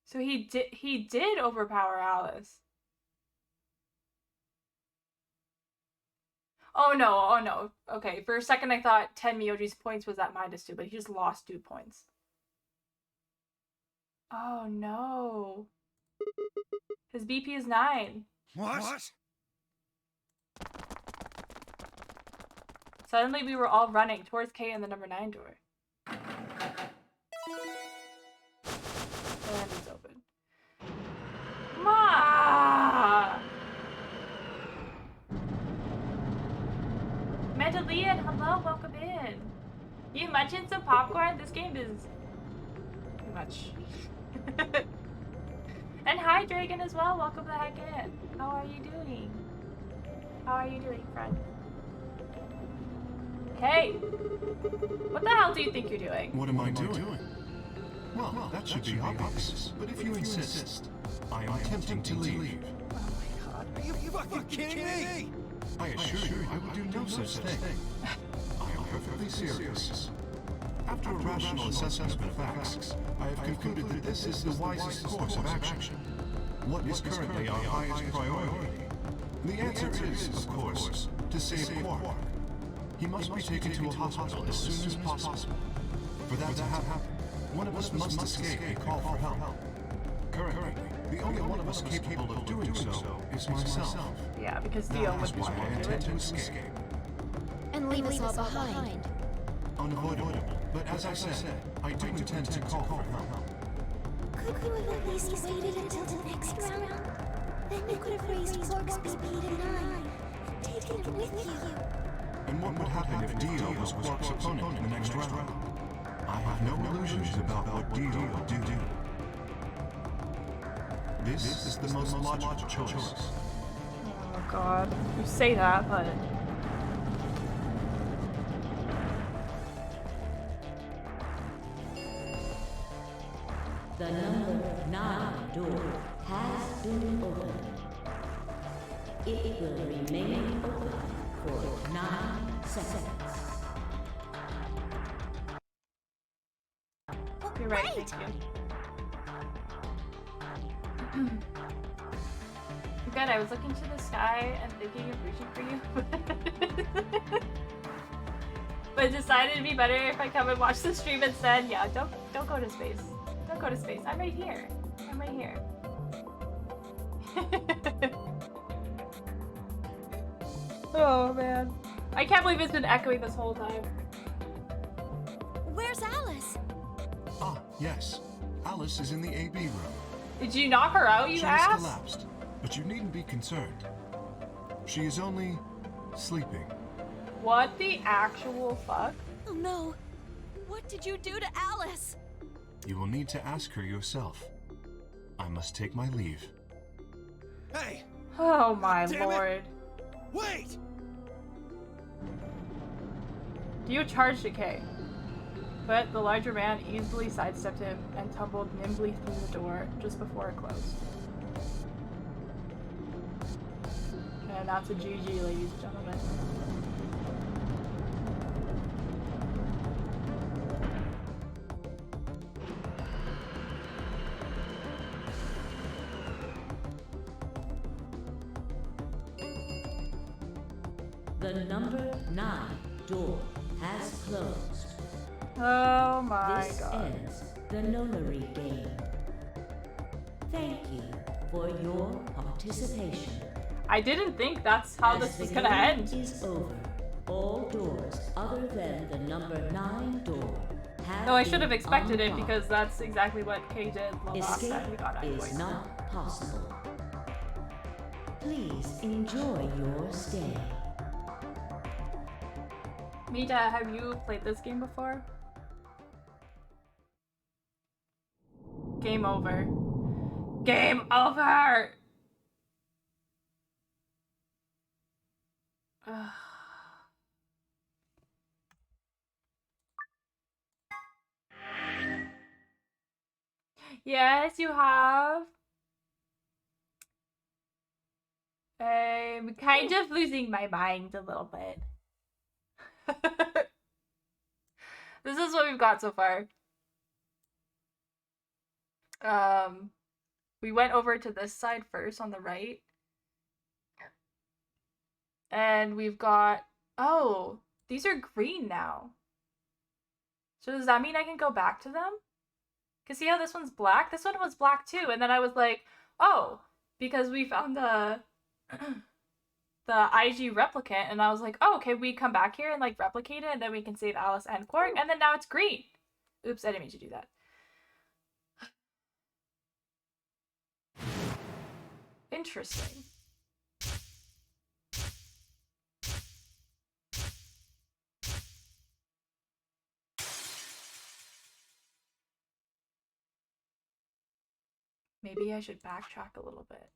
So he did overpower Alice. Oh no. Okay, for a second I thought 10 Miyoji's points was at -2, but he just lost 2 points. Oh no. His BP is 9. What? Suddenly we were all running towards Kay and the number 9 door. And it's open. Ma! Medallion, hello, welcome in. You munching some popcorn? This game is too much. And hi, Dragon, as well. Welcome the heck in. How are you doing? How are you doing, friend? Hey! What the hell do you think you're doing? What am I doing? Well, that should be obvious. But if you insist, I am attempting to leave. Oh my god. Are you fucking kidding me? I assure you, I would do no such thing. I am perfectly serious. After a rational assessment of facts, I have concluded that this is the wisest course of action. What is currently our highest priority? The answer is, of course, to save Quark. He must be taken to a hospital as soon as possible. For that to happen, one of us must escape and call for help. Currently, the only one of us capable of doing so is myself. Yeah, because Theo That would is be why I able to do intend it. to escape. And leave us all behind. Unavoidable. But as I said, I do intend to call for help. Could you have at least waited until the next round? Then you could have raised Quark's BP to 9 and taken it with you. And what would happen if Dio was Quark's opponent in the next round? I have no illusions about what Dio would do. This is the most logical choice. Oh god. You say that, but... The number 9 door has been opened. It will remain open for 9 seconds. You're right, thank you. Good, I was looking to the sky and thinking of reaching for you. But decided it'd be better if I come and watch the stream instead. Yeah, don't go to space. Don't go to space. I'm right here. I'm right here. Oh man. I can't believe it's been echoing this whole time. Where's Alice? Ah, yes. Alice is in the AB room. Did you knock her out, you She has ass? collapsed, but you needn't be concerned. She is only sleeping. What the actual fuck? Oh no. What did you do to Alice? You will need to ask her yourself. I must take my leave. Hey! Oh my Damn it. lord. Wait! Dio charged at Kay, but the larger man easily sidestepped him and tumbled nimbly through the door just before it closed. And that's a GG, ladies and gentlemen. The number 9 door has closed. Oh my This god. ends the Nonary game. Thank you for your participation. I didn't think that's how As this the was gonna game end. is over, All doors other than the number 9 door have No, I should have been expected it unlocked. because that's exactly what Kay did the last time we Escape got is Envoys. not possible. Please enjoy your stay. Mita, have you played this game before? Game over. Game over! Ugh. Yes, you have. I'm kind of losing my mind a little bit. This is what we've got so far. We went over to this side first on the right. And we've got, oh, these are green now. So does that mean I can go back to them? Because see how this one's black? This one was black too. And then I was like, oh, because we found the IG replicant. And I was like, oh, can we come back here and like replicate it? And then we can save Alice and Quark. And then now it's green. Oops, I didn't mean to do that. Interesting. Maybe I should backtrack a little bit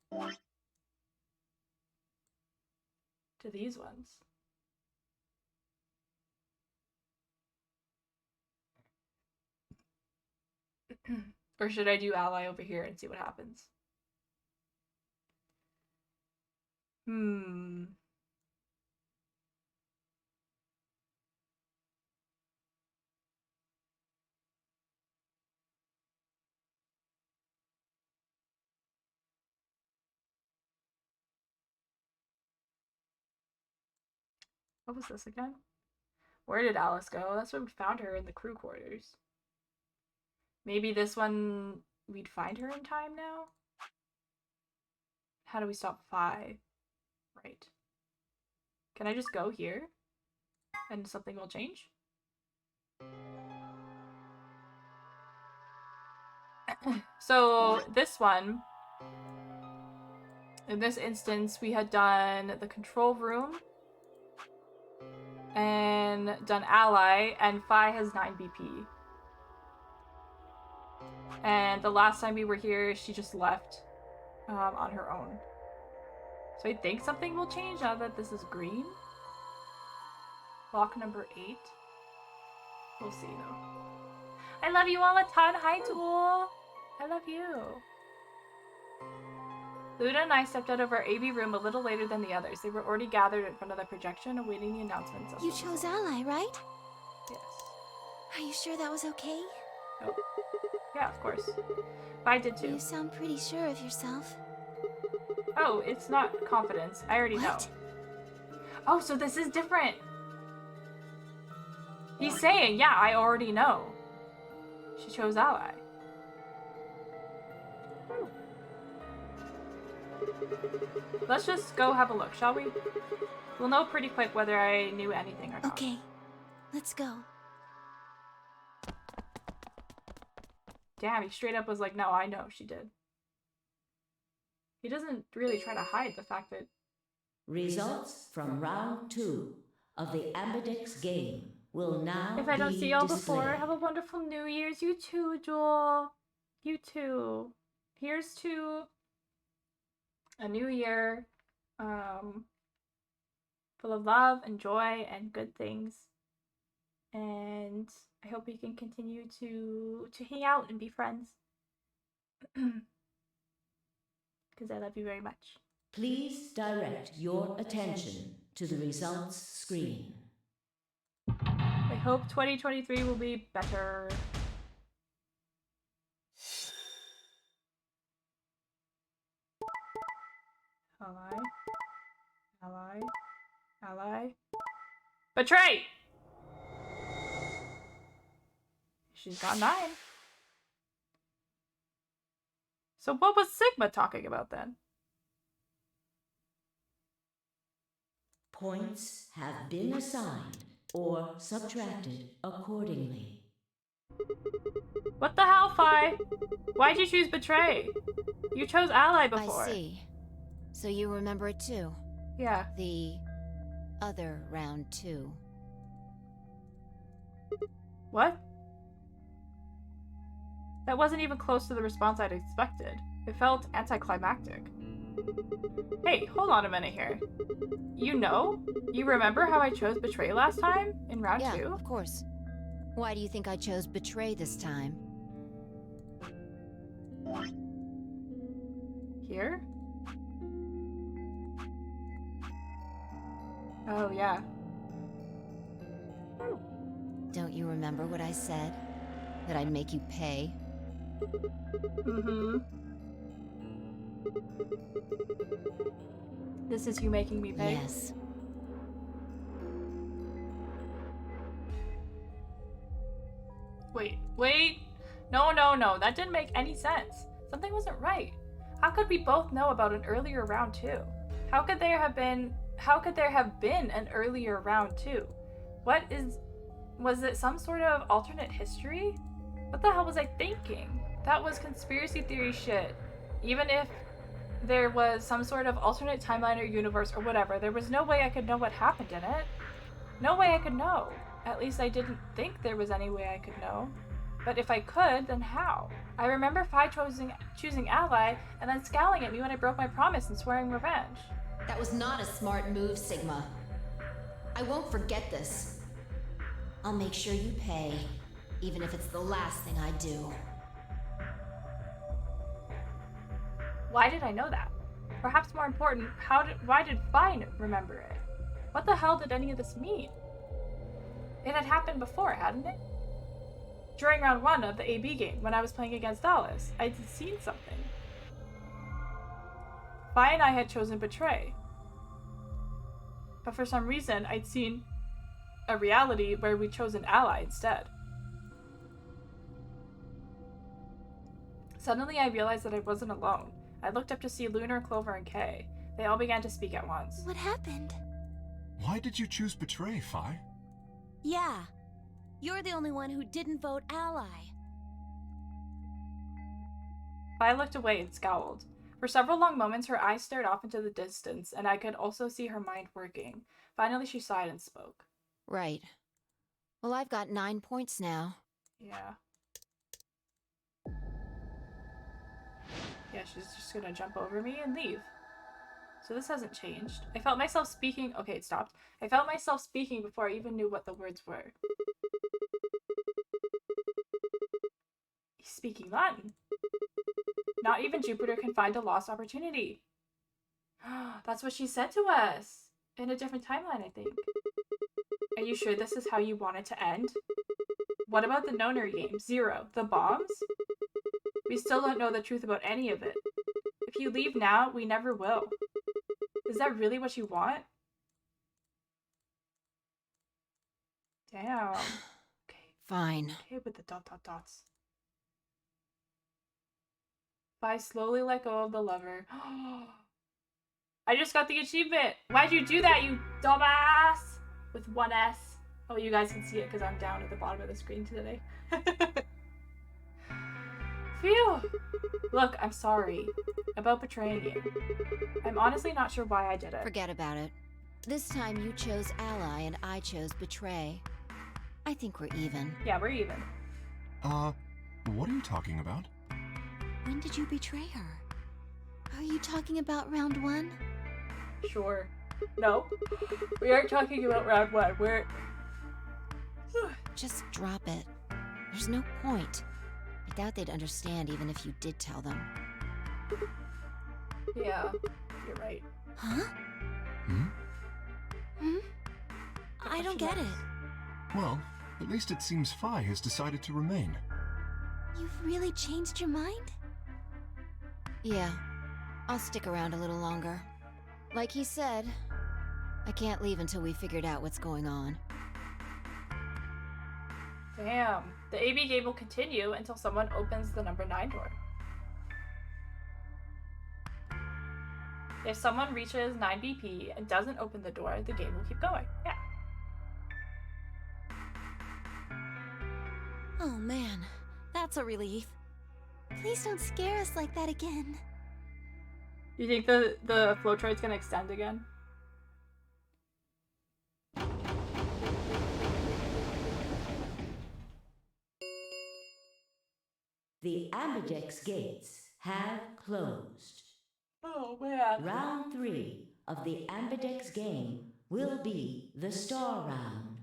to these ones. Or should I do ally over here and see what happens? What was this again? Where did Alice go? That's when we found her in the crew quarters. Maybe this one we'd find her in time now? How do we stop Phi? Right. Can I just go here? And something will change? So this one, in this instance, we had done the control room and done ally, and Phi has 9 BP. And the last time we were here, she just left on her own. So I think something will change now that this is green. Lock number 8. We'll see though. I love you all a ton. Hi, Tool. I love you. Luna and I stepped out of our AB room a little later than the others. They were already gathered in front of the projection, awaiting the announcements. You chose ally, right? Yes. Are you sure that was okay? Oh. Yeah, of course. I did too. You sound pretty sure of yourself. Oh, it's not confidence. I already know. Oh, so this is different. He's saying, yeah, I already know. She chose ally. Let's just go have a look, shall we? We'll know pretty quick whether I knew anything or not. Okay, let's go. Damn, he straight up was like, no, I know she did. He doesn't really try to hide the fact that... Results from round 2 of the Ambidex game will now If I don't be see y'all displayed. before, have a wonderful New Year's. You too, Joel. You too. Here's to a new year full of love and joy and good things. And I hope we can continue to hang out and be friends. Because I love you very much. Please direct your attention to the results screen. I hope 2023 will be better. Ally. Ally. Ally. Betray! She's got 9. So what was Sigma talking about then? Points have been assigned or subtracted accordingly. What the hell, Phi? Why'd you choose Betray? You chose Ally before. I see. So you remember it too? Yeah. The other round too. What? That wasn't even close to the response I'd expected. It felt anticlimactic. Hey, hold on a minute here. You know? You remember how I chose Betray last time? In round 2? Yeah, of course. Why do you think I chose Betray this time? Here? Oh, yeah. Don't you remember what I said? That I'd make you pay? Mm-hmm. This is you making me pay? Yes. Wait. No. That didn't make any sense. Something wasn't right. How could we both know about an earlier round 2? How could there have been an earlier round 2? Was it some sort of alternate history? What the hell was I thinking? That was conspiracy theory shit. Even if there was some sort of alternate timeline or universe or whatever, there was no way I could know what happened in it. No way I could know. At least I didn't think there was any way I could know. But if I could, then how? I remember Phi choosing Ally and then scowling at me when I broke my promise and swearing revenge. That was not a smart move, Sigma. I won't forget this. I'll make sure you pay, even if it's the last thing I do. Why did I know that? Perhaps more important, why did Phi remember it? What the hell did any of this mean? It had happened before, hadn't it? During round 1 of the AB game, when I was playing against Dallas, I'd seen something. Phi and I had chosen Betray. But for some reason, I'd seen a reality where we'd chosen Ally instead. Suddenly, I realized that I wasn't alone. I looked up to see Lunar, Clover, and Kay. They all began to speak at once. What happened? Why did you choose Betray, Phi? Yeah. You're the only one who didn't vote Ally. Phi looked away and scowled. For several long moments, her eyes stared off into the distance, and I could also see her mind working. Finally, she sighed and spoke. Right. Well, I've got 9 points now. Yeah. Yeah, she's just gonna jump over me and leave. So this hasn't changed. I felt myself speaking. Okay, it stopped. I felt myself speaking before I even knew what the words were. He's speaking Latin. Not even Jupiter can find a lost opportunity. That's what she said to us. In a different timeline, I think. Are you sure this is how you want it to end? What about the Nonary game? 0. The bombs? We still don't know the truth about any of it. If you leave now, we never will. Is that really what you want? Damn. Okay. Fine. Okay with the ... Phi slowly let go of the lever. I just got the achievement! Why'd you do that, you dumbass? With 1 S. Oh, you guys can see it because I'm down at the bottom of the screen today. Phew! Look, I'm sorry about betraying you. I'm honestly not sure why I did it. Forget about it. This time you chose Ally and I chose Betray. I think we're even. Yeah, we're even. What are you talking about? When did you betray her? Are you talking about round 1? Sure. No. We aren't talking about round 1. We're... Just drop it. There's no point. I doubt they'd understand even if you did tell them. Yeah, you're right. Huh? I don't get it. Well, at least it seems Phi has decided to remain. You've really changed your mind? Yeah. I'll stick around a little longer. Like he said, I can't leave until we figured out what's going on. Damn. The AB game will continue until someone opens the number 9 door. If someone reaches 9 BP and doesn't open the door, the game will keep going. Yeah. Oh man, that's a relief. Please don't scare us like that again. You think the flowchart's gonna extend again? The ambidex gates have closed. Oh man. Round 3 of the ambidex game will be the star round.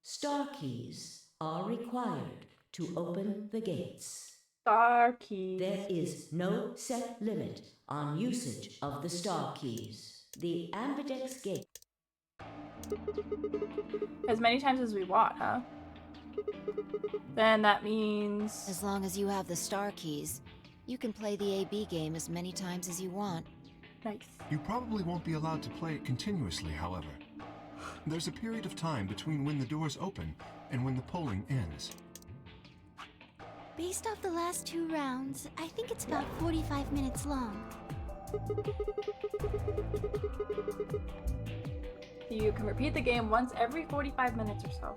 Star keys are required to open the gates. Star keys. There is no set limit on usage of the star keys. The ambidex gate. As many times as we want, huh? Then that means... As long as you have the star keys, you can play the AB game as many times as you want. Nice. You probably won't be allowed to play it continuously, however. There's a period of time between when the doors open and when the polling ends. Based off the last 2 rounds, I think it's about 45 minutes long. You can repeat the game once every 45 minutes or so.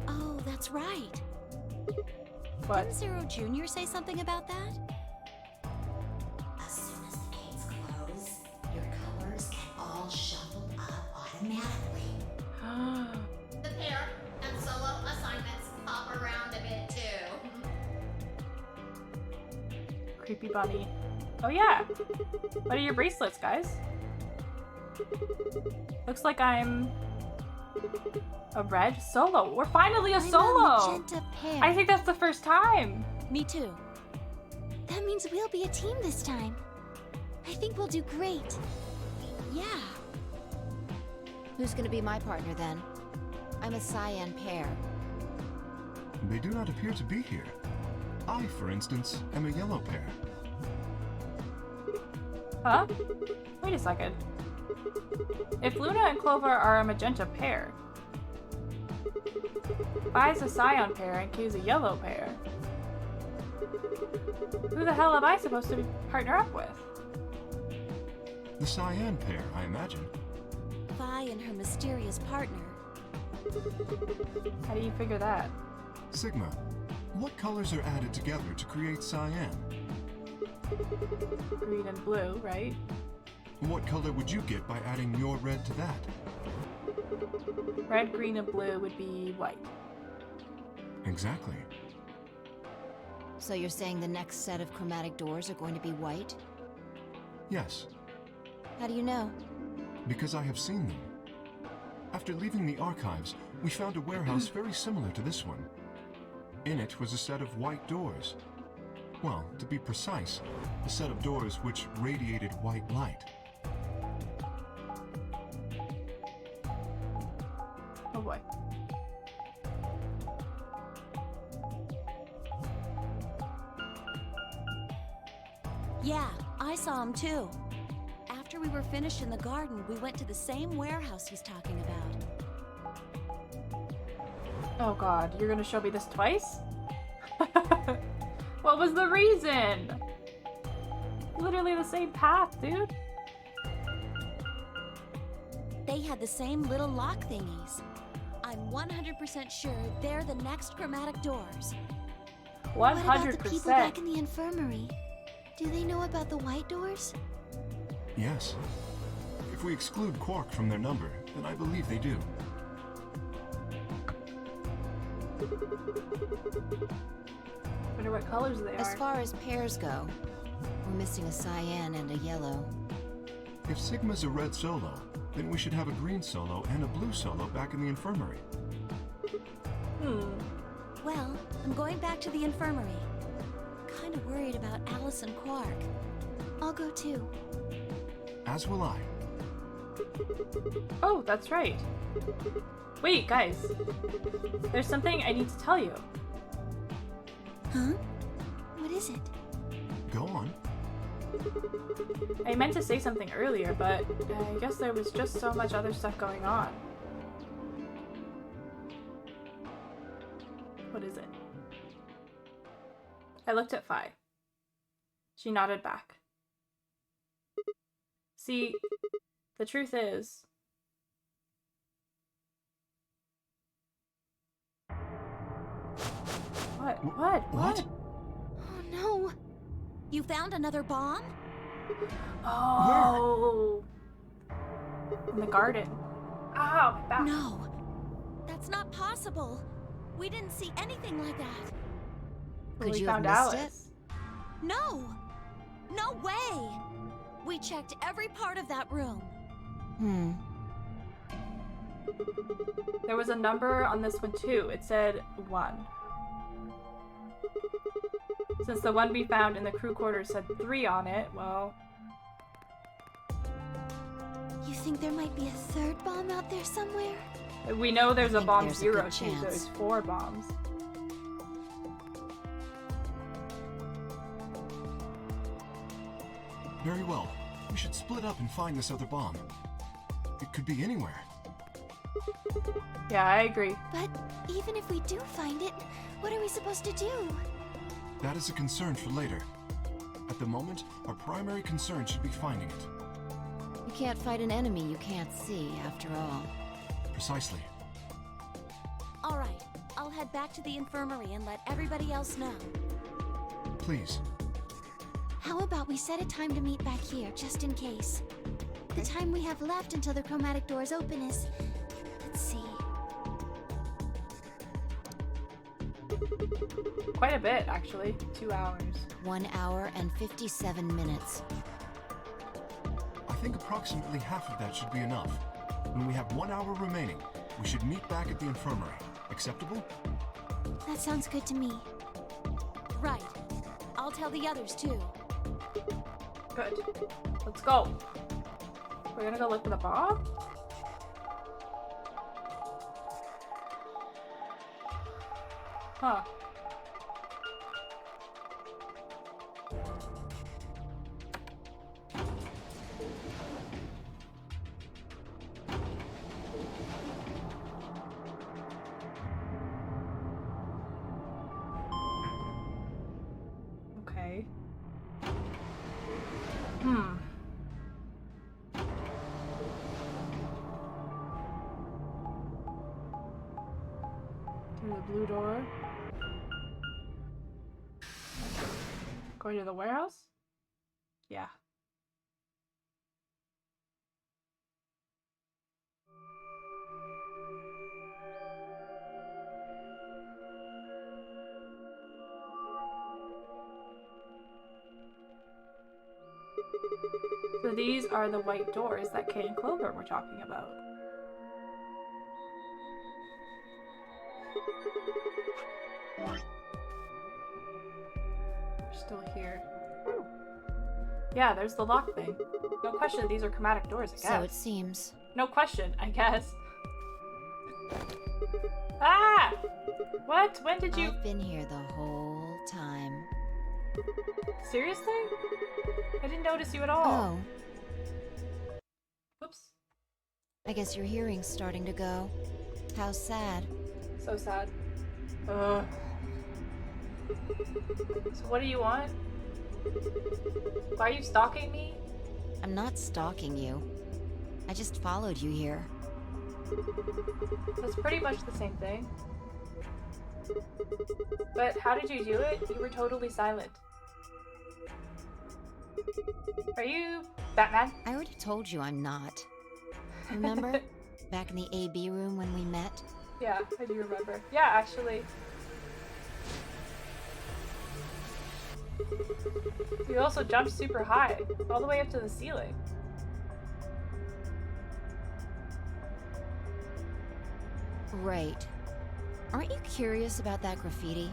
Oh, that's right. What? Didn't Zero Jr. say something about that? As soon as the gates close, your colors get all shuffled up automatically. The pair and solo assignments hop around a bit too. Creepy bunny. Oh yeah! What are your bracelets, guys? Looks like I'm a red solo. We're finally a I'm solo! a magenta pair. I think that's the first time! Me too. That means we'll be a team this time. I think we'll do great. Yeah. Who's gonna be my partner then? I'm a cyan pair. They do not appear to be here. I, for instance, am a yellow pair. Huh? Wait a second. If Luna and Clover are a magenta pair, Vi's a cyan pair and Q's a yellow pair, who the hell am I supposed to partner up with? The cyan pair, I imagine. Vi and her mysterious partner. How do you figure that? Sigma, what colors are added together to create cyan? Green and blue, right? What color would you get by adding your red to that? Red, green, and blue would be white. Exactly. So you're saying the next set of chromatic doors are going to be white? Yes, How do you know? because I have seen them. After leaving the archives, we found a warehouse very similar to this one. In it was a set of white doors. Well, to be precise, a set of doors which radiated white light. Oh boy. Yeah, I saw him too. After we were finished in the garden, we went to the same warehouse he's talking about. Oh god, you're gonna show me this twice? What was the reason? Literally the same path, dude. They had the same little lock thingies. I'm 100% sure they're the next chromatic doors. One What about hundred the people back percent. in the infirmary? Do they know about the white doors? Yes. If we exclude Quark from their number, then I believe they do. Wonder what colors they As are. far as pairs go, we're missing a cyan and a yellow. If Sigma's a red solo, then we should have a green solo and a blue solo back in the infirmary. Well, I'm going back to the infirmary. Kind of worried about Alice and Quark. I'll go too. As will I. Oh, that's right. Wait, guys. There's something I need to tell you. Huh? What is it? Go on. I meant to say something earlier, but I guess there was just so much other stuff going on. What is it? I looked at Fi. She nodded back. See, the truth is... What? Oh no! You found another bomb? Oh! In the garden. Ow, my back. No. That's not possible. We didn't see anything like that. Well, Could we you have found missed Alice. No! No way! We checked every part of that room. it? There was a number on this one too. It said 1. Since the one we found in the crew quarters said 3 on it, well... You think there might be a third bomb out there somewhere? We know there's a think bomb there's a 0 good too, so chance. there's 4 bombs. Very well. We should split up and find this other bomb. It could be anywhere. Yeah, I agree. But even if we do find it, what are we supposed to do? That is a concern for later. At the moment, our primary concern should be finding it. You can't fight an enemy you can't see, after all. Precisely. All right, I'll head back to the infirmary and let everybody else know. Please. How about we set a time to meet back here, just in case? The time we have left until the chromatic doors open is... Let's see... Quite a bit, actually. 2 hours. 1 hour and 57 minutes. I think approximately half of that should be enough. When we have 1 hour remaining, we should meet back at the infirmary. Acceptable? That sounds good to me. Right. I'll tell the others too. Good. Let's go. We're gonna go look for the bomb? Huh. Okay. Through the blue door. Going to the warehouse? Yeah. So these are the white doors that Kay and Clover were talking about. We're still here. Yeah, there's the lock thing. No question, these are chromatic doors, I guess. So it seems. No question, I guess. Ah! What? When did you... I've been here the whole time. Seriously? I didn't notice you at all. Oh, Whoops. I guess your hearing's starting to go. How sad. So sad. Ugh. So what do you want? Why are you stalking me? I'm not stalking you. I just followed you here. That's pretty much the same thing. But how did you do it? You were totally silent. Are you Batman? I already told you I'm not. Remember? Back in the AB room when we met? Yeah, I do remember. Yeah, actually. You also jumped super high, all the way up to the ceiling. Right. Aren't you curious about that graffiti?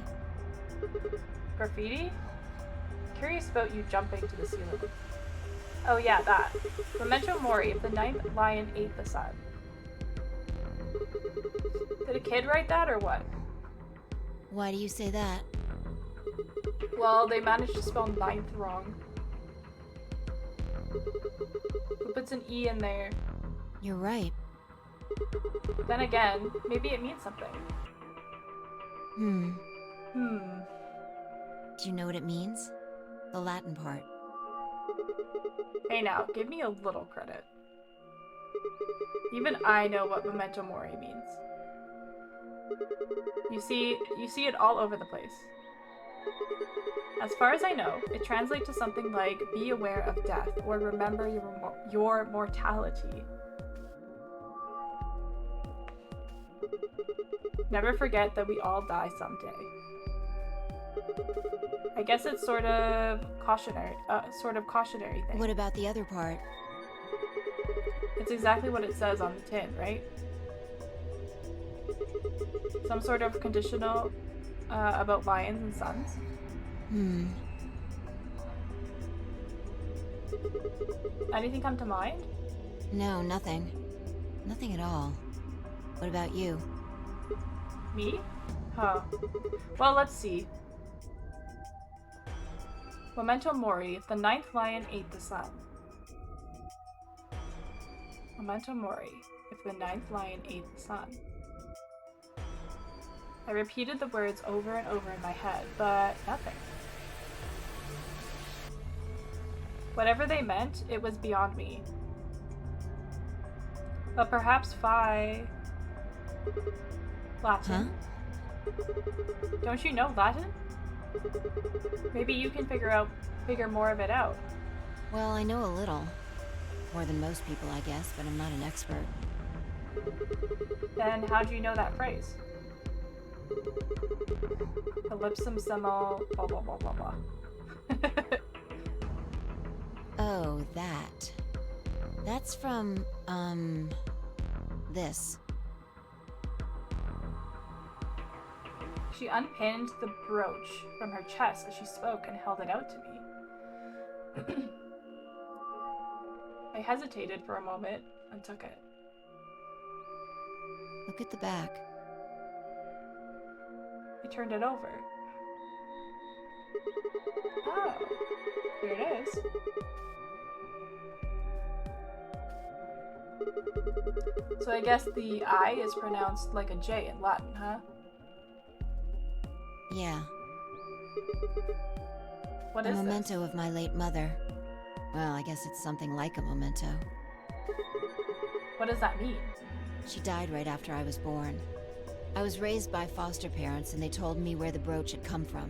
Graffiti? Curious about you jumping to the ceiling. Oh yeah, that. Memento Mori, if the ninth lion ate the sun. Did a kid write that or what? Why do you say that? Well, they managed to spell ninth wrong. Who puts an E in there? You're right. Then again, maybe it means something. Hmm. Hmm. Do you know what it means? The Latin part. Hey now, give me a little credit. Even I know what memento mori means. You see it all over the place. As far as I know, it translates to something like be aware of death or remember your mortality. Never forget that we all die someday. I guess it's sort of cautionary thing. What about the other part? It's exactly what it says on the tin, right? Some sort of conditional about lions and suns. Anything come to mind? No, nothing. Nothing at all. What about you? Me? Huh. Well, let's see. Memento mori, the ninth lion ate the sun. Memento mori, if the ninth lion ate the sun. I repeated the words over and over in my head, but nothing. Whatever they meant, it was beyond me. But perhaps Latin? Huh? Don't you know Latin? Maybe you can figure more of it out. Well, I know a little. More than most people, I guess, but I'm not an expert. Then how'd you know that phrase? Ellipsum semel, blah blah blah blah blah. Oh, that. That's from, this. She unpinned the brooch from her chest as she spoke and held it out to me. I hesitated for a moment and took it. Look at the back. I turned it over. Oh, here it is. So I guess the I is pronounced like a J in Latin, huh? Yeah. What a is memento this? of my late mother. Well, I guess it's something like a memento. What does that mean? She died right after I was born. I was raised by foster parents, and they told me where the brooch had come from.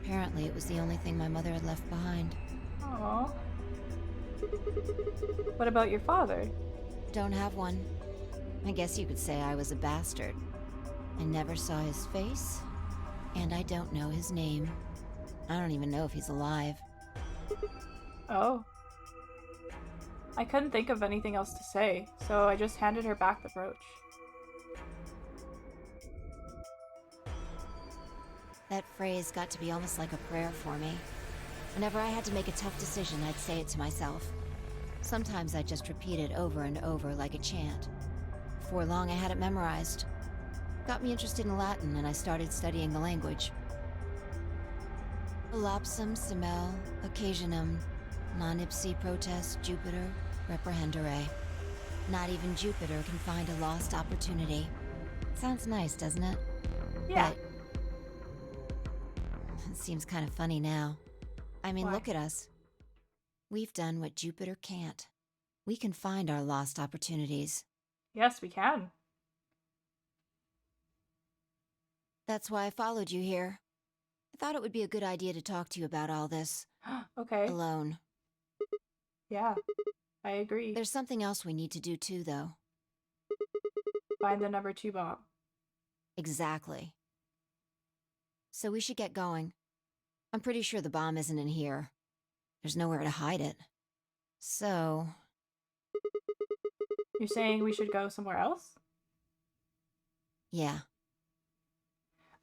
Apparently, it was the only thing my mother had left behind. Aww. What about your father? Don't have one. I guess you could say I was a bastard. I never saw his face, and I don't know his name. I don't even know if he's alive. Oh. I couldn't think of anything else to say, so I just handed her back the brooch. That phrase got to be almost like a prayer for me. Whenever I had to make a tough decision, I'd say it to myself. Sometimes I'd just repeat it over and over like a chant. Before long, I had it memorized. Got me interested in Latin, and I started studying the language. Lapsum semel occasionum non ipsi protest Jupiter reprehendere. Not even Jupiter can find a lost opportunity. Sounds nice, doesn't it? Yeah. But it seems kind of funny now. I mean, Why? look at us. We've done what Jupiter can't. We can find our lost opportunities. Yes, we can. That's why I followed you here. I thought it would be a good idea to talk to you about all this. Okay. Alone. Yeah, I agree. There's something else we need to do too, though. Find the number 2 bomb. Exactly. So we should get going. I'm pretty sure the bomb isn't in here. There's nowhere to hide it. So... You're saying we should go somewhere else? yeah.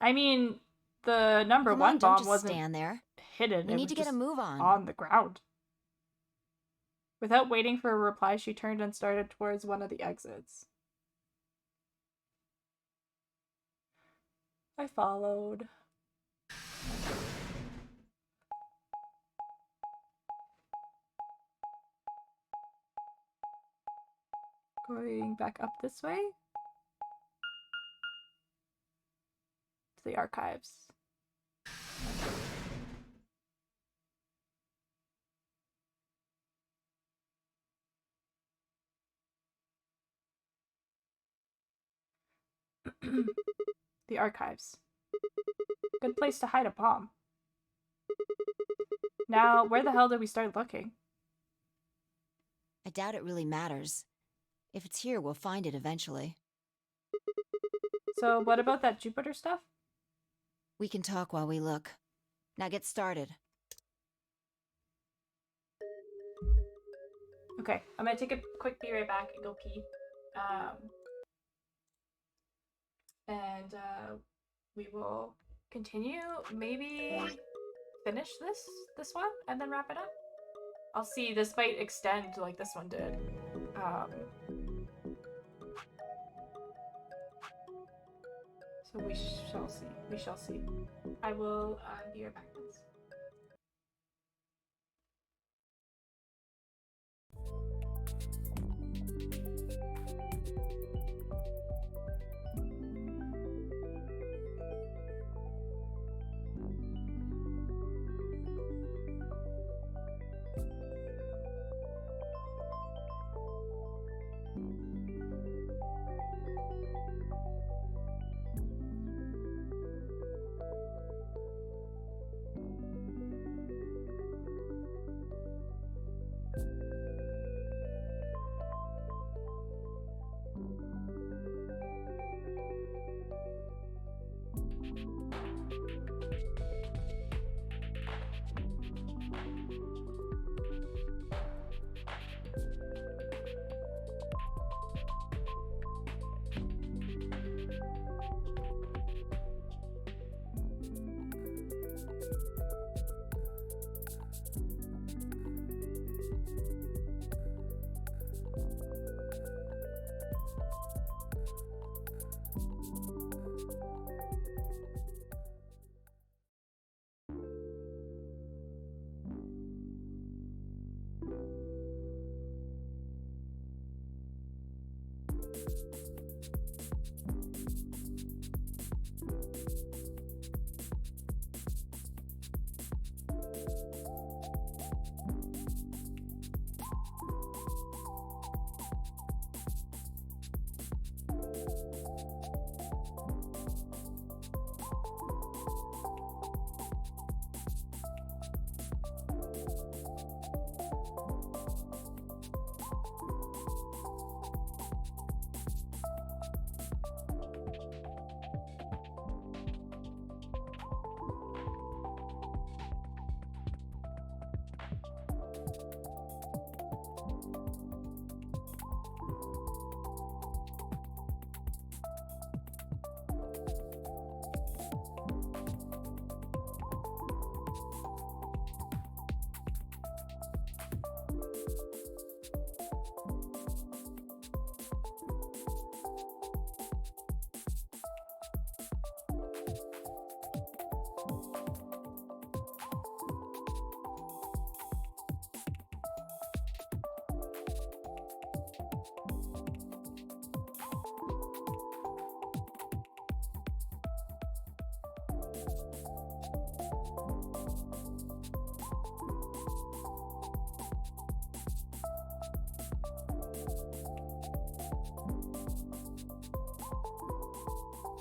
I mean, the number Come 1 on, don't bomb just wasn't stand there. hidden. We It need was to get a just move on. on the ground. Without waiting for a reply, she turned and started towards one of the exits. I followed. Going back up this way? To the archives. The archives. Good place to hide a bomb. Now, where the hell did we start looking? I doubt it really matters. If it's here, we'll find it eventually. So, what about that Jupiter stuff? We can talk while we look. Now get started. Okay, I'm gonna take a quick be right back and go pee. And we will continue, maybe finish this one and then wrap it up. I'll see, this might extend like this one did. So we shall see. We shall see. I will be right back, please.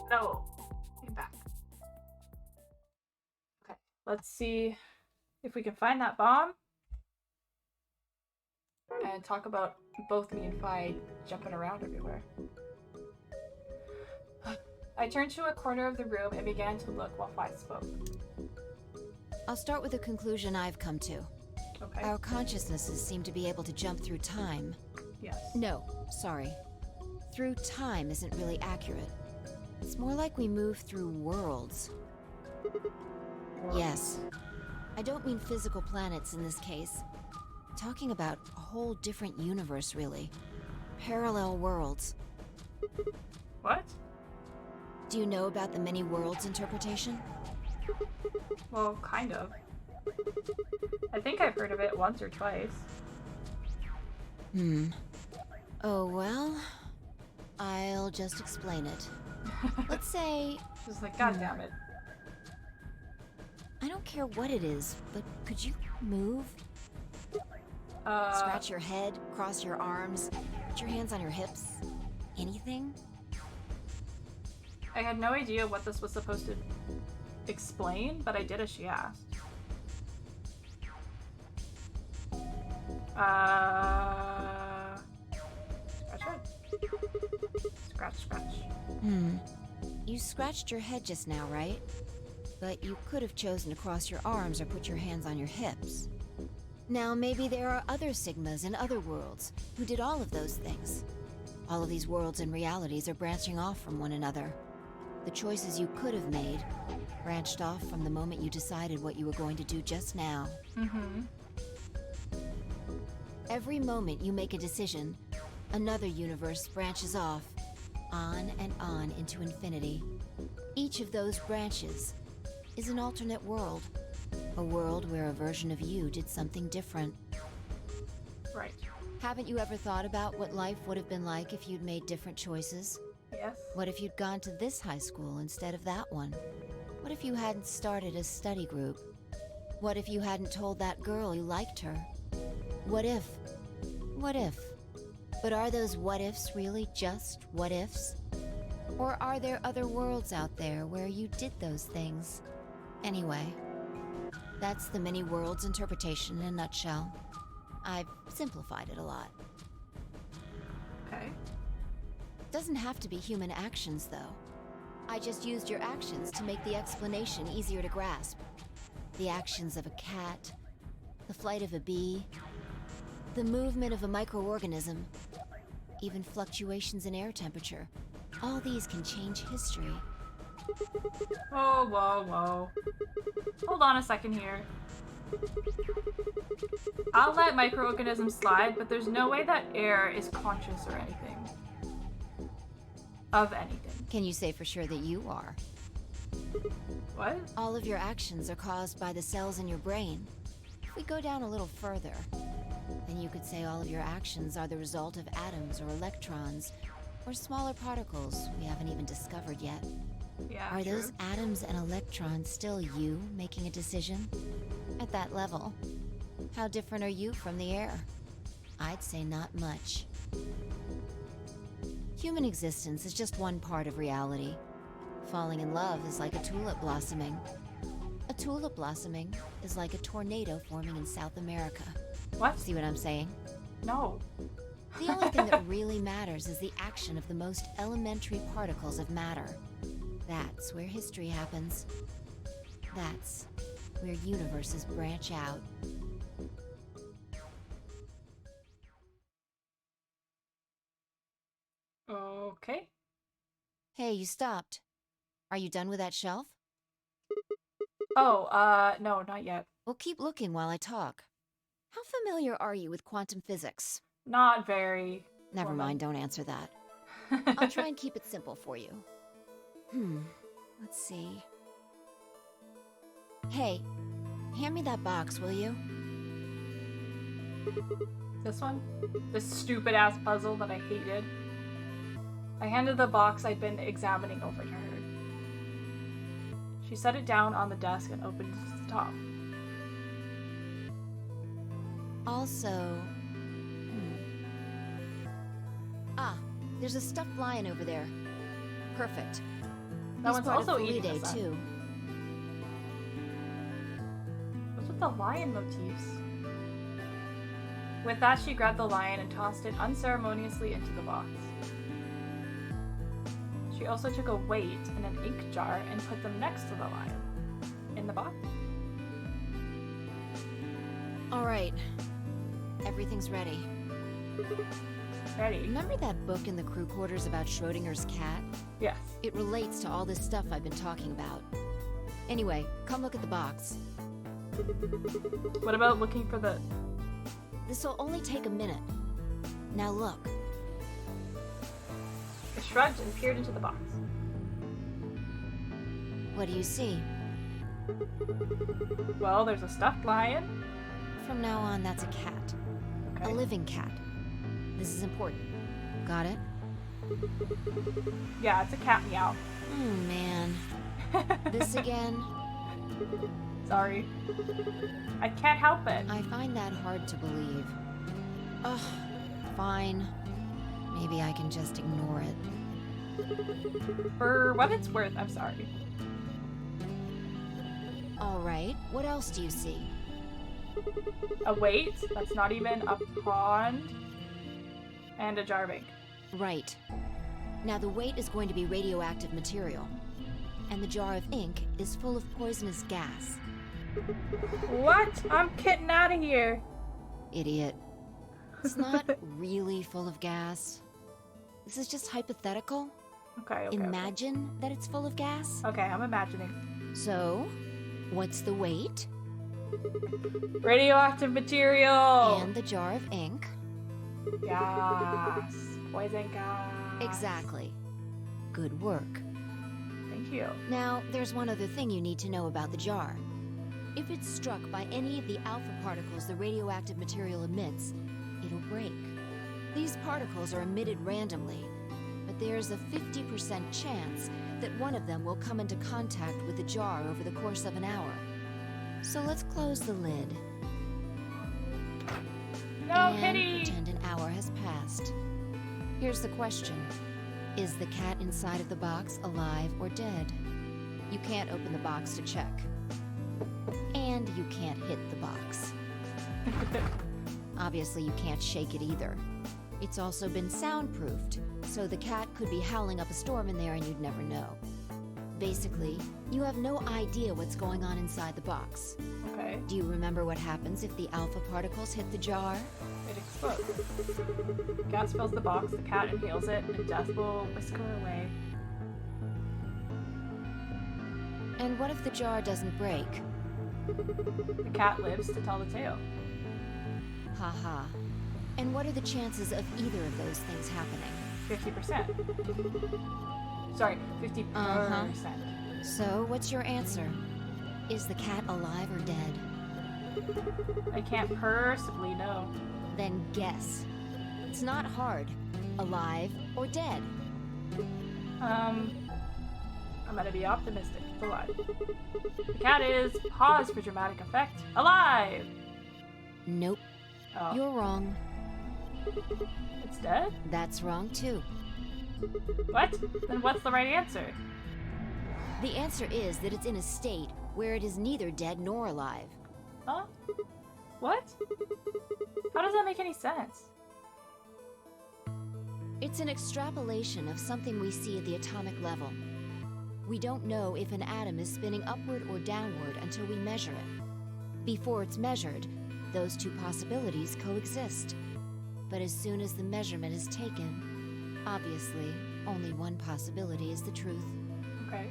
No, get back. Okay, let's see if we can find that bomb and talk about both me and Fi jumping around everywhere. I turned to a corner of the room and began to look while Fi spoke. I'll start with a conclusion I've come to. Okay. Our consciousnesses seem to be able to jump through time. Yes. No, sorry. Through time isn't really accurate. It's more like we move through worlds. Yes. I don't mean physical planets in this case. Talking about a whole different universe, really. Parallel worlds. What? Do you know about the many worlds interpretation? Well, kind of. I think I've heard of it once or twice. Oh, well, I'll just explain it. Let's say... Just like, God damn it. I don't care what it is, but could you move? Scratch your head, cross your arms, put your hands on your hips. Anything? I had no idea what this was supposed to explain, but I did as she asked. Scratch, scratch. You scratched your head just now, right? But you could have chosen to cross your arms or put your hands on your hips. Now, maybe there are other Sigmas in other worlds who did all of those things. All of these worlds and realities are branching off from one another. The choices you could have made branched off from the moment you decided what you were going to do just now. Every moment you make a decision, another universe branches off, on and on into infinity. Each of those branches is an alternate world. A world where a version of you did something different. Right. Haven't you ever thought about what life would have been like if you'd made different choices? Yes. What if you'd gone to this high school instead of that one? What if you hadn't started a study group? What if you hadn't told that girl you liked her? What if? What if? But are those what ifs really just what ifs? Or are there other worlds out there where you did those things? Anyway, that's the many worlds interpretation in a nutshell. I've simplified it a lot. Okay. Doesn't have to be human actions, though. I just used your actions to make the explanation easier to grasp. The actions of a cat, the flight of a bee, the movement of a microorganism, even fluctuations in air temperature. All these can change history. Whoa, whoa, whoa. Hold on a second here. I'll let microorganisms slide, but there's no way that air is conscious or anything. Of anything. Can you say for sure that you are? What? All of your actions are caused by the cells in your brain. If we go down a little further, then you could say all of your actions are the result of atoms or electrons, or smaller particles we haven't even discovered yet. Yeah, Are true. those atoms and electrons still you making a decision? At that level, how different are you from the air? I'd say not much. Human existence is just one part of reality. Falling in love is like a tulip blossoming. A tulip blossoming is like a tornado forming in South America. What? See what I'm saying? No. The only thing that really matters is the action of the most elementary particles of matter. That's where history happens. That's where universes branch out. Okay. Hey, you stopped. Are you done with that shelf? Oh, no, not yet. Well, keep looking while I talk. How familiar are you with quantum physics? Not very. Never woman. mind, don't answer that. I'll try and keep it simple for you. Let's see. Hey, hand me that box, will you? This one? This stupid ass puzzle that I hated. I handed the box I'd been examining over to her. She set it down on the desk and opened its top. Also... Ah, there's a stuffed lion over there. Perfect. That He's one's part also of eating Day the sun. too. What's with the lion motifs? With that, she grabbed the lion and tossed it unceremoniously into the box. She also took a weight and an ink jar and put them next to the lion. In the box. All right. Everything's ready. Ready? Remember that book in the crew quarters about Schrodinger's cat? Yes. It relates to all this stuff I've been talking about. Anyway, come look at the box. What about looking for the... This'll only take a minute. Now look. I shrugged and peered into the box. What do you see? Well, there's a stuffed lion. From now on, that's a cat. Okay. A living cat. This is important. Got it? Yeah, it's a cat meow. Man. This again? Sorry. I can't help it. I find that hard to believe. Ugh, fine. Maybe I can just ignore it. For what it's worth, I'm sorry. Alright, what else do you see? A weight that's not even a pond. And a jar of ink. Right. Now the weight is going to be radioactive material. And the jar of ink is full of poisonous gas. What? I'm getting out of here. Idiot. It's not really full of gas. This is just hypothetical. Okay. Imagine that it's full of gas. Okay, I'm imagining. So, what's the weight? Radioactive material. And the jar of ink. Gas. Poison gas. Exactly. Good work. Thank you. Now, there's one other thing you need to know about the jar. If it's struck by any of the alpha particles the radioactive material emits, it'll break. These particles are emitted randomly, but there's a 50% chance that one of them will come into contact with the jar over the course of an hour. So let's close the lid. No, and Kitty! pretend an hour has passed. Here's the question. Is the cat inside of the box alive or dead? You can't open the box to check. And you can't hit the box. Obviously, you can't shake it either. It's also been soundproofed, so the cat could be howling up a storm in there and you'd never know. Basically, you have no idea what's going on inside the box. Okay. Do you remember what happens if the alpha particles hit the jar? It explodes. Gas fills the box, the cat inhales it, and death will whisk her away. And what if the jar doesn't break? The cat lives to tell the tale. Haha. And what are the chances of either of those things happening? 50%. Sorry, 50%. So, what's your answer? Is the cat alive or dead? I can't personally know. Then guess. It's not hard. Alive or dead? I'm gonna be optimistic. It's alive. The cat is, pause for dramatic effect, alive! Nope. Oh. You're wrong. It's dead? That's wrong too. What? Then what's the right answer? The answer is that it's in a state where it is neither dead nor alive. Huh? What? How does that make any sense? It's an extrapolation of something we see at the atomic level. We don't know if an atom is spinning upward or downward until we measure it. Before it's measured, those two possibilities coexist. But as soon as the measurement is taken, obviously, only one possibility is the truth. Okay.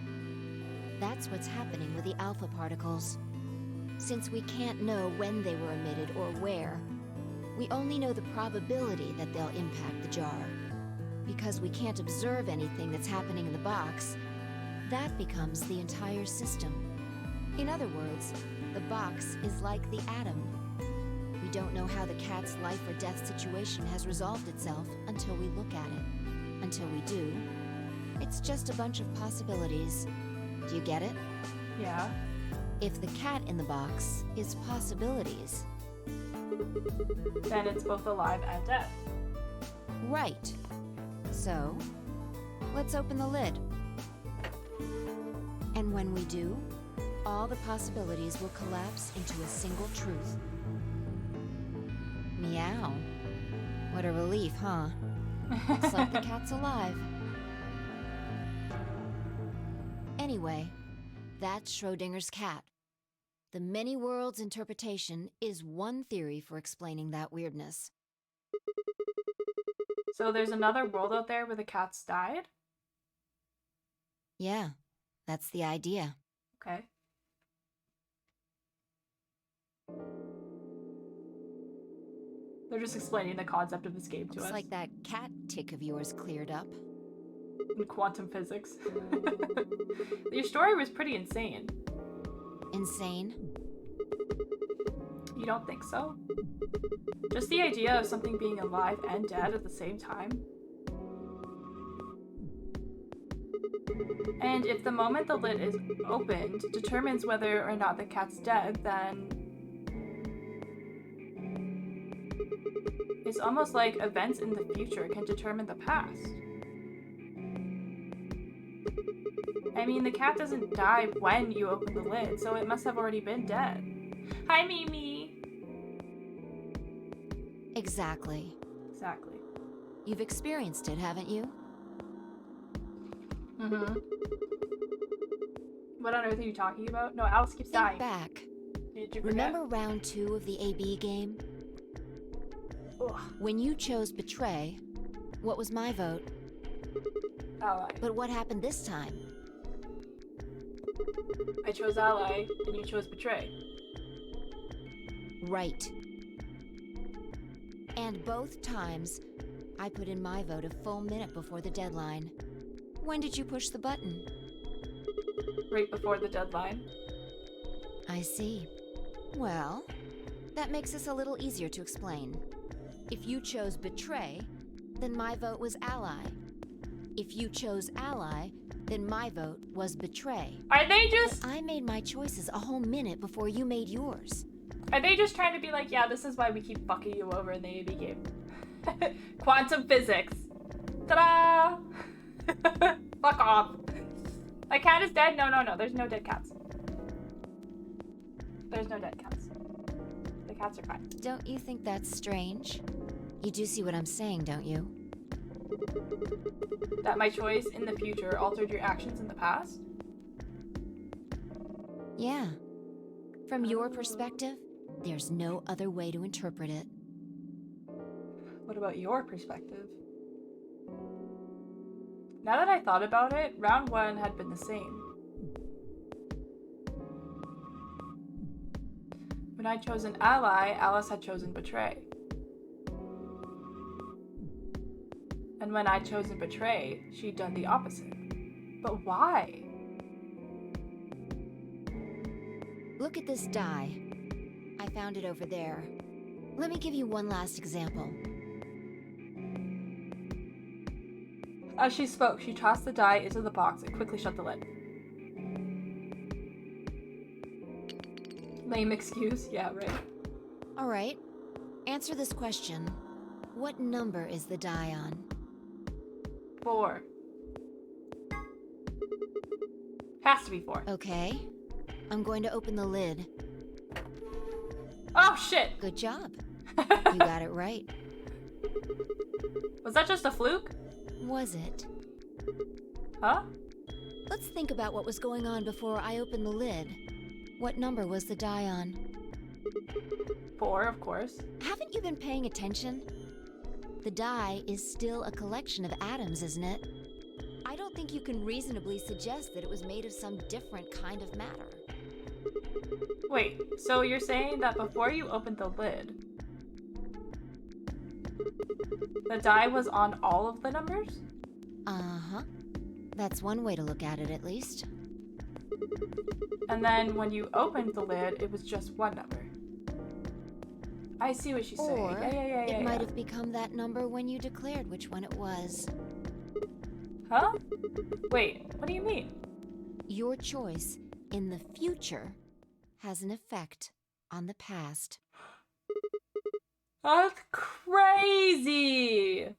That's what's happening with the alpha particles. Since we can't know when they were emitted or where, we only know the probability that they'll impact the jar. Because we can't observe anything that's happening in the box, that becomes the entire system. In other words, the box is like the atom. We don't know how the cat's life or death situation has resolved itself until we look at it. Until we do, it's just a bunch of possibilities. Do you get it? Yeah. If the cat in the box is possibilities, then it's both alive and dead. Right. So, let's open the lid. And when we do, all the possibilities will collapse into a single truth. Meow. What a relief, huh? Looks like the cat's alive. Anyway, that's Schrodinger's cat. The many worlds interpretation is one theory for explaining that weirdness. So there's another world out there where the cats died? Yeah, that's the idea. Okay. They're just explaining the concept of escape to us. Looks like that cat tick of yours cleared up. In quantum physics. Your story was pretty insane. Insane? You don't think so? Just the idea of something being alive and dead at the same time. And if the moment the lid is opened determines whether or not the cat's dead, then it's almost like events in the future can determine the past. I mean, the cat doesn't die when you open the lid, so it must have already been dead. Hi, Mimi! Exactly. Exactly. You've experienced it, haven't you? Mm-hmm. What on earth are you talking about? No, Alice keeps dying. Think back. Did you forget? Remember round 2 of the AB game? Ugh. When you chose Betray, what was my vote? Ally. But what happened this time? I chose Ally, and you chose Betray. Right. And both times, I put in my vote a full minute before the deadline. When did you push the button? Right before the deadline. I see. Well, that makes this a little easier to explain. If you chose Betray, then my vote was Ally. If you chose Ally, then my vote was Betray. Are they just... But I made my choices a whole minute before you made yours. Are they just trying to be like, yeah, this is why we keep fucking you over in the AB game? Quantum physics. Ta-da! Fuck off. My cat is dead? No, there's no dead cats. There's no dead cats. The cats are fine. Don't you think that's strange? You do see what I'm saying, don't you? That my choice in the future altered your actions in the past? Yeah. From your perspective, there's no other way to interpret it. What about your perspective? Now that I thought about it, round 1 had been the same. When I'd chosen Ally, Alice had chosen Betray. And when I'd chosen Betray, she'd done the opposite. But why? Look at this die. I found it over there. Let me give you one last example. As she spoke, she tossed the die into the box and quickly shut the lid. Lame excuse? Yeah, right. All right. Answer this question. What number is the die on? 4. Has to be 4. Okay. I'm going to open the lid. Oh, shit! Good job. You got it right. Was that just a fluke? Was it? Huh? Let's think about what was going on before I opened the lid. What number was the die on? 4, of course. Haven't you been paying attention? The die is still a collection of atoms, isn't it? I don't think you can reasonably suggest that it was made of some different kind of matter. Wait, so you're saying that before you opened the lid, the die was on all of the numbers? Uh-huh. That's one way to look at it, at least. And then when you opened the lid, it was just one number. I see what she's saying. Or Yeah. it might have become that number when you declared which one it was. Huh? Wait, what do you mean? Your choice in the future has an effect on the past. That's crazy!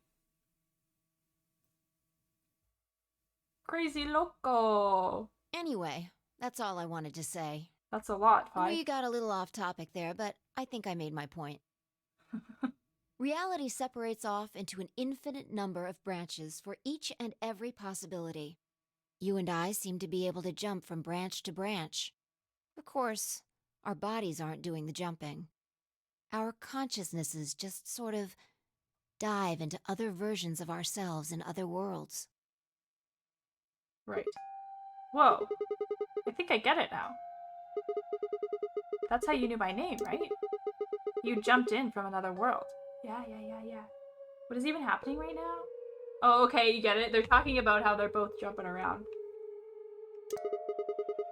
Crazy loco. Anyway, that's all I wanted to say. That's a lot, Pi. We got a little off topic there, but I think I made my point. Reality separates off into an infinite number of branches for each and every possibility. You and I seem to be able to jump from branch to branch. Of course, our bodies aren't doing the jumping. Our consciousnesses just sort of dive into other versions of ourselves in other worlds. Right. Whoa. I think I get it now. That's how you knew my name, right? You jumped in from another world. Yeah. What is even happening right now? Oh, okay, you get it. They're talking about how they're both jumping around.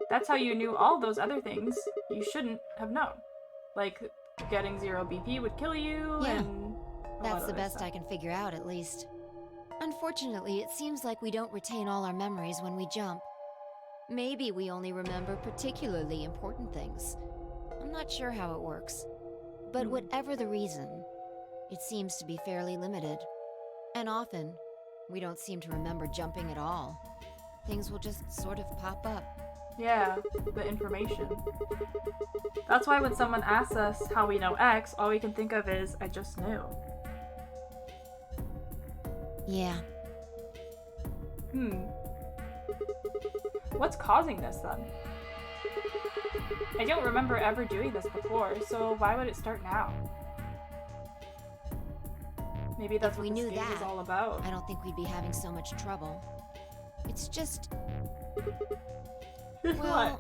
That's how you knew all those other things you shouldn't have known. Like, getting 0 BP would kill you, Yeah. and... That's the best I can figure out, at least. Unfortunately, it seems like we don't retain all our memories when we jump. Maybe we only remember particularly important things. I'm not sure how it works. But whatever the reason, it seems to be fairly limited. And often, we don't seem to remember jumping at all. things will just sort of pop up. Yeah, the information. That's why when someone asks us how we know X, all we can think of is, I just knew. Yeah. What's causing this then? I don't remember ever doing this before, so why would it start now? Maybe that's If what we this knew game is that, all about. I don't think we'd be having so much trouble. It's just, well,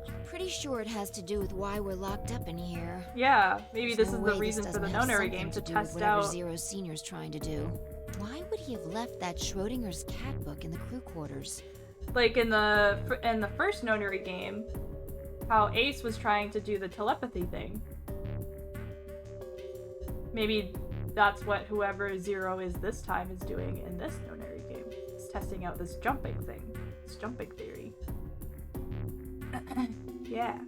I'm pretty sure it has to do with why we're locked up in here. Yeah, maybe There's this no is the way reason for the doesn't have Nonary something game to do with test whatever out. Zero Senior's trying to do. Why would he have left that Schrodinger's cat book in the crew quarters? Like in the first Nonary game, how Ace was trying to do the telepathy thing. Maybe that's what whoever Zero is this time is doing in this Nonary game. It's testing out this jumping thing. This jumping theory. Yeah.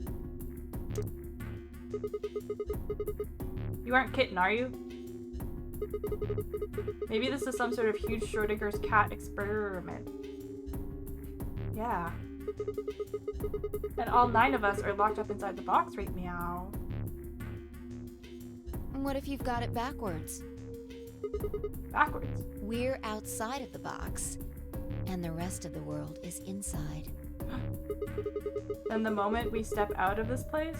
You aren't Kitten, are you? Maybe this is some sort of huge Schrodinger's cat experiment. Yeah. And all 9 of us are locked up inside the box right meow. What if you've got it backwards? Backwards? We're outside of the box, and the rest of the world is inside. Then the moment we step out of this place?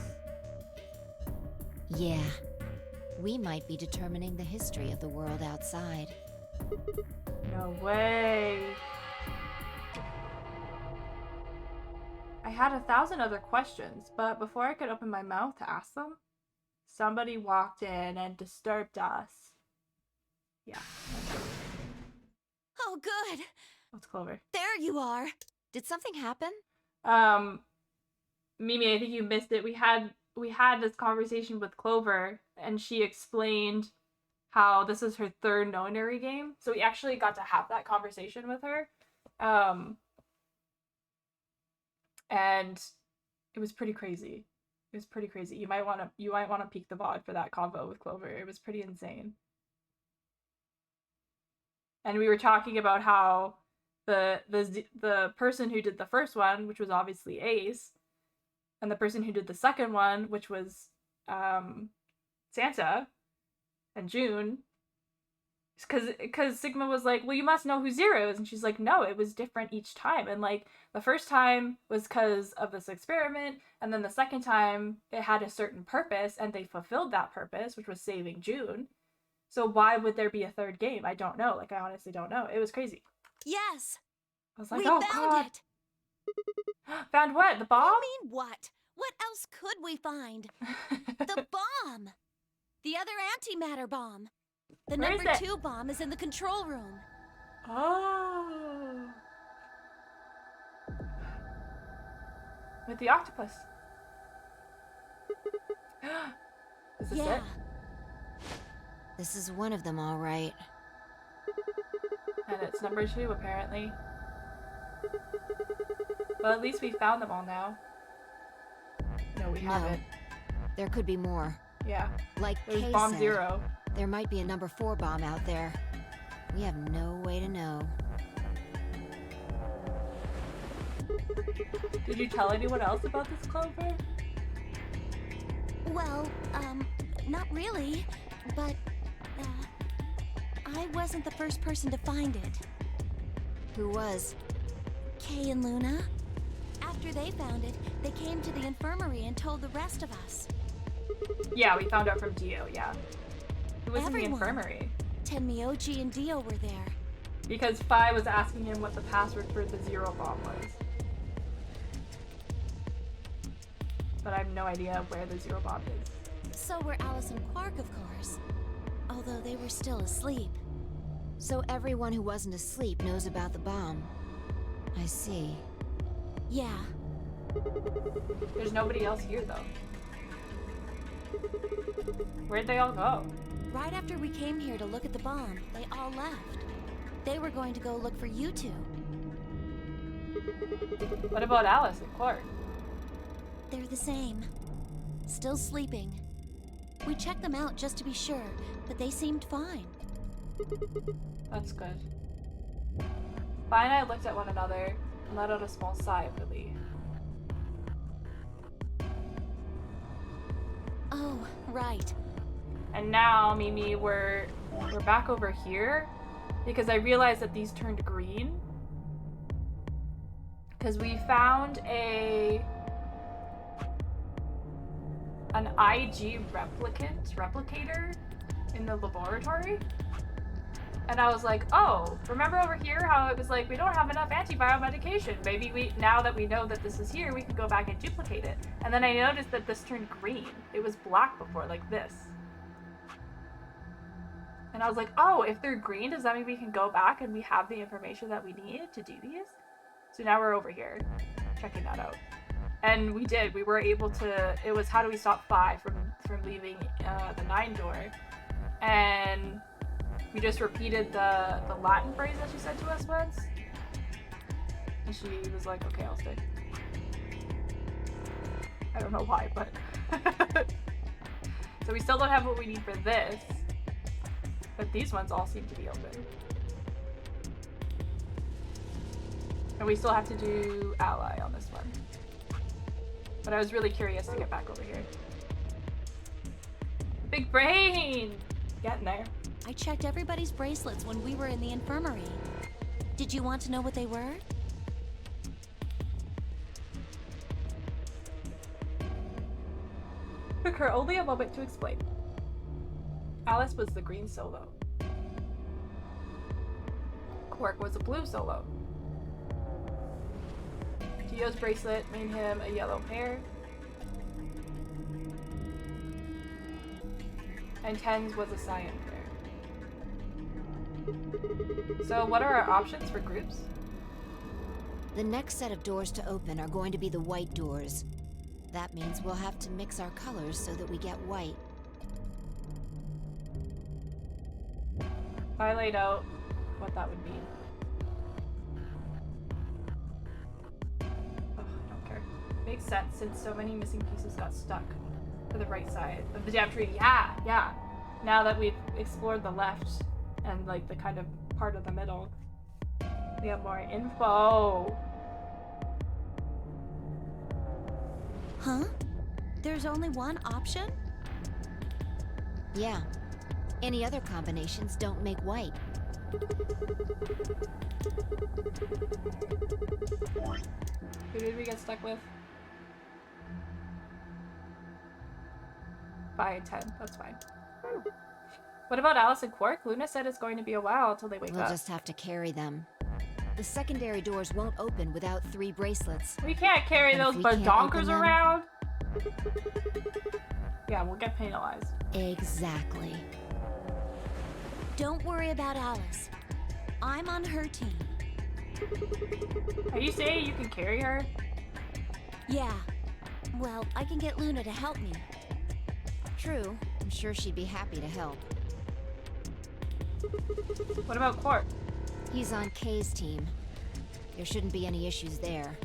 Yeah. We might be determining the history of the world outside. No way. I had 1,000 other questions, but before I could open my mouth to ask them, somebody walked in and disturbed us. Yeah. Oh, good. What's Clover? There you are. Did something happen? Mimi, I think you missed it. We had this conversation with Clover, and she explained how this is her 3rd Nonary game. So we actually got to have that conversation with her. And it was pretty crazy. It was pretty crazy. You might want to peek the VOD for that convo with Clover. It was pretty insane. And we were talking about how the person who did the first one, which was obviously Ace, and the person who did the second one, which was Santa and June, because Sigma was like, well, you must know who Zero is, and she's like, no, it was different each time. And like the first time was because of this experiment, and then the second time it had a certain purpose, and they fulfilled that purpose, which was saving June. So why would there be a 3rd game? I don't know. Like, I honestly don't know. It was crazy. Yes. I was like, We oh found god. it. Found what? The bomb? You mean what? What else could we find? The bomb. The other antimatter bomb. The Where is number it? 2 bomb is in the control room. Oh. With the octopus. Is this Yeah. it? This is one of them, all right. And it's number 2, apparently. Well, at least we found them all now. No, we haven't. There could be more. Yeah. Like There's Kay bomb said, 0. there might be a number 4 bomb out there. We have no way to know. Did you tell anyone else about this, Clover? Well, not really, but, I wasn't the first person to find it. Who was? Kay and Luna. After they found it, they came to the infirmary and told the rest of us. Yeah, we found out from Dio, yeah. Who was Everyone. in the infirmary? Tenmyoji and Dio were there. Because Phi was asking him what the password for the 0 bomb was. But I have no idea where the 0 bomb is. So were Alice and Quark, of course. Although they were still asleep. So everyone who wasn't asleep knows about the bomb. I see. Yeah. There's nobody else here, though. Where'd they all go? Right after we came here to look at the bomb, they all left. They were going to go look for you two. What about Alice and Clark? They're the same. Still sleeping. We checked them out just to be sure, but they seemed fine. That's good. Phi and I looked at one another, and let out a small sigh of relief. Oh, right. And now, Mimi, we're back over here because I realized that these turned green. Because we found an IG replicator in the laboratory. And I was like, oh, remember over here how it was like, we don't have enough antiviral medication. Maybe now that we know that this is here, we can go back and duplicate it. And then I noticed that this turned green. It was black before, like this. And I was like, oh, if they're green, does that mean we can go back and we have the information that we need to do these? So now we're over here, checking that out. And we did. We were able to, it was how do we stop 5 from leaving the 9 door. And we just repeated the Latin phrase that she said to us once. And she was like, okay, I'll stay. I don't know why, but. So we still don't have what we need for this. But these ones all seem to be open. And we still have to do ally on this one. But I was really curious to get back over here. Big brain! Getting there. I checked everybody's bracelets when we were in the infirmary. Did you want to know what they were? Took her only a moment to explain. Alice was the green solo. Quark was a blue solo. Gio's bracelet made him a yellow pair. And Ten's was a cyan pair. So what are our options for groups? The next set of doors to open are going to be the white doors. That means we'll have to mix our colors so that we get white. I laid out what that would mean. Oh, I don't care. Makes sense since so many missing pieces got stuck to the right side of the damn tree. Yeah. Now that we've explored the left and like the kind of part of the middle, we have more info. Huh? There's only one option? Yeah. Any other combinations don't make white. Who did we get stuck with? 5 and 10. That's fine. What about Alice and Quark? Luna said it's going to be a while until they wake We'll up. just have to carry them. The secondary doors won't open without 3 bracelets. We can't carry And if those we can't badonkers open them- around. Yeah, we'll get penalized. Exactly. Don't worry about Alice. I'm on her team. Are you saying you can carry her? Yeah. Well, I can get Luna to help me. True. I'm sure she'd be happy to help. What about Quark? He's on Kay's team. There shouldn't be any issues there.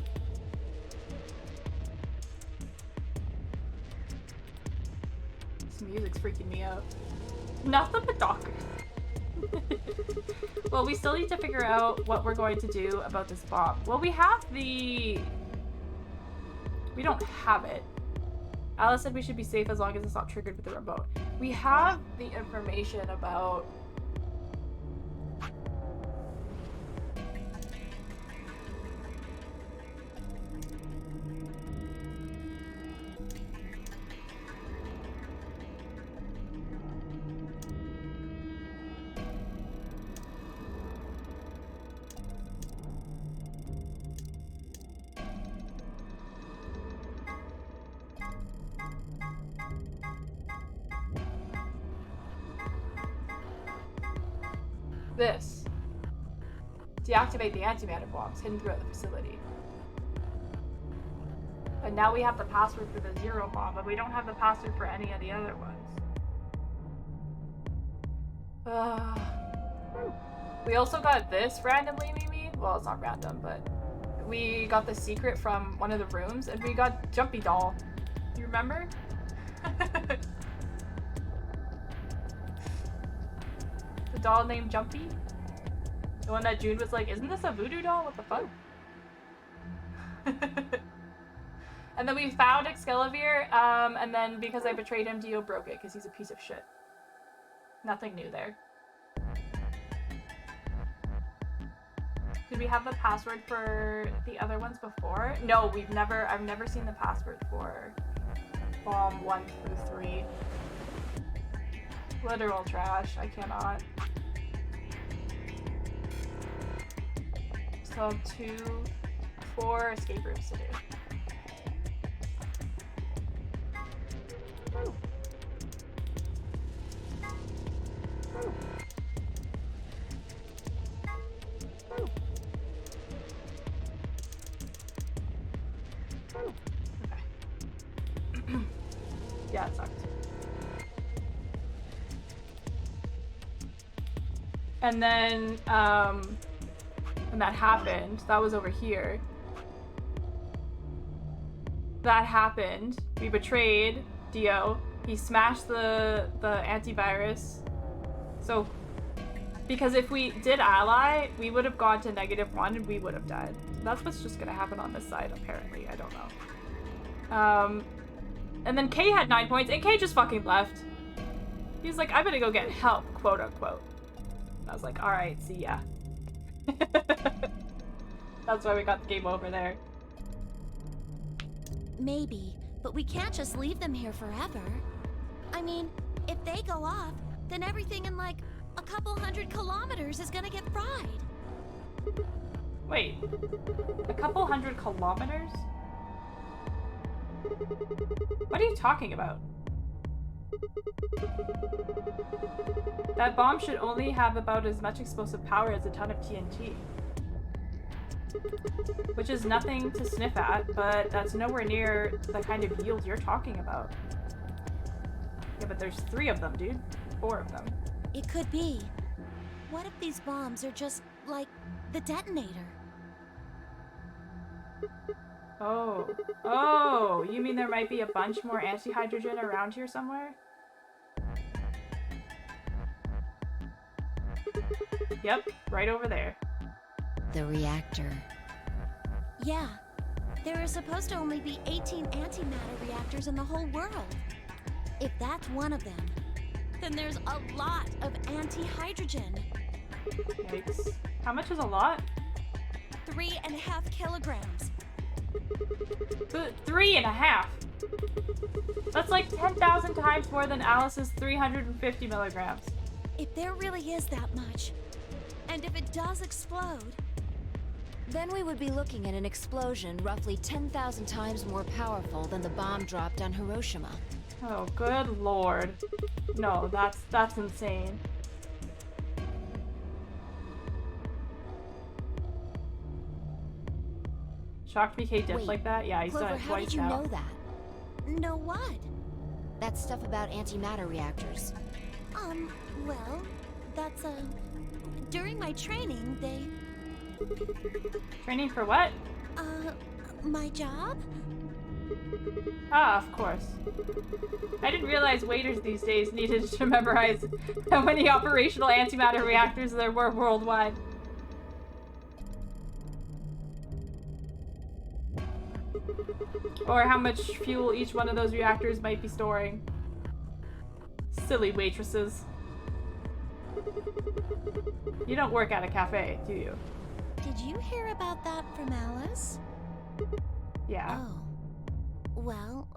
This music's freaking me out. Not the badonkers. Well, we still need to figure out what we're going to do about this bomb. Well, we have the... We don't have it. Alice said we should be safe as long as it's not triggered with the remote. We have the information about... this. Deactivate the antimatter bombs hidden throughout the facility. And now we have the password for the 0 bomb, but we don't have the password for any of the other ones. We also got this randomly, maybe? Well, it's not random, but we got the secret from one of the rooms, and we got Jumpy Doll. You remember? The doll named Jumpy? The one that June was like, isn't this a voodoo doll? What the fuck? And then we found Excalibur, and then because I betrayed him, Dio broke it because he's a piece of shit. Nothing new there. Did we have the password for the other ones before? No, I've never seen the password for bomb 1 through 3. Literal trash, I cannot. Still have 4 escape rooms to do. Ooh. Ooh. Ooh. Ooh. Okay. Yeah, it sucked. And then, when that happened, that was over here. That happened. We betrayed Dio. He smashed the antivirus. So, because if we did ally, we would have gone to -1 and we would have died. That's what's just gonna happen on this side, apparently. I don't know. And then Kay had 9 points, and Kay just fucking left. He's like, I'm gonna go get help, quote unquote. And I was like, alright, see ya. That's why we got the game over there. Maybe, but we can't just leave them here forever. I mean, if they go off, then everything in like a couple 100 kilometers is gonna get fried. Wait, a couple 100 kilometers? What are you talking about? That bomb should only have about as much explosive power as a ton of TNT. Which is nothing to sniff at, but that's nowhere near the kind of yield you're talking about. Yeah, but there's 3 of them, dude. 4 of them. It could be. What if these bombs are just like the detonator? Oh, you mean there might be a bunch more anti-hydrogen around here somewhere? Yep, right over there. The reactor. Yeah. There are supposed to only be 18 antimatter reactors in the whole world. If that's one of them, then there's a lot of anti-hydrogen. Yikes. How much is a lot? 3.5 kilograms. 3.5? That's like 10,000 times more than Alice's 350 milligrams. If there really is that much, and if it does explode, then we would be looking at an explosion roughly 10,000 times more powerful than the bomb dropped on Hiroshima. Oh, good lord. No, that's insane. Shocked BK dipped like that? Yeah, he's done it how twice did you now. know that? know what? That stuff about antimatter reactors. Well, that's, during my training, they... Training for what? My job? Ah, of course. I didn't realize waiters these days needed to memorize how many operational antimatter reactors there were worldwide. Or how much fuel each one of those reactors might be storing. Silly waitresses. You don't work at a cafe, do you? Did you hear about that from Alice? Yeah. Oh. Well,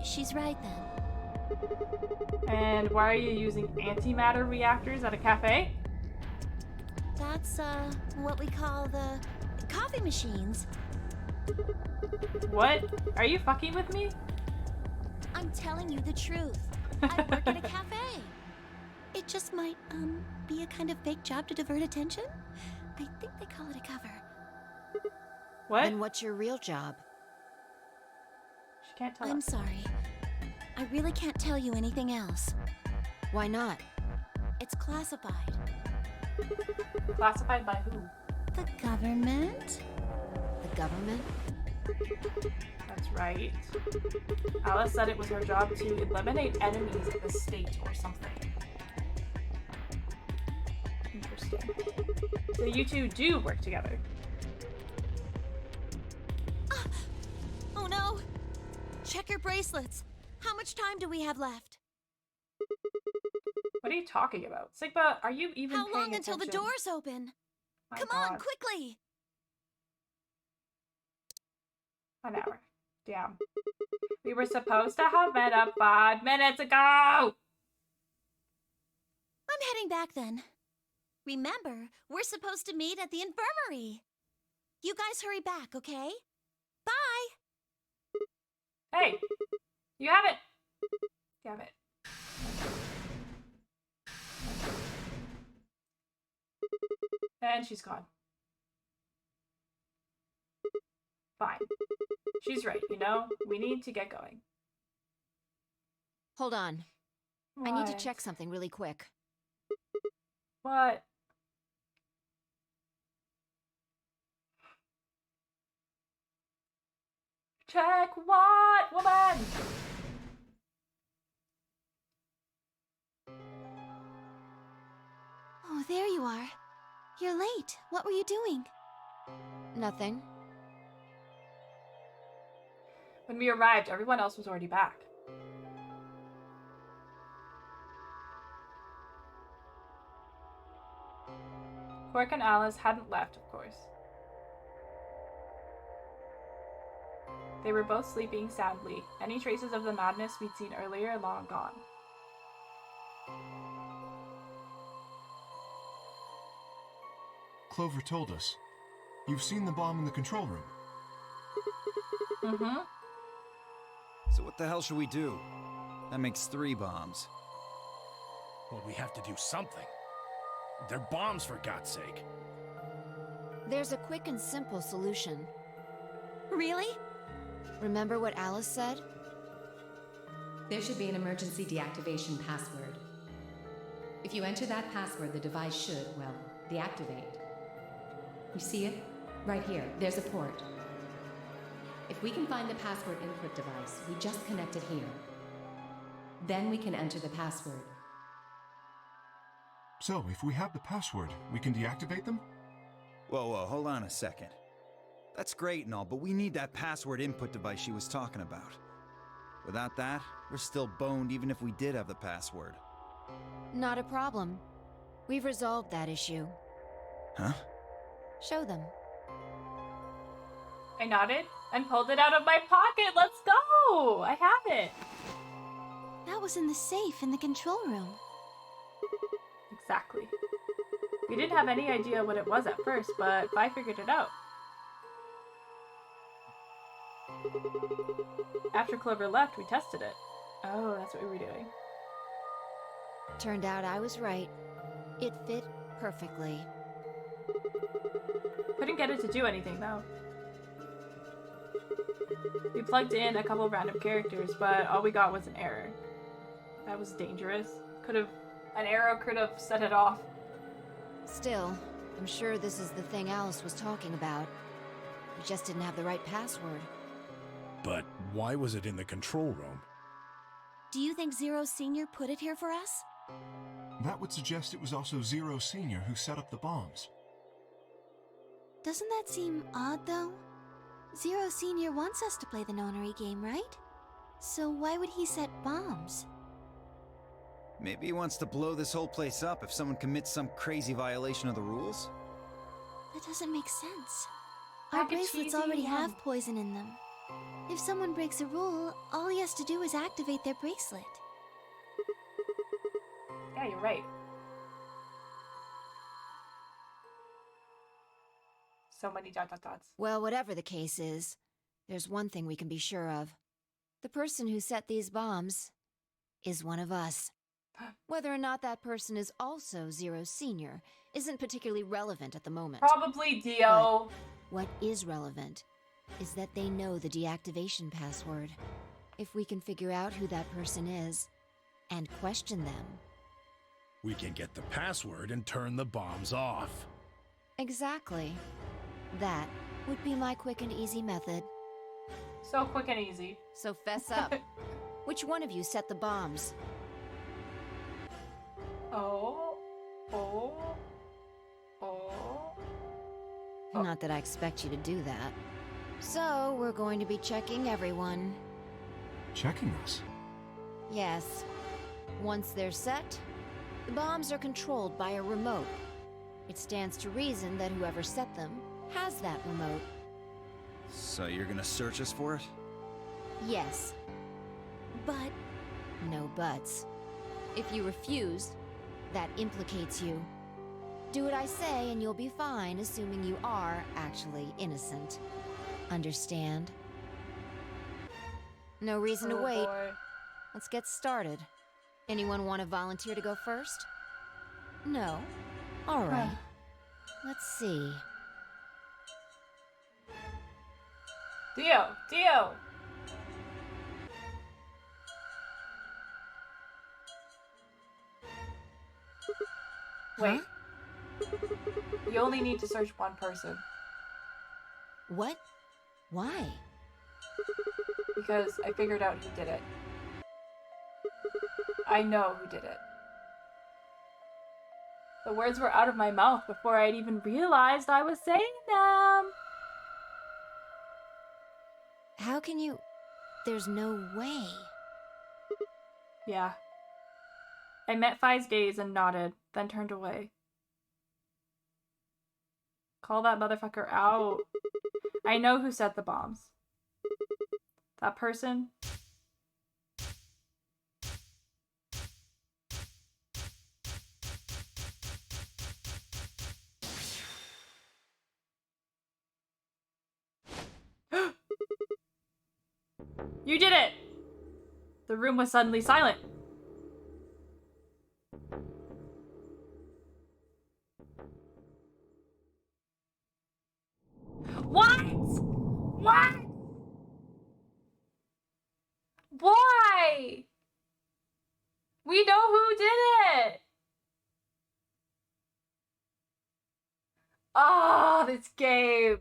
she's right then. And why are you using antimatter reactors at a cafe? That's, what we call the coffee machines. What? Are you fucking with me? I'm telling you the truth. I work at a cafe. It just might, be a kind of fake job to divert attention. I think they call it a cover. What? And what's your real job? She can't tell I'm us. sorry. I really can't tell you anything else. Why not? It's classified. Classified by who? The government? The government? That's right. Alice said it was her job to eliminate enemies of the state or something. Interesting. So you two do work together. check your bracelets. How much time do we have left? What are you talking about? Sigma, are you even How paying long until the attention? doors open? My Come God. on, quickly! An hour. Damn. We were supposed to have met up 5 minutes ago! I'm heading back then. Remember, we're supposed to meet at the infirmary. You guys hurry back, okay? Bye! Hey! You haven't... Damn it. And she's gone. Fine. She's right, you know? We need to get going. Hold on. I need to What? check something really quick. What? Check what, woman? Oh, there you are. You're late. What were you doing? Nothing. When we arrived, everyone else was already back. Quark and Alice hadn't left, of course. They were both sleeping soundly. Any traces of the madness we'd seen earlier long gone. Clover told us. You've seen the bomb in the control room. Mm-hmm. So what the hell should we do? That makes 3 bombs. Well, we have to do something. They're bombs, for God's sake. There's a quick and simple solution. Really? Remember what Alice said? There should be an emergency deactivation password. If you enter that password, the device should, well, deactivate. You see it? Right here. There's a port. If we can find the password input device, we just connect it here. Then we can enter the password. So, if we have the password, we can deactivate them? Whoa, hold on a second. That's great and all, but we need that password input device she was talking about. Without that, we're still boned even if we did have the password. Not a problem. We've resolved that issue. Huh? Show them. I nodded and pulled it out of my pocket. Let's go! I have it. That was in the safe in the control room. Exactly. We didn't have any idea what it was at first, but Vi figured it out. After Clover left, we tested it. Oh, that's what we were doing. Turned out I was right. It fit perfectly. Couldn't get it to do anything, though. We plugged in a couple of random characters, but all we got was an error. That was dangerous. An arrow could have set it off. Still, I'm sure this is the thing Alice was talking about. We just didn't have the right password. But why was it in the control room? Do you think Zero Senior put it here for us? That would suggest it was also Zero Senior who set up the bombs. Doesn't that seem odd, though? Zero Senior wants us to play the nonary game, right? So why would he set bombs? Maybe he wants to blow this whole place up if someone commits some crazy violation of the rules? That doesn't make sense. Our Mac and bracelets cheesy, already yum. have poison in them. If someone breaks a rule, all he has to do is activate their bracelet. Yeah, you're right. So many dot dot dots. Well, whatever the case is, there's one thing we can be sure of. The person who set these bombs is one of us. Whether or not that person is also Zero Senior isn't particularly relevant at the moment. Probably Dio. What is relevant is that they know the deactivation password. If we can figure out who that person is and question them. We can get the password and turn the bombs off. Exactly. That would be my quick and easy method. So quick and easy. So fess up. Which one of you set the bombs? Oh. Not that I expect you to do that. So, we're going to be checking everyone. Checking us? Yes. Once they're set, the bombs are controlled by a remote. It stands to reason that whoever set them has that remote. So you're gonna search us for it? Yes. But no buts. If you refuse, that implicates you. Do what I say and you'll be fine, assuming you are actually innocent. Understand? No reason to Oh, wait. boy. Let's get started. Anyone want to volunteer to go first? No? All right. Let's see. Dio! Wait. You only need to search one person. What? Why? Because I figured out who did it. I know who did it. The words were out of my mouth before I'd even realized I was saying them. How can you... There's no way. Yeah. I met Fi's gaze and nodded, then turned away. Call that motherfucker out. I know who set the bombs. That person. You did it! The room was suddenly silent. What? What? Why? We know who did it! Oh, this game.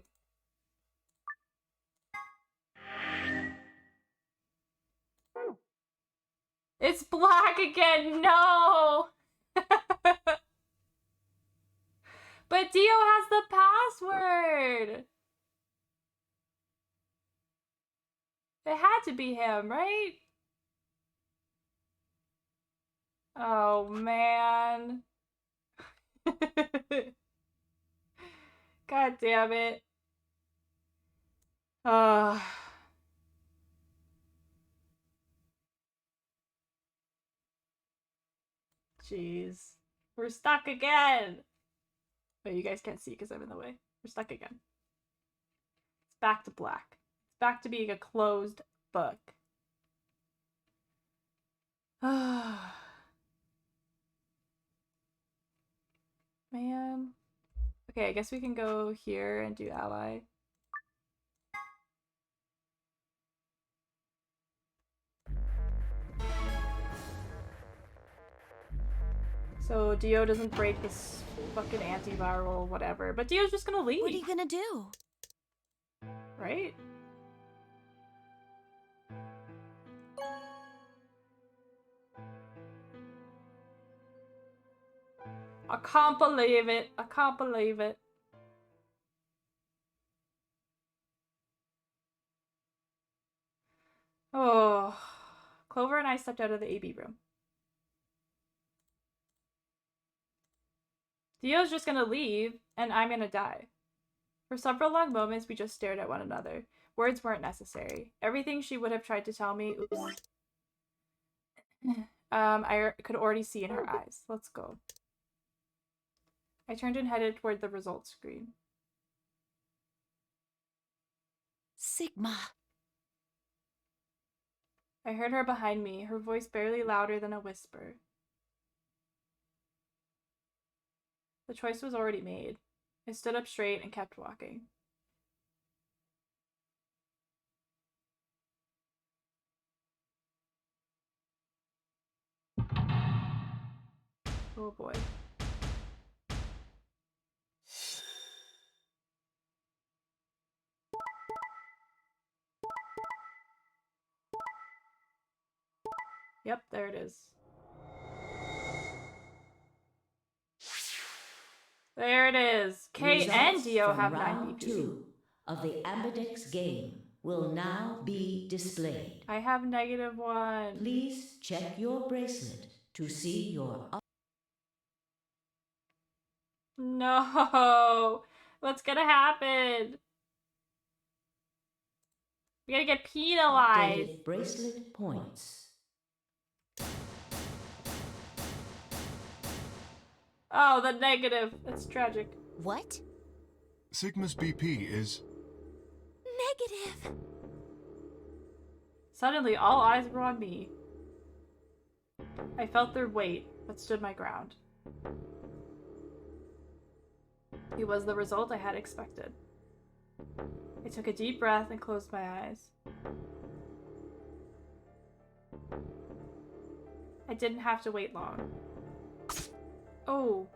It's black again, no! But Dio has the password! It had to be him, right? Oh, man. God damn it. Oh. Jeez. We're stuck again! Oh, you guys can't see because I'm in the way. We're stuck again. It's back to black. It's back to being a closed book. Man. Okay, I guess we can go here and do ally. So Dio doesn't break this fucking antiviral whatever, but Dio's just gonna leave. What are you gonna do? Right? I can't believe it. I can't believe it. Oh. Clover and I stepped out of the AB room. Dio's just gonna leave, and I'm gonna die. For several long moments, we just stared at one another. Words weren't necessary. Everything she would have tried to tell me, oops. I could already see in her eyes. Let's go. I turned and headed toward the results screen. Sigma. I heard her behind me, her voice barely louder than a whisper. The choice was already made. I stood up straight and kept walking. Oh boy. Yep, there it is. There it is. Kay and Dio have 9 round BP. 2 of the Ambidex game will now be displayed. I have -1. Please check your bracelet to see your No. What's gonna happen? We're gonna get penalized. updated bracelet points. Oh, the negative. That's tragic. What? Sigma's BP is... Negative. Suddenly, all eyes were on me. I felt their weight, but stood my ground. It was the result I had expected. I took a deep breath and closed my eyes. I didn't have to wait long. Oh.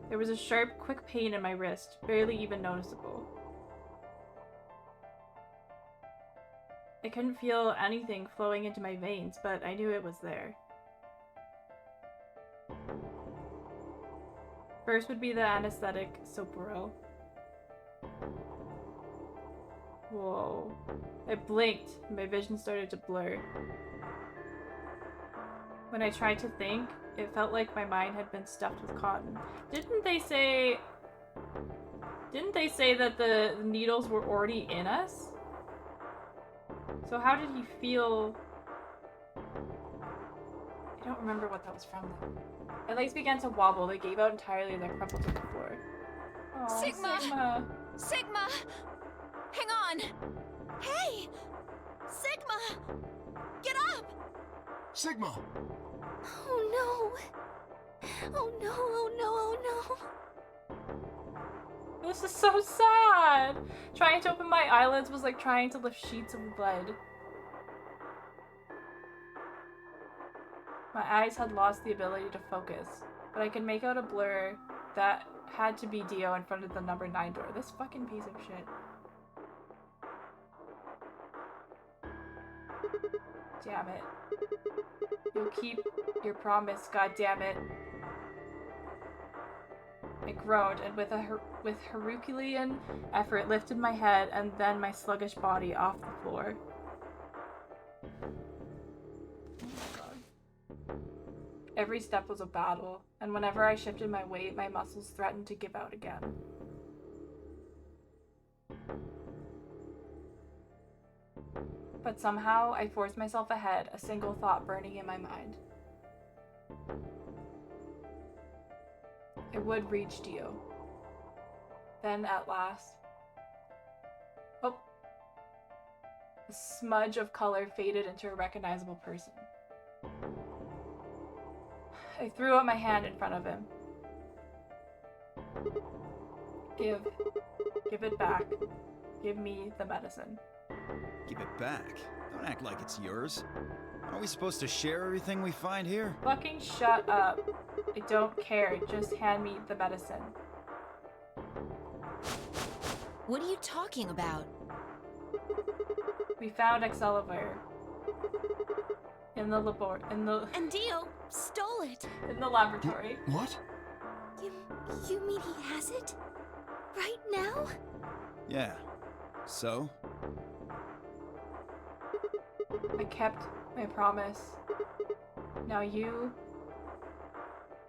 There was a sharp, quick pain in my wrist, barely even noticeable. I couldn't feel anything flowing into my veins, but I knew it was there. First would be the anesthetic Soporil. Whoa. I blinked, and my vision started to blur. When I tried to think, it felt like my mind had been stuffed with cotton. Didn't they say that the needles were already in us? So how did he feel? I don't remember what that was from though. My legs began to wobble, they gave out entirely as I crumpled to the floor. Oh, Sigma! Sigma! Sigma! Hang on! Hey! Sigma! Get up! Sigma! Oh no. Oh no, oh no, oh no. This is so sad! Trying to open my eyelids was like trying to lift sheets of blood. My eyes had lost the ability to focus, but I could make out a blur that had to be Dio in front of the number 9 door. This fucking piece of shit. Damn it. You'll keep your promise, god damn it. I groaned and with Herculean effort lifted my head and then my sluggish body off the floor. Every step was a battle, and whenever I shifted my weight, my muscles threatened to give out again. But somehow, I forced myself ahead, a single thought burning in my mind. I would reach Dio. Then, at last... Oh! A smudge of color faded into a recognizable person. I threw up my hand in front of him. Give it back. Give me the medicine. Give it back. Don't act like it's yours. Aren't we supposed to share everything we find here? Fucking shut up. I don't care. Just hand me the medicine. What are you talking about? We found Excalibur. In the And Dio stole it. in the laboratory. What? You mean he has it? Right now? Yeah. So? I kept my promise. Now you...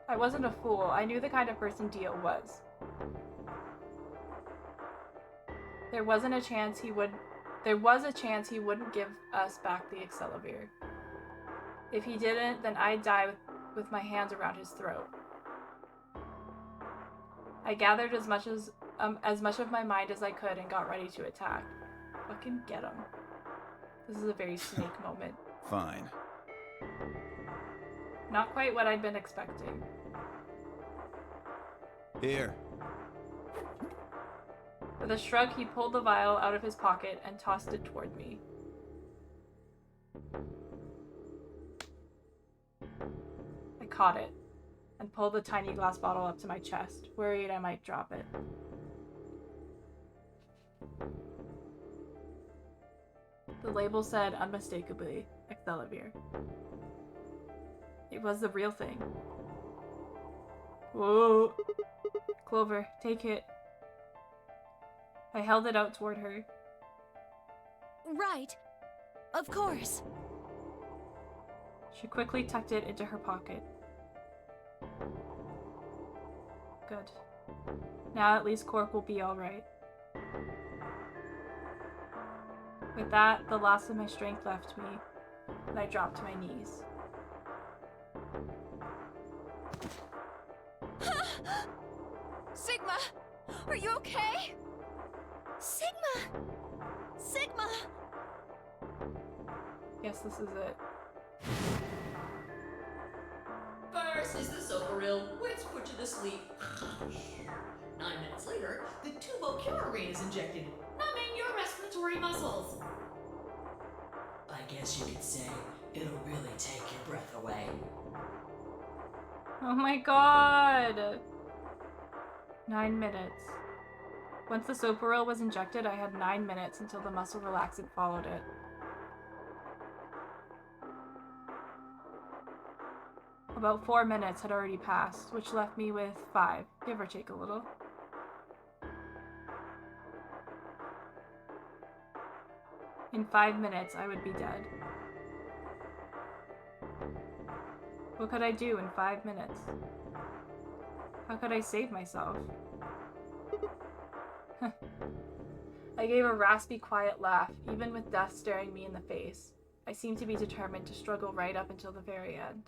I wasn't a fool. I knew the kind of person Dio was. There was a chance he wouldn't give us back the Excalibur. If he didn't, then I'd die with my hands around his throat. I gathered as much of my mind as I could and got ready to attack. Fucking get him. This is a very Snake moment. Fine. Not quite what I'd been expecting. Here. With a shrug, he pulled the vial out of his pocket and tossed it toward me. I caught it and pulled the tiny glass bottle up to my chest, worried I might drop it. The label said unmistakably, Excalibur. It was the real thing. Whoa. Clover, take it. I held it out toward her. Right. Of course. She quickly tucked it into her pocket. Good. Now at least Quark will be alright. With that, the last of my strength left me, and I dropped to my knees. Sigma! Are you okay? Sigma! Sigma! Guess this is it. First is the soparil, which puts you to sleep. 9 minutes later, the tubocurarine is injected, numbing your respiratory muscles. I guess you could say it'll really take your breath away. Oh my god! 9 minutes. Once the soparil was injected, I had 9 minutes until the muscle relaxant followed it. About 4 minutes had already passed, which left me with 5, give or take a little. In 5 minutes, I would be dead. What could I do in 5 minutes? How could I save myself? I gave a raspy, quiet laugh, even with death staring me in the face. I seemed to be determined to struggle right up until the very end.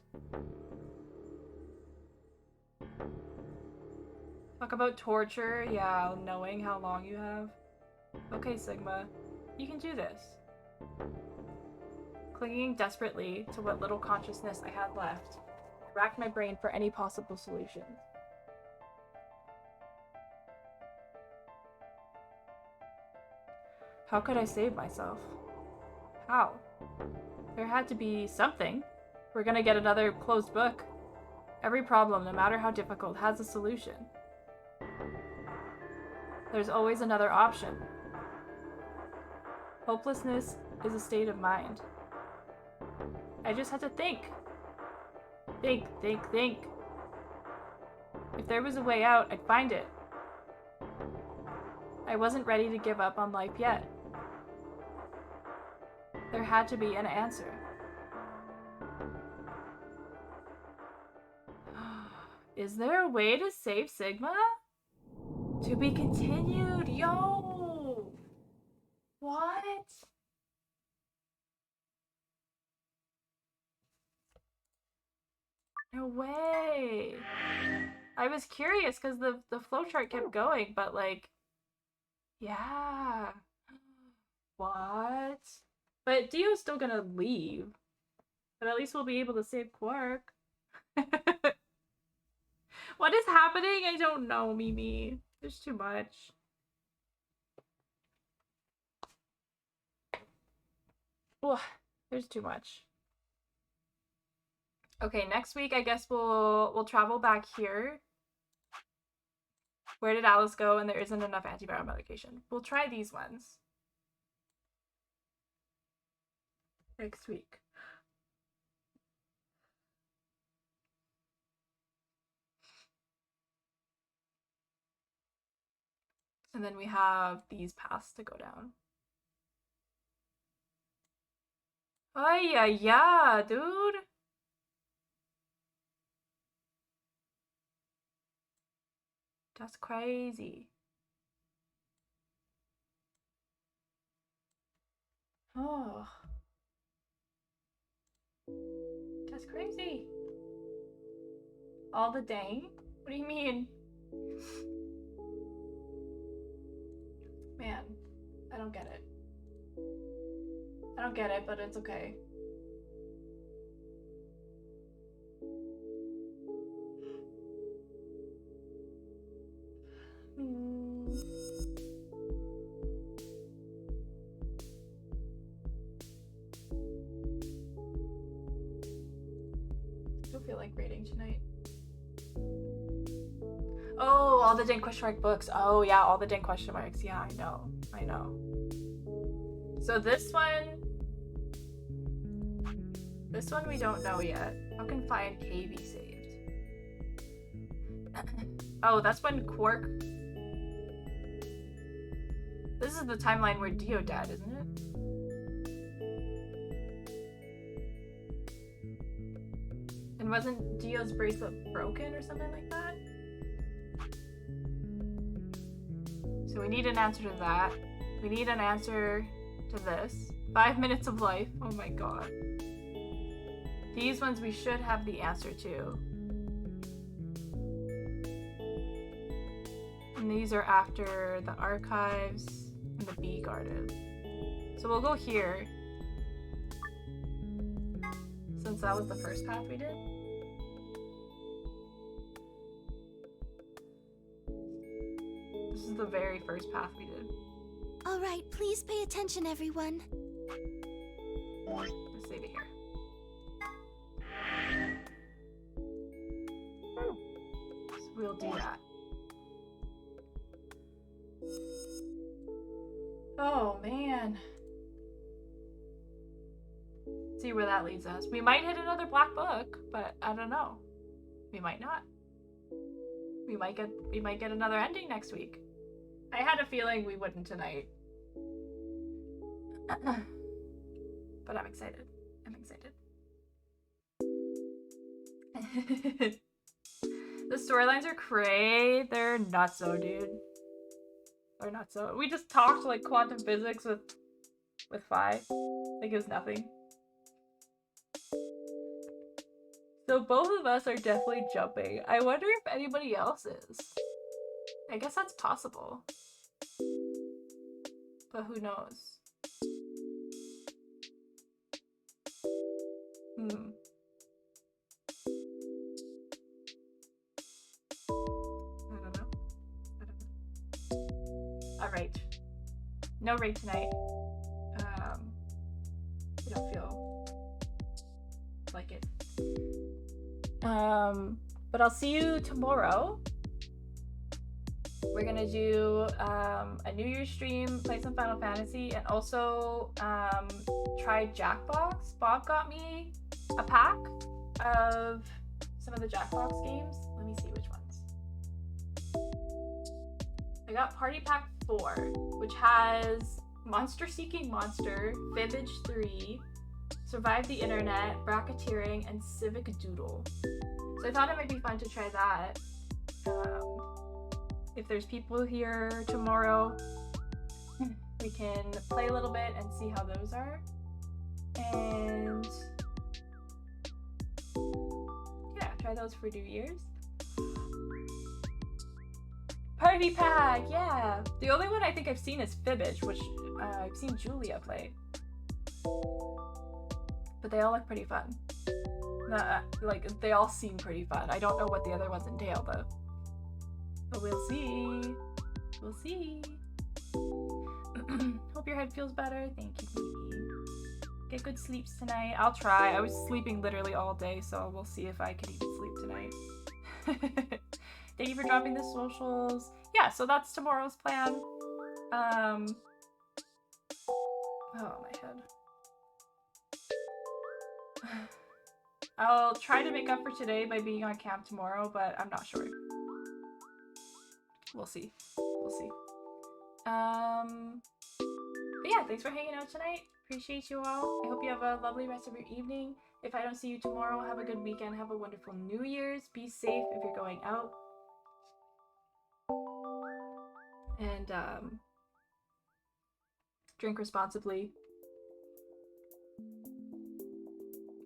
Talk about torture, yeah, knowing how long you have. Okay, Sigma, you can do this. Clinging desperately to what little consciousness I had left, I racked my brain for any possible solutions. How could I save myself? How? There had to be something. We're gonna get another closed book. Every problem, no matter how difficult, has a solution. There's always another option. Hopelessness is a state of mind. I just had to think. Think, think, think. If there was a way out, I'd find it. I wasn't ready to give up on life yet. There had to be an answer. Is there a way to save Sigma? To be continued, yo! What? No way! I was curious because the flowchart kept going, but like, yeah. What? But Dio's still gonna leave. But at least we'll be able to save Quark. What is happening? I don't know, Mimi. There's too much. Ugh, there's too much. Okay, next week I guess we'll travel back here. Where did Alice go? And there isn't enough antiviral medication. We'll try these ones next week. And then we have these paths to go down. Oh yeah, dude. That's crazy. Oh. That's crazy. All the dang? What do you mean? Man, I don't get it. I don't get it, but it's okay. I don't feel like reading tonight. Oh, all the dang question mark books. Oh yeah, all the dang question marks. Yeah, I know. I know. So this one we don't know yet. How can Phi and K be saved? Oh, that's when Quark... This is the timeline where Dio died, isn't it? wasn't Dio's bracelet broken or something like that? So we need an answer to that. We need an answer to this. 5 minutes of life. Oh my god. These ones we should have the answer to. And these are after the archives and the bee garden. So we'll go here. Since that was the first path we did. This is the very first path we did. All right, please pay attention, everyone. Let's save it here. So we'll do that. Oh man. See where that leads us. We might hit another black book, but I don't know. We might not. We might get another ending next week. I had a feeling we wouldn't tonight. But I'm excited. I'm excited. The storylines are cray. They're nutso, dude. They're nutso. We just talked like quantum physics with Phi. Like it was nothing. So both of us are definitely jumping. I wonder if anybody else is. I guess that's possible. But who knows? I don't know. Alright. No raid tonight. I don't feel like it. But I'll see you tomorrow. We're gonna do a New Year's stream, play some Final Fantasy, and also try Jackbox. Bob got me a pack of some of the Jackbox games. Let me see which ones. I got Party Pack 4, which has Monster Seeking Monster, Fibbage 3, Survive the Internet, Bracketeering, and Civic Doodle. So I thought it might be fun to try that. If there's people here tomorrow, we can play a little bit and see how those are. And yeah, try those for New Year's. Party Pack, yeah! The only one I think I've seen is Fibbage, which I've seen Julia play. But they all look pretty fun. Like, they all seem pretty fun. I don't know what the other ones entail, though. But we'll see. We'll see. Hope your head feels better. Thank you, baby. Get good sleeps tonight. I'll try. I was sleeping literally all day, so we'll see if I can even sleep tonight. Thank you for dropping the socials. Yeah, so that's tomorrow's plan. Oh, my head. I'll try to make up for today by being on camp tomorrow, but I'm not sure. We'll see. We'll see. But yeah, thanks for hanging out tonight. Appreciate you all. I hope you have a lovely rest of your evening. If I don't see you tomorrow, have a good weekend. Have a wonderful New Year's. Be safe if you're going out. And drink responsibly.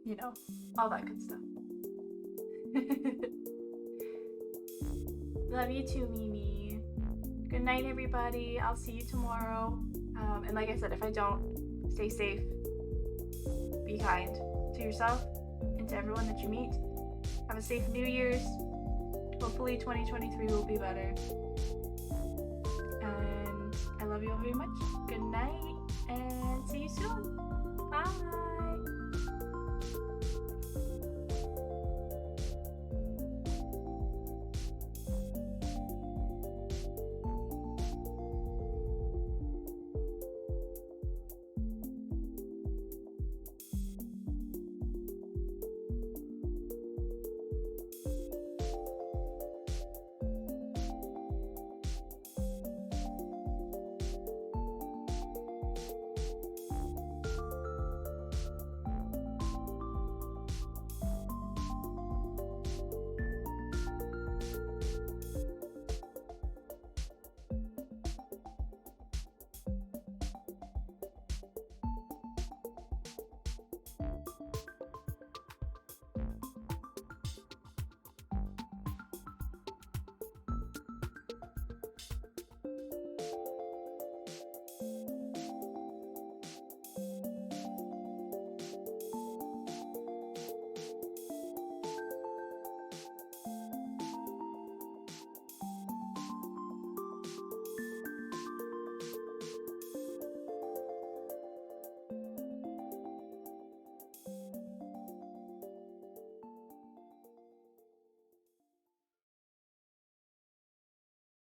You know, all that good stuff. Love you too, Mimi. Good night, everybody. I'll see you tomorrow. And like I said, if I don't, stay safe. Be kind to yourself and to everyone that you meet. Have a safe New Year's. Hopefully 2023 will be better. And I love you all very much. Good night and see you soon. Bye.